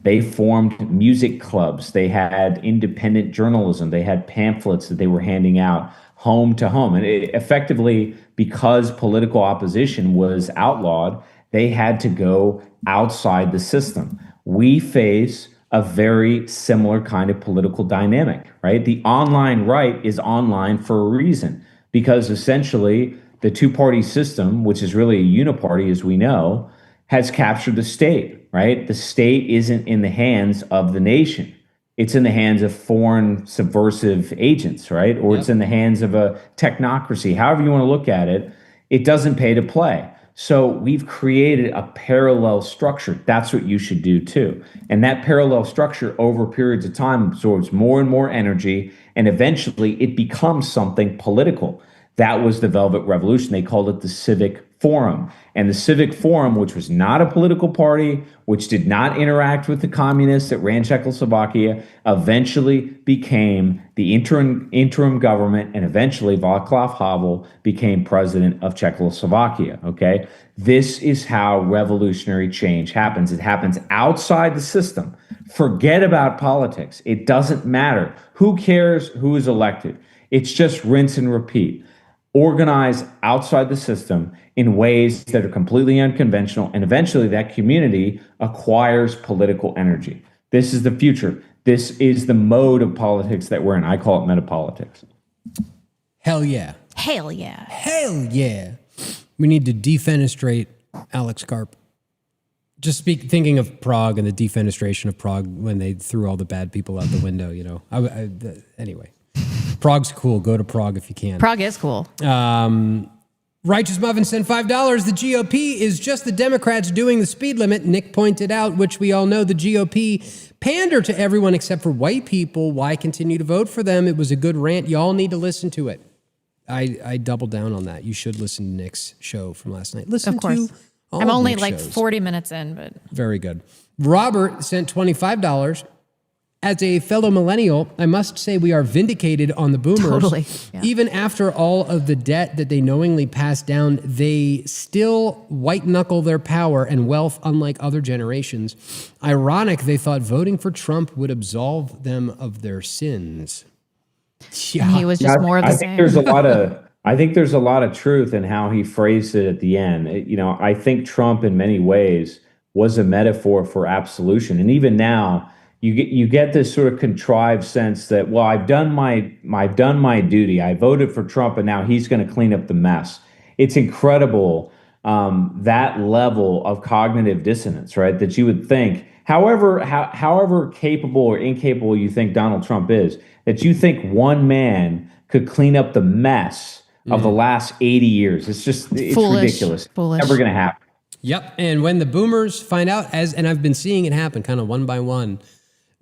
They formed music clubs. They had independent journalism. They had pamphlets that they were handing out home to home. And effectively, because political opposition was outlawed, they had to go outside the system. We face a very similar kind of political dynamic, right? The online right is online for a reason, because essentially the two-party system, which is really a uniparty, as we know, has captured the state, right? The state isn't in the hands of the nation. It's in the hands of foreign subversive agents, right? Or it's in the hands of a technocracy. However you want to look at it, it doesn't pay to play. So we've created a parallel structure. That's what you should do too. And that parallel structure over periods of time absorbs more and more energy, and eventually it becomes something political. That was the Velvet Revolution. They called it the Civic Forum. And the Civic Forum, which was not a political party, which did not interact with the communists that ran Czechoslovakia, eventually became the interim government, and eventually Václav Havel became president of Czechoslovakia, okay? This is how revolutionary change happens. It happens outside the system. Forget about politics. It doesn't matter. Who cares who is elected? It's just rinse and repeat. Organize outside the system in ways that are completely unconventional, and eventually that community acquires political energy. This is the future. This is the mode of politics that we're in. I call it metapolitics. Hell yeah. Hell yeah. Hell yeah. We need to defenestrate Alex Karp. Just thinking of Prague and the defenestration of Prague when they threw all the bad people out the window, anyway. Prague's cool. Go to Prague if you can. Prague is cool. Righteous Muffin sent $5. The GOP is just the Democrats doing the speed limit. Nick pointed out, which we all know, the GOP pander to everyone except for white people. Why continue to vote for them? It was a good rant. Y'all need to listen to it. I doubled down on that. You should listen to Nick's show from last night. Listen of course. to all I'm of only Nick's like shows. 40 minutes in, but... Very good. Robert sent $25. As a fellow millennial, I must say we are vindicated on the boomers. Totally. Yeah. Even after all of the debt that they knowingly passed down, they still white-knuckle their power and wealth unlike other generations. Ironic, they thought voting for Trump would absolve them of their sins. Yeah. And he was just more of the same. I think there's a lot of truth in how he phrased it at the end. I think Trump in many ways was a metaphor for absolution. And even now, you get this sort of contrived sense that, well, I've done my duty. I voted for Trump, and now he's going to clean up the mess. It's incredible, that level of cognitive dissonance, right? That you would think, however capable or incapable you think Donald Trump is, that you think one man could clean up the mess of the last 80 years. It's ridiculous. Foolish. Never going to happen. Yep. And when the boomers find out, and I've been seeing it happen kind of one by one,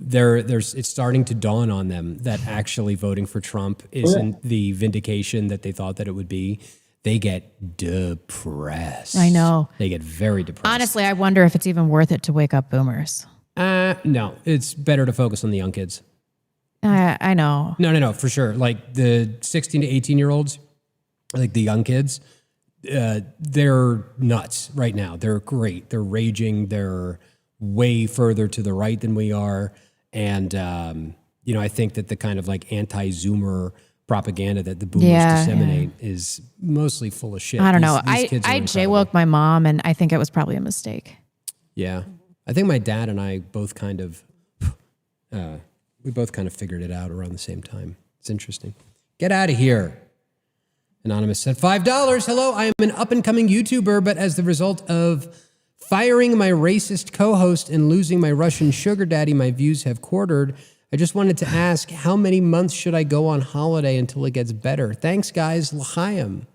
it's starting to dawn on them that actually voting for Trump isn't the vindication that they thought that it would be. They get depressed. I know. They get very depressed. Honestly, I wonder if it's even worth it to wake up boomers. No, it's better to focus on the young kids. I know. No, for sure. Like the 16 to 18-year-olds, like the young kids, they're nuts right now. They're great. They're raging. They're way further to the right than we are. And, I think that the kind of like anti-Zoomer propaganda that the boomers disseminate is mostly full of shit. I don't know. These kids are I incredible. jaywoked my mom, and I think it was probably a mistake. Yeah. I think my dad and I both kind of, figured it out around the same time. It's interesting. Get out of here. Anonymous said, $5. Hello, I am an up-and-coming YouTuber, but as the result of firing my racist co-host and losing my Russian sugar daddy, my views have quartered. I just wanted to ask, how many months should I go on holiday until it gets better? Thanks, guys. L'chaim.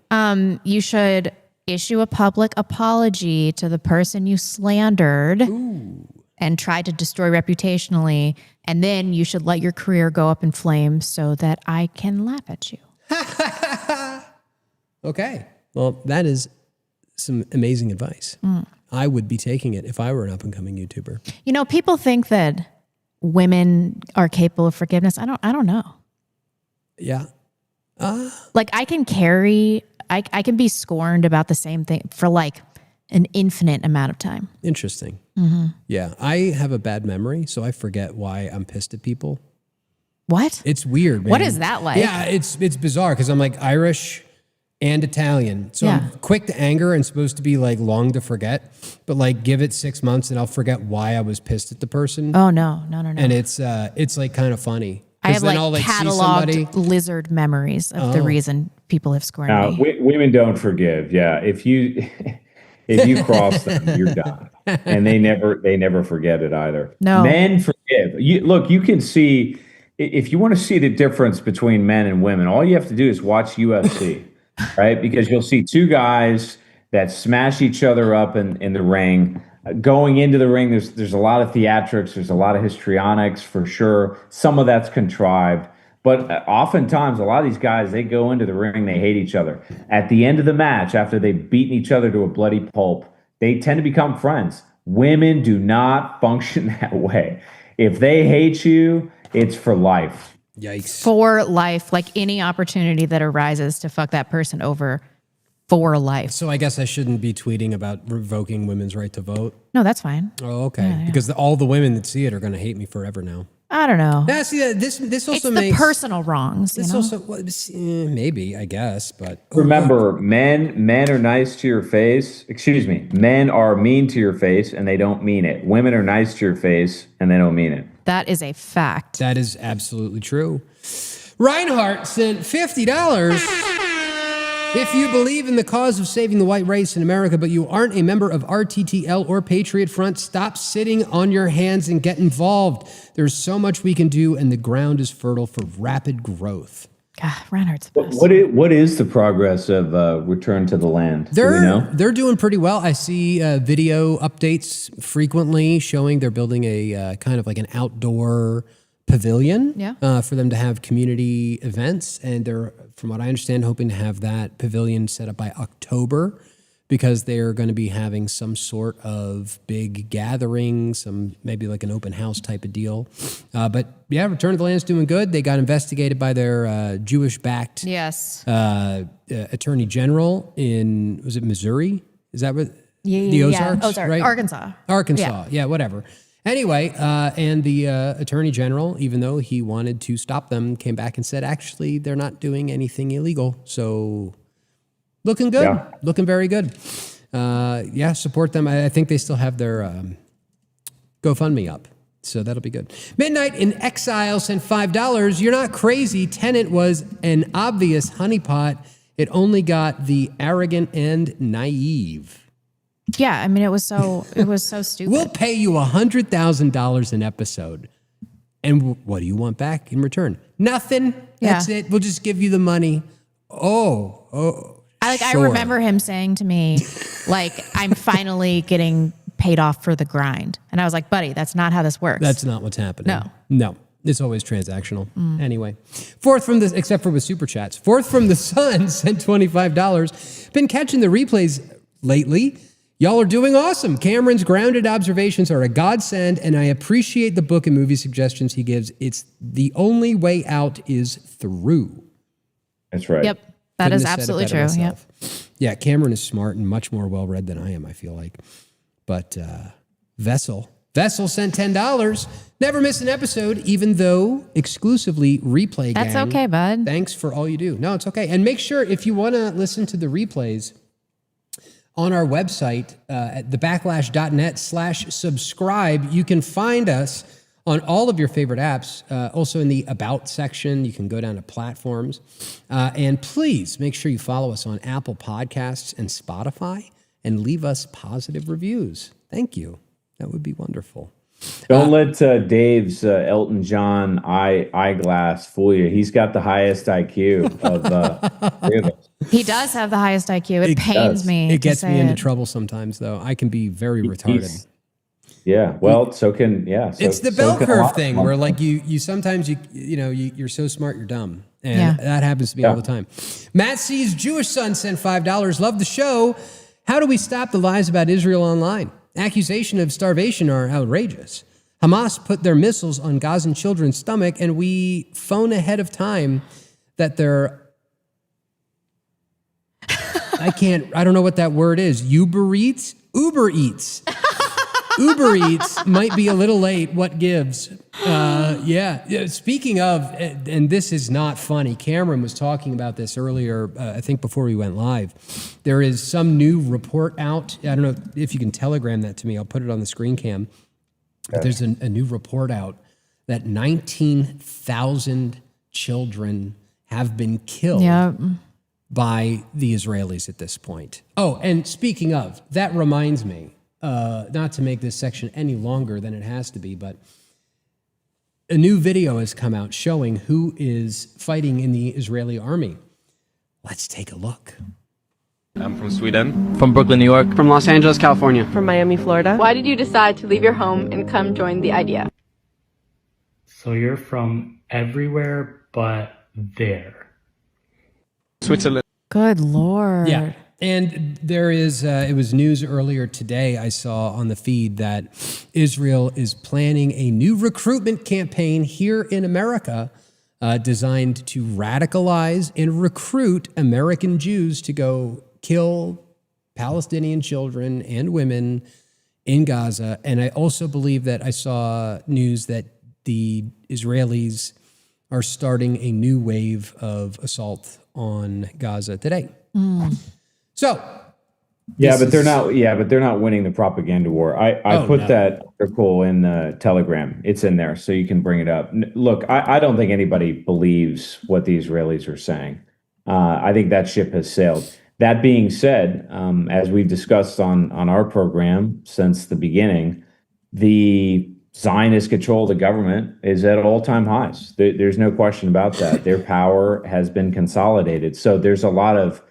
You should issue a public apology to the person you slandered and tried to destroy reputationally, and then you should let your career go up in flames so that I can laugh at you. Okay. Well, that is some amazing advice. I would be taking it if I were an up-and-coming YouTuber. People think that women are capable of forgiveness. I don't know. Yeah. Like I can be scorned about the same thing for like an infinite amount of time. Interesting. Mm-hmm. Yeah. I have a bad memory, so I forget why I'm pissed at people. What? It's weird, man. What is that like? Yeah, it's bizarre because I'm like Irish and Italian. So I'm quick to anger and supposed to be like long to forget, but like give it 6 months and I'll forget why I was pissed at the person. Oh no. And it's like kind of funny. I have then like cataloged lizard memories of the reason people have scorned me. Women don't forgive. Yeah. If you cross them, you're done. And they never forget it either. No. Men forgive. You can see, if you want to see the difference between men and women, all you have to do is watch UFC. Right? Because you'll see two guys that smash each other up in the ring. Going into the ring, there's a lot of theatrics, there's a lot of histrionics for sure. Some of that's contrived. But oftentimes, a lot of these guys, they go into the ring, they hate each other. At the end of the match, after they've beaten each other to a bloody pulp, they tend to become friends. Women do not function that way. If they hate you, it's for life. Yikes. For life, like any opportunity that arises to fuck that person over for life. So I guess I shouldn't be tweeting about revoking women's right to vote. No, that's fine. Oh, okay. Yeah. Because all the women that see it are going to hate me forever now. I don't know. Yeah, see, this also it's makes the personal wrongs. This also maybe, I guess, but remember, men are nice to your face. Excuse me, men are mean to your face and they don't mean it. Women are nice to your face and they don't mean it. That is a fact. That is absolutely true. Reinhardt sent $50. If you believe in the cause of saving the white race in America, but you aren't a member of RTTL or Patriot Front, stop sitting on your hands and get involved. There's so much we can do, and the ground is fertile for rapid growth. God, Reinhardt's the best. What is the progress of Return to the Land? Do we know? They're doing pretty well. I see video updates frequently showing they're building a kind of like an outdoor pavilion for them to have community events. And they're, from what I understand, hoping to have that pavilion set up by October. because they're going to be having some sort of big gathering, maybe like an open house type of deal. But yeah, Return of the Land's doing good. They got investigated by their Jewish-backed attorney general was it Missouri? Is that what? The Ozarks, right? Arkansas, yeah, whatever. Anyway, and the attorney general, even though he wanted to stop them, came back and said, actually, they're not doing anything illegal. So looking good, looking very good. Support them. I think they still have their GoFundMe up. So that'll be good. Midnight in Exile sent $5. You're not crazy. Tenet was an obvious honeypot. It only got the arrogant and naive. Yeah, I mean, it was so stupid. We'll pay you $100,000 an episode. And what do you want back in return? Nothing. That's it. We'll just give you the money. I remember him saying to me, like, I'm finally getting paid off for the grind. And I was like, buddy, that's not how this works. That's not what's happening. No. It's always transactional. Anyway, except for with Super Chats. Fourth from the Sun sent $25. Been catching the replays lately. Y'all are doing awesome. Cameron's grounded observations are a godsend, and I appreciate the book and movie suggestions he gives. It's the only way out is through. That's right. Yep. That is absolutely true. Yep. Yeah, Cameron is smart and much more well-read than I am, I feel like. But Vessel sent $10. Never miss an episode, even though exclusively replay gang. That's okay, bud. Thanks for all you do. No, it's okay. And make sure, if you want to listen to the replays, on our website at thebacklash.net/subscribe, you can find us on all of your favorite apps. Also in the About section, you can go down to platforms. And please make sure you follow us on Apple Podcasts and Spotify and leave us positive reviews. Thank you. That would be wonderful. Don't let Dave's Elton John eyeglass fool you. He's got the highest IQ of three of us. He does have the highest IQ. It pains me. It gets me into trouble sometimes, though. I can be very retarded. It's the bell curve thing where, like, you sometimes you're so smart you're dumb, and that happens to me all the time. Matt C's Jewish son sent $5. Love the show. How do we stop the lies about Israel online? Accusation of starvation are outrageous. Hamas put their missiles on Gazan children's stomach, and we phone ahead of time that they're... I don't know what that word is. Uber Eats? Uber Eats might be a little late. What gives? Speaking of, and this is not funny, Cameron was talking about this earlier, I think before we went live. There is some new report out. I don't know if you can telegram that to me. I'll put it on the screen cam. But there's a new report out that 19,000 children have been killed by the Israelis at this point. Oh, and speaking of, that reminds me, not to make this section any longer than it has to be, but a new video has come out showing who is fighting in the Israeli army. Let's take a look. I'm from Sweden. From Brooklyn, New York. From Los Angeles, California. From Miami, Florida. Why did you decide to leave your home and come join the idea? So you're from everywhere but there. Switzerland. Good Lord. Yeah. And there is, it was news earlier today I saw on the feed that Israel is planning a new recruitment campaign here in America designed to radicalize and recruit American Jews to go kill Palestinian children and women in Gaza. And I also believe that I saw news that the Israelis are starting a new wave of assault on Gaza today. So, but they're not winning the propaganda war. I put that article in Telegram. It's in there, so you can bring it up. Look, I don't think anybody believes what the Israelis are saying. I think that ship has sailed. That being said, as we've discussed on our program since the beginning, the Zionist control of the government is at all-time highs. There's no question about that. Their power has been consolidated. So there's a lot of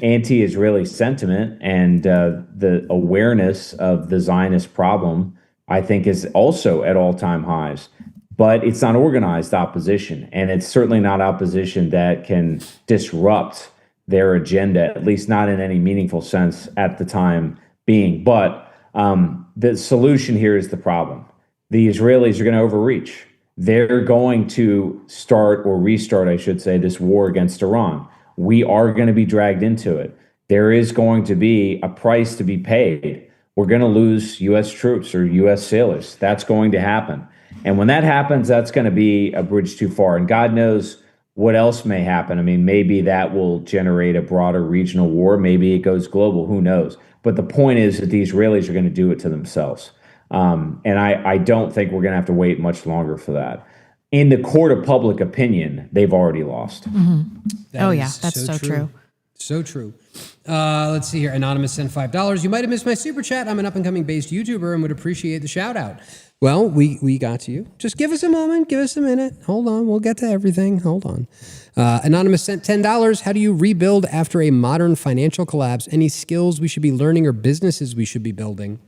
anti-Israeli sentiment, and the awareness of the Zionist problem, I think, is also at all-time highs. But it's not organized opposition, and it's certainly not opposition that can disrupt their agenda, at least not in any meaningful sense at the time being. But the solution here is the problem. The Israelis are going to overreach. They're going to start or restart, I should say, this war against Iran. We are going to be dragged into it. There is going to be a price to be paid. We're going to lose U.S. troops or U.S. sailors. That's going to happen. And when that happens, that's going to be a bridge too far. And God knows what else may happen. I mean, maybe that will generate a broader regional war. Maybe it goes global. Who knows? But the point is that the Israelis are going to do it to themselves. And I don't think we're going to have to wait much longer for that. In the court of public opinion, they've already lost. Oh, yeah, that's so true. So true. Let's see here. Anonymous sent $5. You might have missed my super chat. I'm an up-and-coming based YouTuber and would appreciate the shout out. Well, we got to you. Just give us a moment. Give us a minute. Hold on. We'll get to everything. Hold on. Anonymous sent $10. How do you rebuild after a modern financial collapse? Any skills we should be learning or businesses we should be building?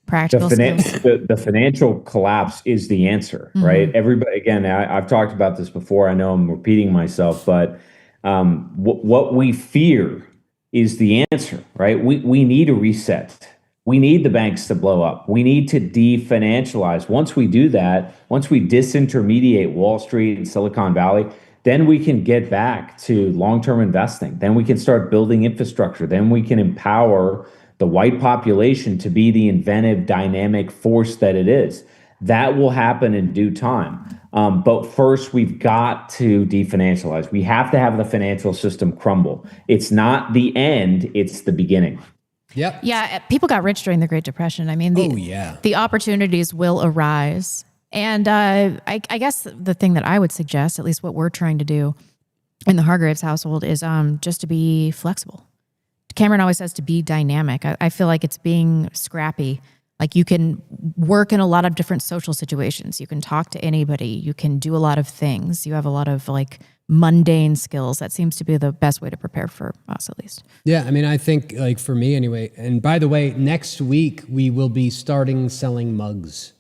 Practical skills. The financial collapse is the answer, right? Everybody, again, I've talked about this before. I know I'm repeating myself, but what we fear is the answer, right? We need a reset. We need the banks to blow up. We need to definancialize. Once we do that, once we disintermediate Wall Street and Silicon Valley, then we can get back to long-term investing. Then we can start building infrastructure. Then we can empower the white population to be the inventive, dynamic force that it is. That will happen in due time. But first, we've got to definancialize. We have to have the financial system crumble. It's not the end, it's the beginning. Yep. Yeah, people got rich during the Great Depression. I mean, the opportunities will arise. And I guess the thing that I would suggest, at least what we're trying to do in the Hargraves household, is just to be flexible. Cameron always says to be dynamic. I feel like it's being scrappy. Like you can work in a lot of different social situations. You can talk to anybody. You can do a lot of things. You have a lot of like mundane skills. That seems to be the best way to prepare for us, at least. Yeah, I mean, I think like for me anyway, and by the way, next week we will be starting selling mugs.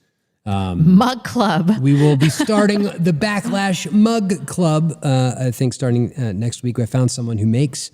Mug Club. We will be starting the Backlash Mug Club, I think starting next week. I found someone who makes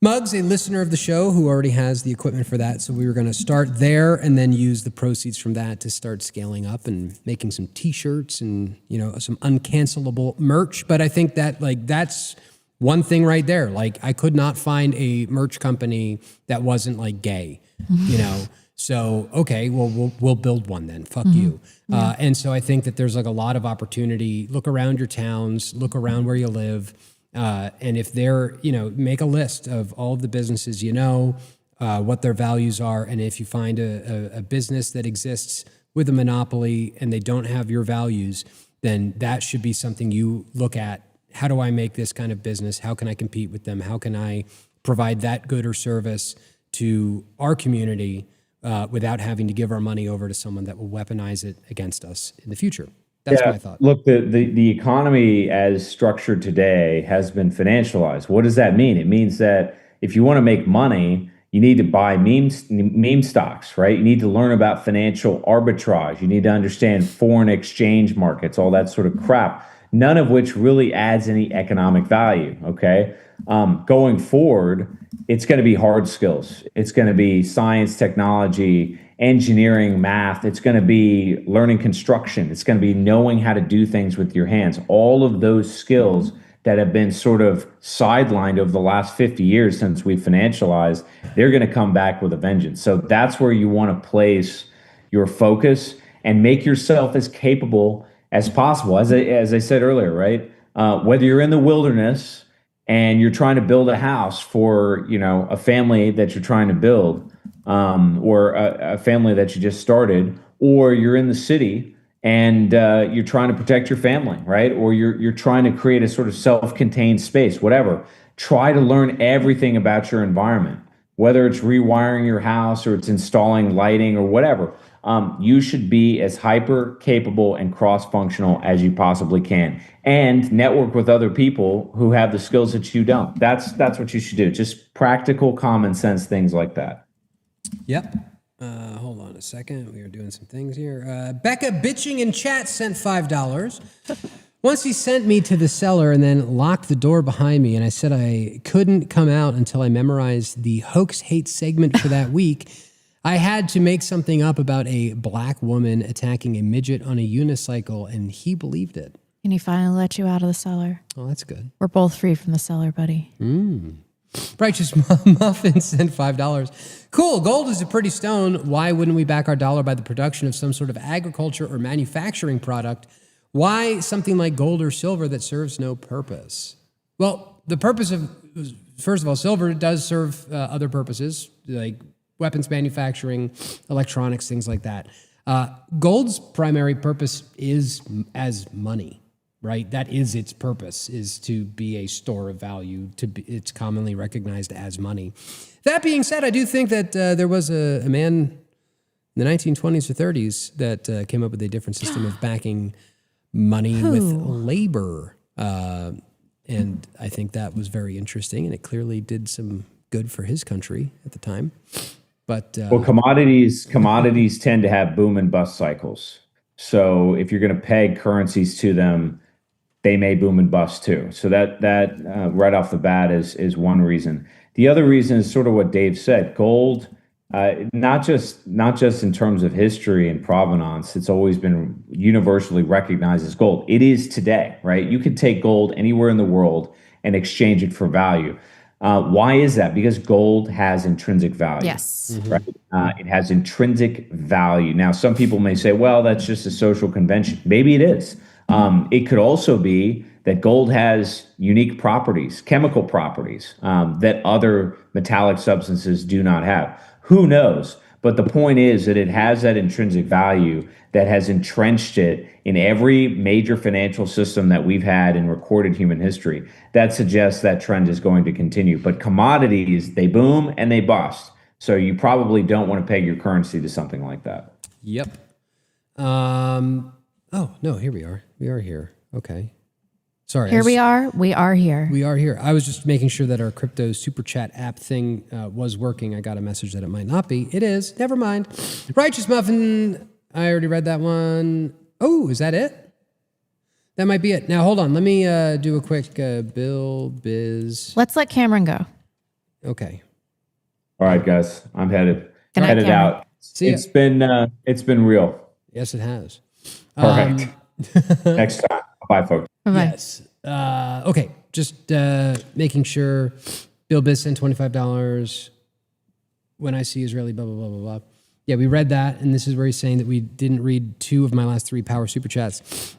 mugs, a listener of the show who already has the equipment for that. So we were going to start there and then use the proceeds from that to start scaling up and making some t-shirts and, you know, some uncancelable merch. But I think that like, that's one thing right there. Like I could not find a merch company that wasn't like gay, you know? So, okay, well, we'll build one then. Fuck you. Yeah. And so I think that there's like a lot of opportunity. Look around your towns, look around where you live. And if they're, you know, make a list of all of the businesses, you know, what their values are. And if you find a business that exists with a monopoly and they don't have your values, then that should be something you look at. How do I make this kind of business? How can I compete with them? How can I provide that good or service to our community without having to give our money over to someone that will weaponize it against us in the future? That's my thought. Look, the economy as structured today has been financialized. What does that mean? It means that if you want to make money, you need to buy meme stocks, right? You need to learn about financial arbitrage. You need to understand foreign exchange markets, all that sort of crap, none of which really adds any economic value, okay? Going forward, it's going to be hard skills. It's going to be science, technology, engineering, math. It's going to be learning construction. It's going to be knowing how to do things with your hands. All of those skills that have been sort of sidelined over the last 50 years since we financialized, they're going to come back with a vengeance. So that's where you want to place your focus and make yourself as capable as possible. As I said earlier, right? Whether you're in the wilderness and you're trying to build a house for, you know, a family that you're trying to build, or a family that you just started, or you're in the city and you're trying to protect your family, right? Or you're trying to create a sort of self-contained space, whatever. Try to learn everything about your environment, whether it's rewiring your house or it's installing lighting or whatever. You should be as hyper capable and cross-functional as you possibly can, and network with other people who have the skills that you don't. That's what you should do. Just practical, common sense things like that. Yep. Hold on a second. We are doing some things here. Becca bitching in chat sent $5. Once he sent me to the cellar and then locked the door behind me, and I said I couldn't come out until I memorized the hoax hate segment for that week. I had to make something up about a black woman attacking a midget on a unicycle, and he believed it. And he finally let you out of the cellar. Oh, that's good. We're both free from the cellar, buddy. Righteous Muffin sent $5. Cool, gold is a pretty stone. Why wouldn't we back our dollar by the production of some sort of agriculture or manufacturing product? Why something like gold or silver that serves no purpose? Well, the purpose of, first of all, silver does serve other purposes, like weapons manufacturing, electronics, things like that. Gold's primary purpose is as money, right? That is its purpose, is to be a store of value. It's commonly recognized as money. That being said, I do think that there was a man in the 1920s or 30s that came up with a different system of backing money with labor. And I think that was very interesting, and it clearly did some good for his country at the time. But well, commodities tend to have boom and bust cycles. So if you're going to peg currencies to them, they may boom and bust too. So that right off the bat is one reason. The other reason is sort of what Dave said. Gold, not just in terms of history and provenance, it's always been universally recognized as gold. It is today, right? You could take gold anywhere in the world and exchange it for value. Why is that? Because gold has intrinsic value. Yes. Right? It has intrinsic value. Now, some people may say, well, that's just a social convention. Maybe it is. It could also be that gold has unique properties, chemical properties, that other metallic substances do not have. Who knows? But the point is that it has that intrinsic value that has entrenched it in every major financial system that we've had in recorded human history. That suggests that trend is going to continue. But commodities, they boom and they bust. So you probably don't want to peg your currency to something like that. Yep. Oh, no, here we are. We are here. Okay. Sorry. We are. We are here. We are here. I was just making sure that our crypto super chat app thing was working. I got a message that it might not be. It is. Never mind. Righteous Muffin. I already read that one. Oh, is that it? That might be it. Now, hold on. Let me do a quick Bill Biz. Let's let Cameron go. Okay. All right, guys. I'm headed Cameron. out. It's been real. Yes, it has. All right. Next time. Bye, folks. Bye-bye. Yes. Okay. Just making sure. Bill Biz sent $25. When I see Israeli, blah, blah, blah, blah, blah. Yeah, we read that, and this is where he's saying that we didn't read 2 of my last 3 power super chats.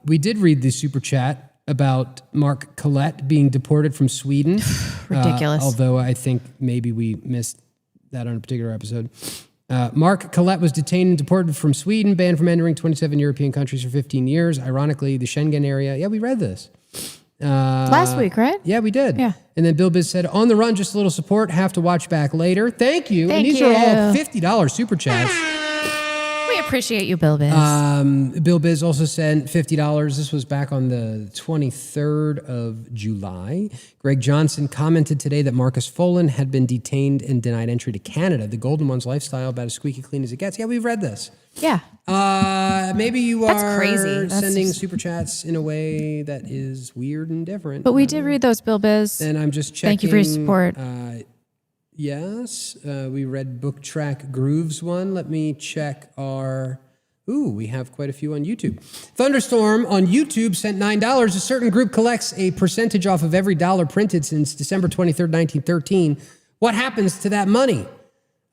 We did read the super chat about Mark Collette being deported from Sweden. Ridiculous. Although I think maybe we missed that on a particular episode. Mark Collette was detained and deported from Sweden, banned from entering 27 European countries for 15 years. Ironically, the Schengen area. Yeah, we read this. Last week, right? Yeah, we did. Yeah. And then Bill Biz said, on the run, just a little support. Have to watch back later. Thank you. Thank and these you. are all $50 super chats. We appreciate you, Bill Biz. Bill Biz also sent $50. This was back on the 23rd of July. Greg Johnson commented today that Marcus Folan had been detained and denied entry to Canada. The Golden One's lifestyle about as squeaky clean as it gets. Yeah, we've read this. Yeah. Maybe you That's are crazy. sending super chats in a way that is weird and different. But we did read those, Bill Biz. And I'm just checking. Thank you for your support. Yes, we read Book Track Grooves one. Let me check our... Ooh, we have quite a few on YouTube. Thunderstorm on YouTube sent $9. A certain group collects a percentage off of every dollar printed since December 23rd, 1913. What happens to that money?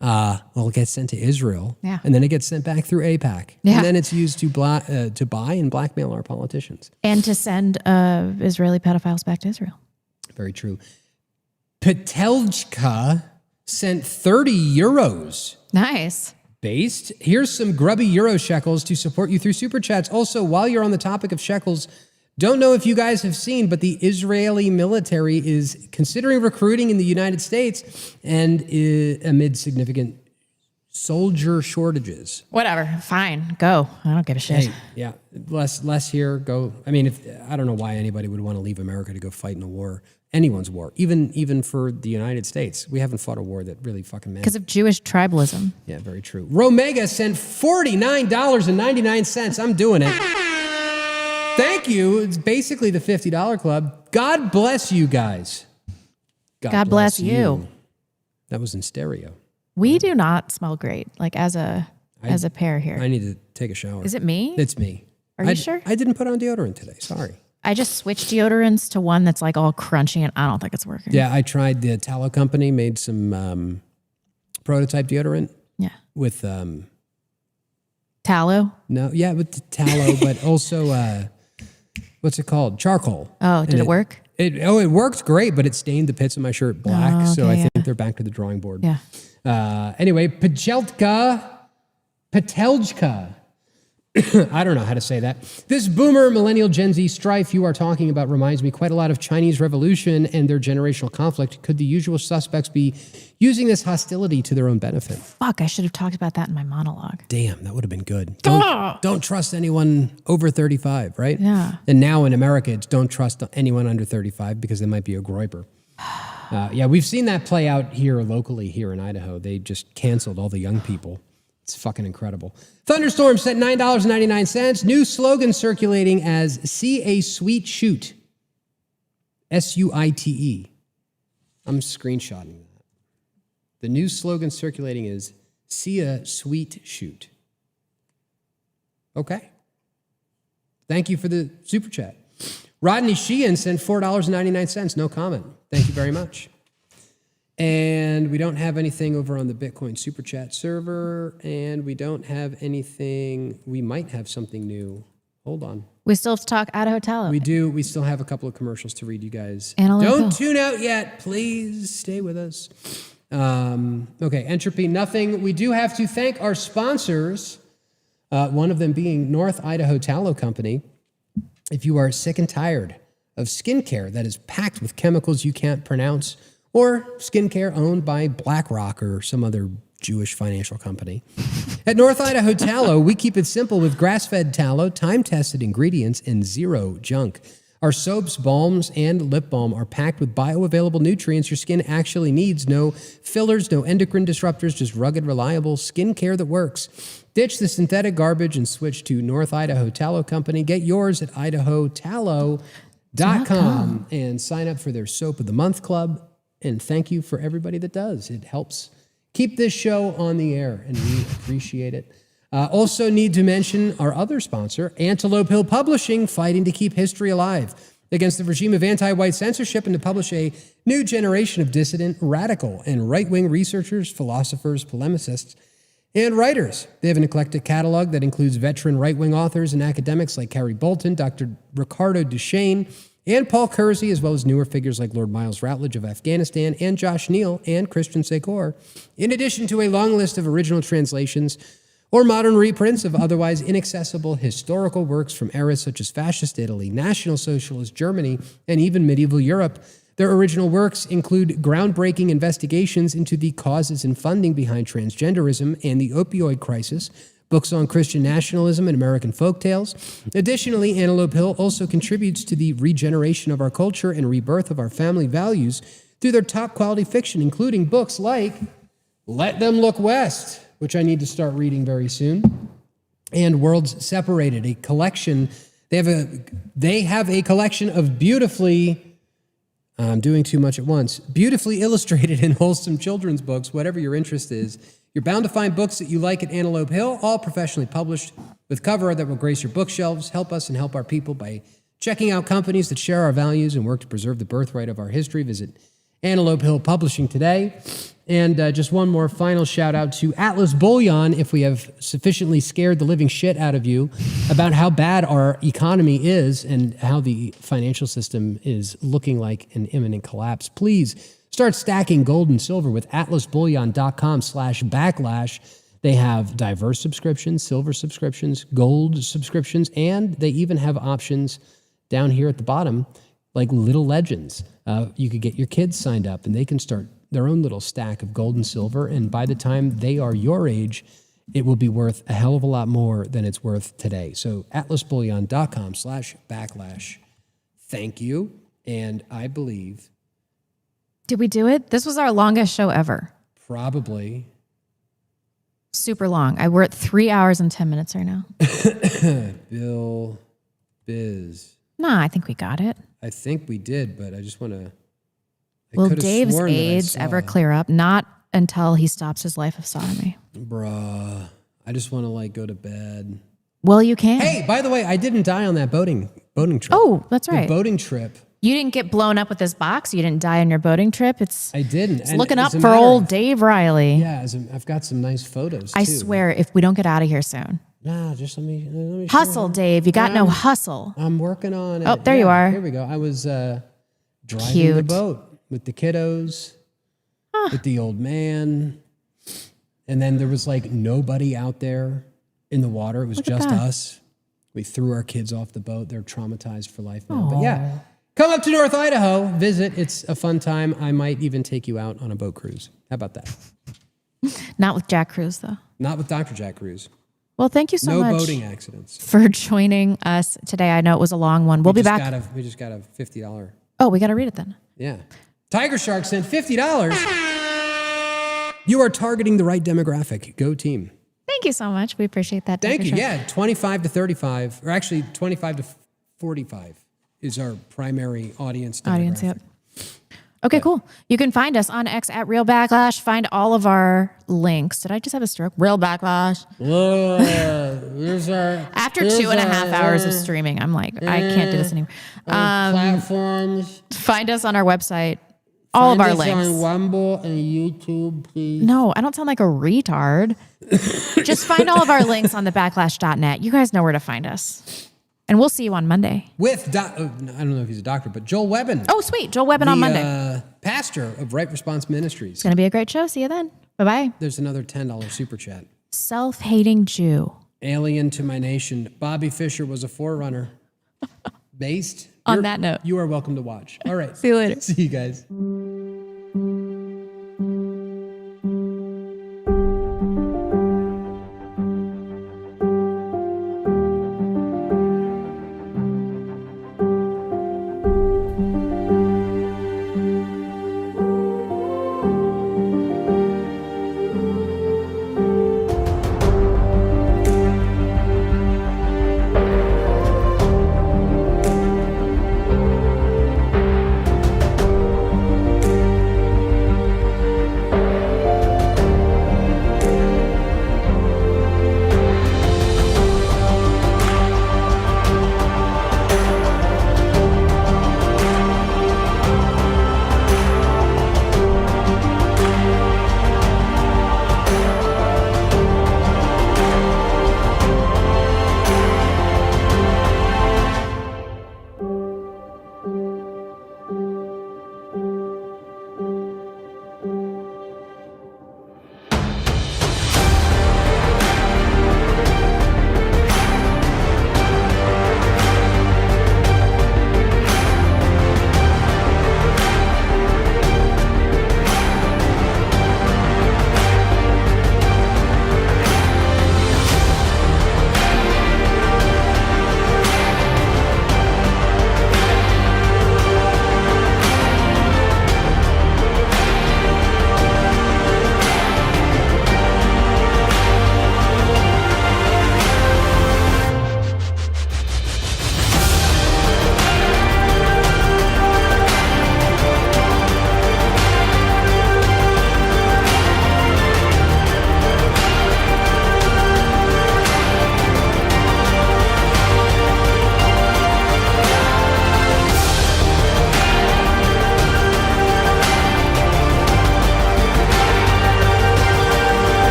Well, it gets sent to Israel, and then it gets sent back through AIPAC. Yeah. And then it's used to buy and blackmail our politicians. And to send Israeli pedophiles back to Israel. Very true. Peteljka sent 30 euros. Nice. Based. Here's some grubby euro shekels to support you through super chats. Also, while you're on the topic of shekels, don't know if you guys have seen, but the Israeli military is considering recruiting in the United States and amid significant soldier shortages. Whatever. Fine. Go. I don't give a shit. Hey, yeah. Less here. Go. I mean, I don't know why anybody would want to leave America to go fight in a war. Anyone's war. Even for the United States. We haven't fought a war that really fucking matters. Because of Jewish tribalism. Yeah, very true. Romega sent $49.99. I'm doing it. Thank you. It's basically the $50 club. God bless you guys. God bless you. That was in stereo. We do not smell great, like as a pair here. I need to take a shower. Is it me? It's me. Are you sure? I didn't put on deodorant today. Sorry. I just switched deodorants to one that's like all crunchy, and I don't think it's working. Yeah, I tried the tallow company, made some prototype deodorant. Yeah. With tallow? No, yeah, with the tallow, but also what's it called? Charcoal. Oh, did it work? It worked great, but it stained the pits of my shirt black. Oh, okay, so I think they're back to the drawing board. Yeah. Anyway, Pateljka. I don't know how to say that. This boomer, millennial, Gen Z strife you are talking about reminds me quite a lot of Chinese Revolution and their generational conflict. Could the usual suspects be using this hostility to their own benefit? Fuck, I should have talked about that in my monologue. Damn, that would have been good. Don't trust anyone over 35, right? Yeah. And now in America, it's don't trust anyone under 35 because they might be a groiper. Yeah, we've seen that play out here locally here in Idaho. They just canceled all the young people. It's fucking incredible. Thunderstorm set $9.99. New slogan circulating as "See a Sweet Shoot." SUITE. I'm screenshotting that. The new slogan circulating is "See a Sweet Shoot." Okay. Thank you for the super chat. Rodney Sheehan sent $4.99. No comment. Thank you very much. And we don't have anything over on the Bitcoin Super Chat server, and we don't have anything. We might have something new. Hold on. We still have to talk Idaho tallow. We do. We still have a couple of commercials to read you guys. Don't tune out yet. Please stay with us. Okay, Entropy, nothing. We do have to thank our sponsors, one of them being North Idaho Tallow Company. If you are sick and tired of skincare that is packed with chemicals you can't pronounce, or skincare owned by BlackRock or some other Jewish financial company. At North Idaho Tallow, we keep it simple with grass-fed tallow, time-tested ingredients, and zero junk. Our soaps, balms, and lip balm are packed with bioavailable nutrients your skin actually needs. No fillers, no endocrine disruptors, just rugged, reliable skincare that works. Ditch the synthetic garbage and switch to North Idaho Tallow Company. Get yours at idahotallow.com and sign up for their Soap of the Month Club. And thank you for everybody that does. It helps keep this show on the air, and we appreciate it. Also need to mention our other sponsor, Antelope Hill Publishing, fighting to keep history alive against the regime of anti-white censorship and to publish a new generation of dissident, radical, and right-wing researchers, philosophers, polemicists, and writers. They have an eclectic catalog that includes veteran right-wing authors and academics like Carrie Bolton, Dr. Ricardo Duchesne, and Paul Kersey, as well as newer figures like Lord Miles Routledge of Afghanistan and Josh Neal and Christian Secor, in addition to a long list of original translations or modern reprints of otherwise inaccessible historical works from eras such as Fascist Italy, National Socialist Germany, and even medieval Europe. Their original works include groundbreaking investigations into the causes and funding behind transgenderism and the opioid crisis, books on Christian nationalism and American folktales. Additionally, Antelope Hill also contributes to the regeneration of our culture and rebirth of our family values through their top-quality fiction, including books like Let Them Look West, which I need to start reading very soon, and Worlds Separated, a collection. They have a collection of beautifully, I'm doing too much at once, beautifully illustrated and wholesome children's books, whatever your interest is. You're bound to find books that you like at Antelope Hill, all professionally published, with cover art that will grace your bookshelves. Help us and help our people by checking out companies that share our values and work to preserve the birthright of our history. Visit Antelope Hill Publishing today. And just one more final shout out to Atlas Bullion, if we have sufficiently scared the living shit out of you about how bad our economy is and how the financial system is looking like an imminent collapse. Please start stacking gold and silver with atlasbullion.com/backlash. They have diverse subscriptions, silver subscriptions, gold subscriptions, and they even have options down here at the bottom, like Little Legends. You could get your kids signed up and they can start their own little stack of gold and silver. And by the time they are your age, it will be worth a hell of a lot more than it's worth today. So atlasbullion.com/backlash. Thank you. And I believe... Did we do it? This was our longest show ever. Probably. Super long. We're at 3 hours and 10 minutes right now. Bill biz. Nah, I think we got it. I think we did, but I just want to. Will Dave's AIDS ever clear up? Not until he stops his life of sodomy. Bruh, I just want to like go to bed. Well, you can. Hey, by the way, I didn't die on that boating trip. Oh, that's right. The boating trip. You didn't get blown up with this box. You didn't die on your boating trip. I didn't. It's looking up for old Dave Riley. Yeah, I've got some nice photos. I swear, if we don't get out of here soon. Nah, just let me hustle, Dave. You got no hustle. I'm working on it. Oh, there you are. Here we go. I was driving the boat with the kiddos, with the old man, and then there was like nobody out there in the water. It was just us. We threw our kids off the boat. They're traumatized for life now. But yeah, come up to North Idaho, visit. It's a fun time. I might even take you out on a boat cruise. How about that? Not with Jack Cruz, though. Not with Dr. Jack Cruz. Well, thank you so much. No boating accidents. For joining us today. I know it was a long one. We'll be back. We just got a $50. Oh, we got to read it then. Yeah. Tiger Shark sent $50. You are targeting the right demographic. Go team. Thank you so much. We appreciate that. Thank you. Yeah, 25 to 35, or actually 25 to 45 is our primary audience demographic. Yep. Okay, cool. You can find us on X at Real Backlash. Find all of our links. Did I just have a stroke? Real Backlash. After 2.5 hours of streaming, I'm like, I can't do this anymore. Platforms. Find us on our website. All of our links. On Wobble and YouTube, please. No, I don't sound like a retard. Just find all of our links on the backlash.net. You guys know where to find us. And we'll see you on Monday. With, I don't know if he's a doctor, but Joel Webbin. Oh, sweet. Joel Webbin on Monday. Pastor of Right Response Ministries. It's going to be a great show. See you then. Bye-bye. There's another $10 super chat. Self-hating Jew. Alien to my nation. Bobby Fischer was a forerunner. Based. On that note. You are welcome to watch. All right. See you later. See you guys.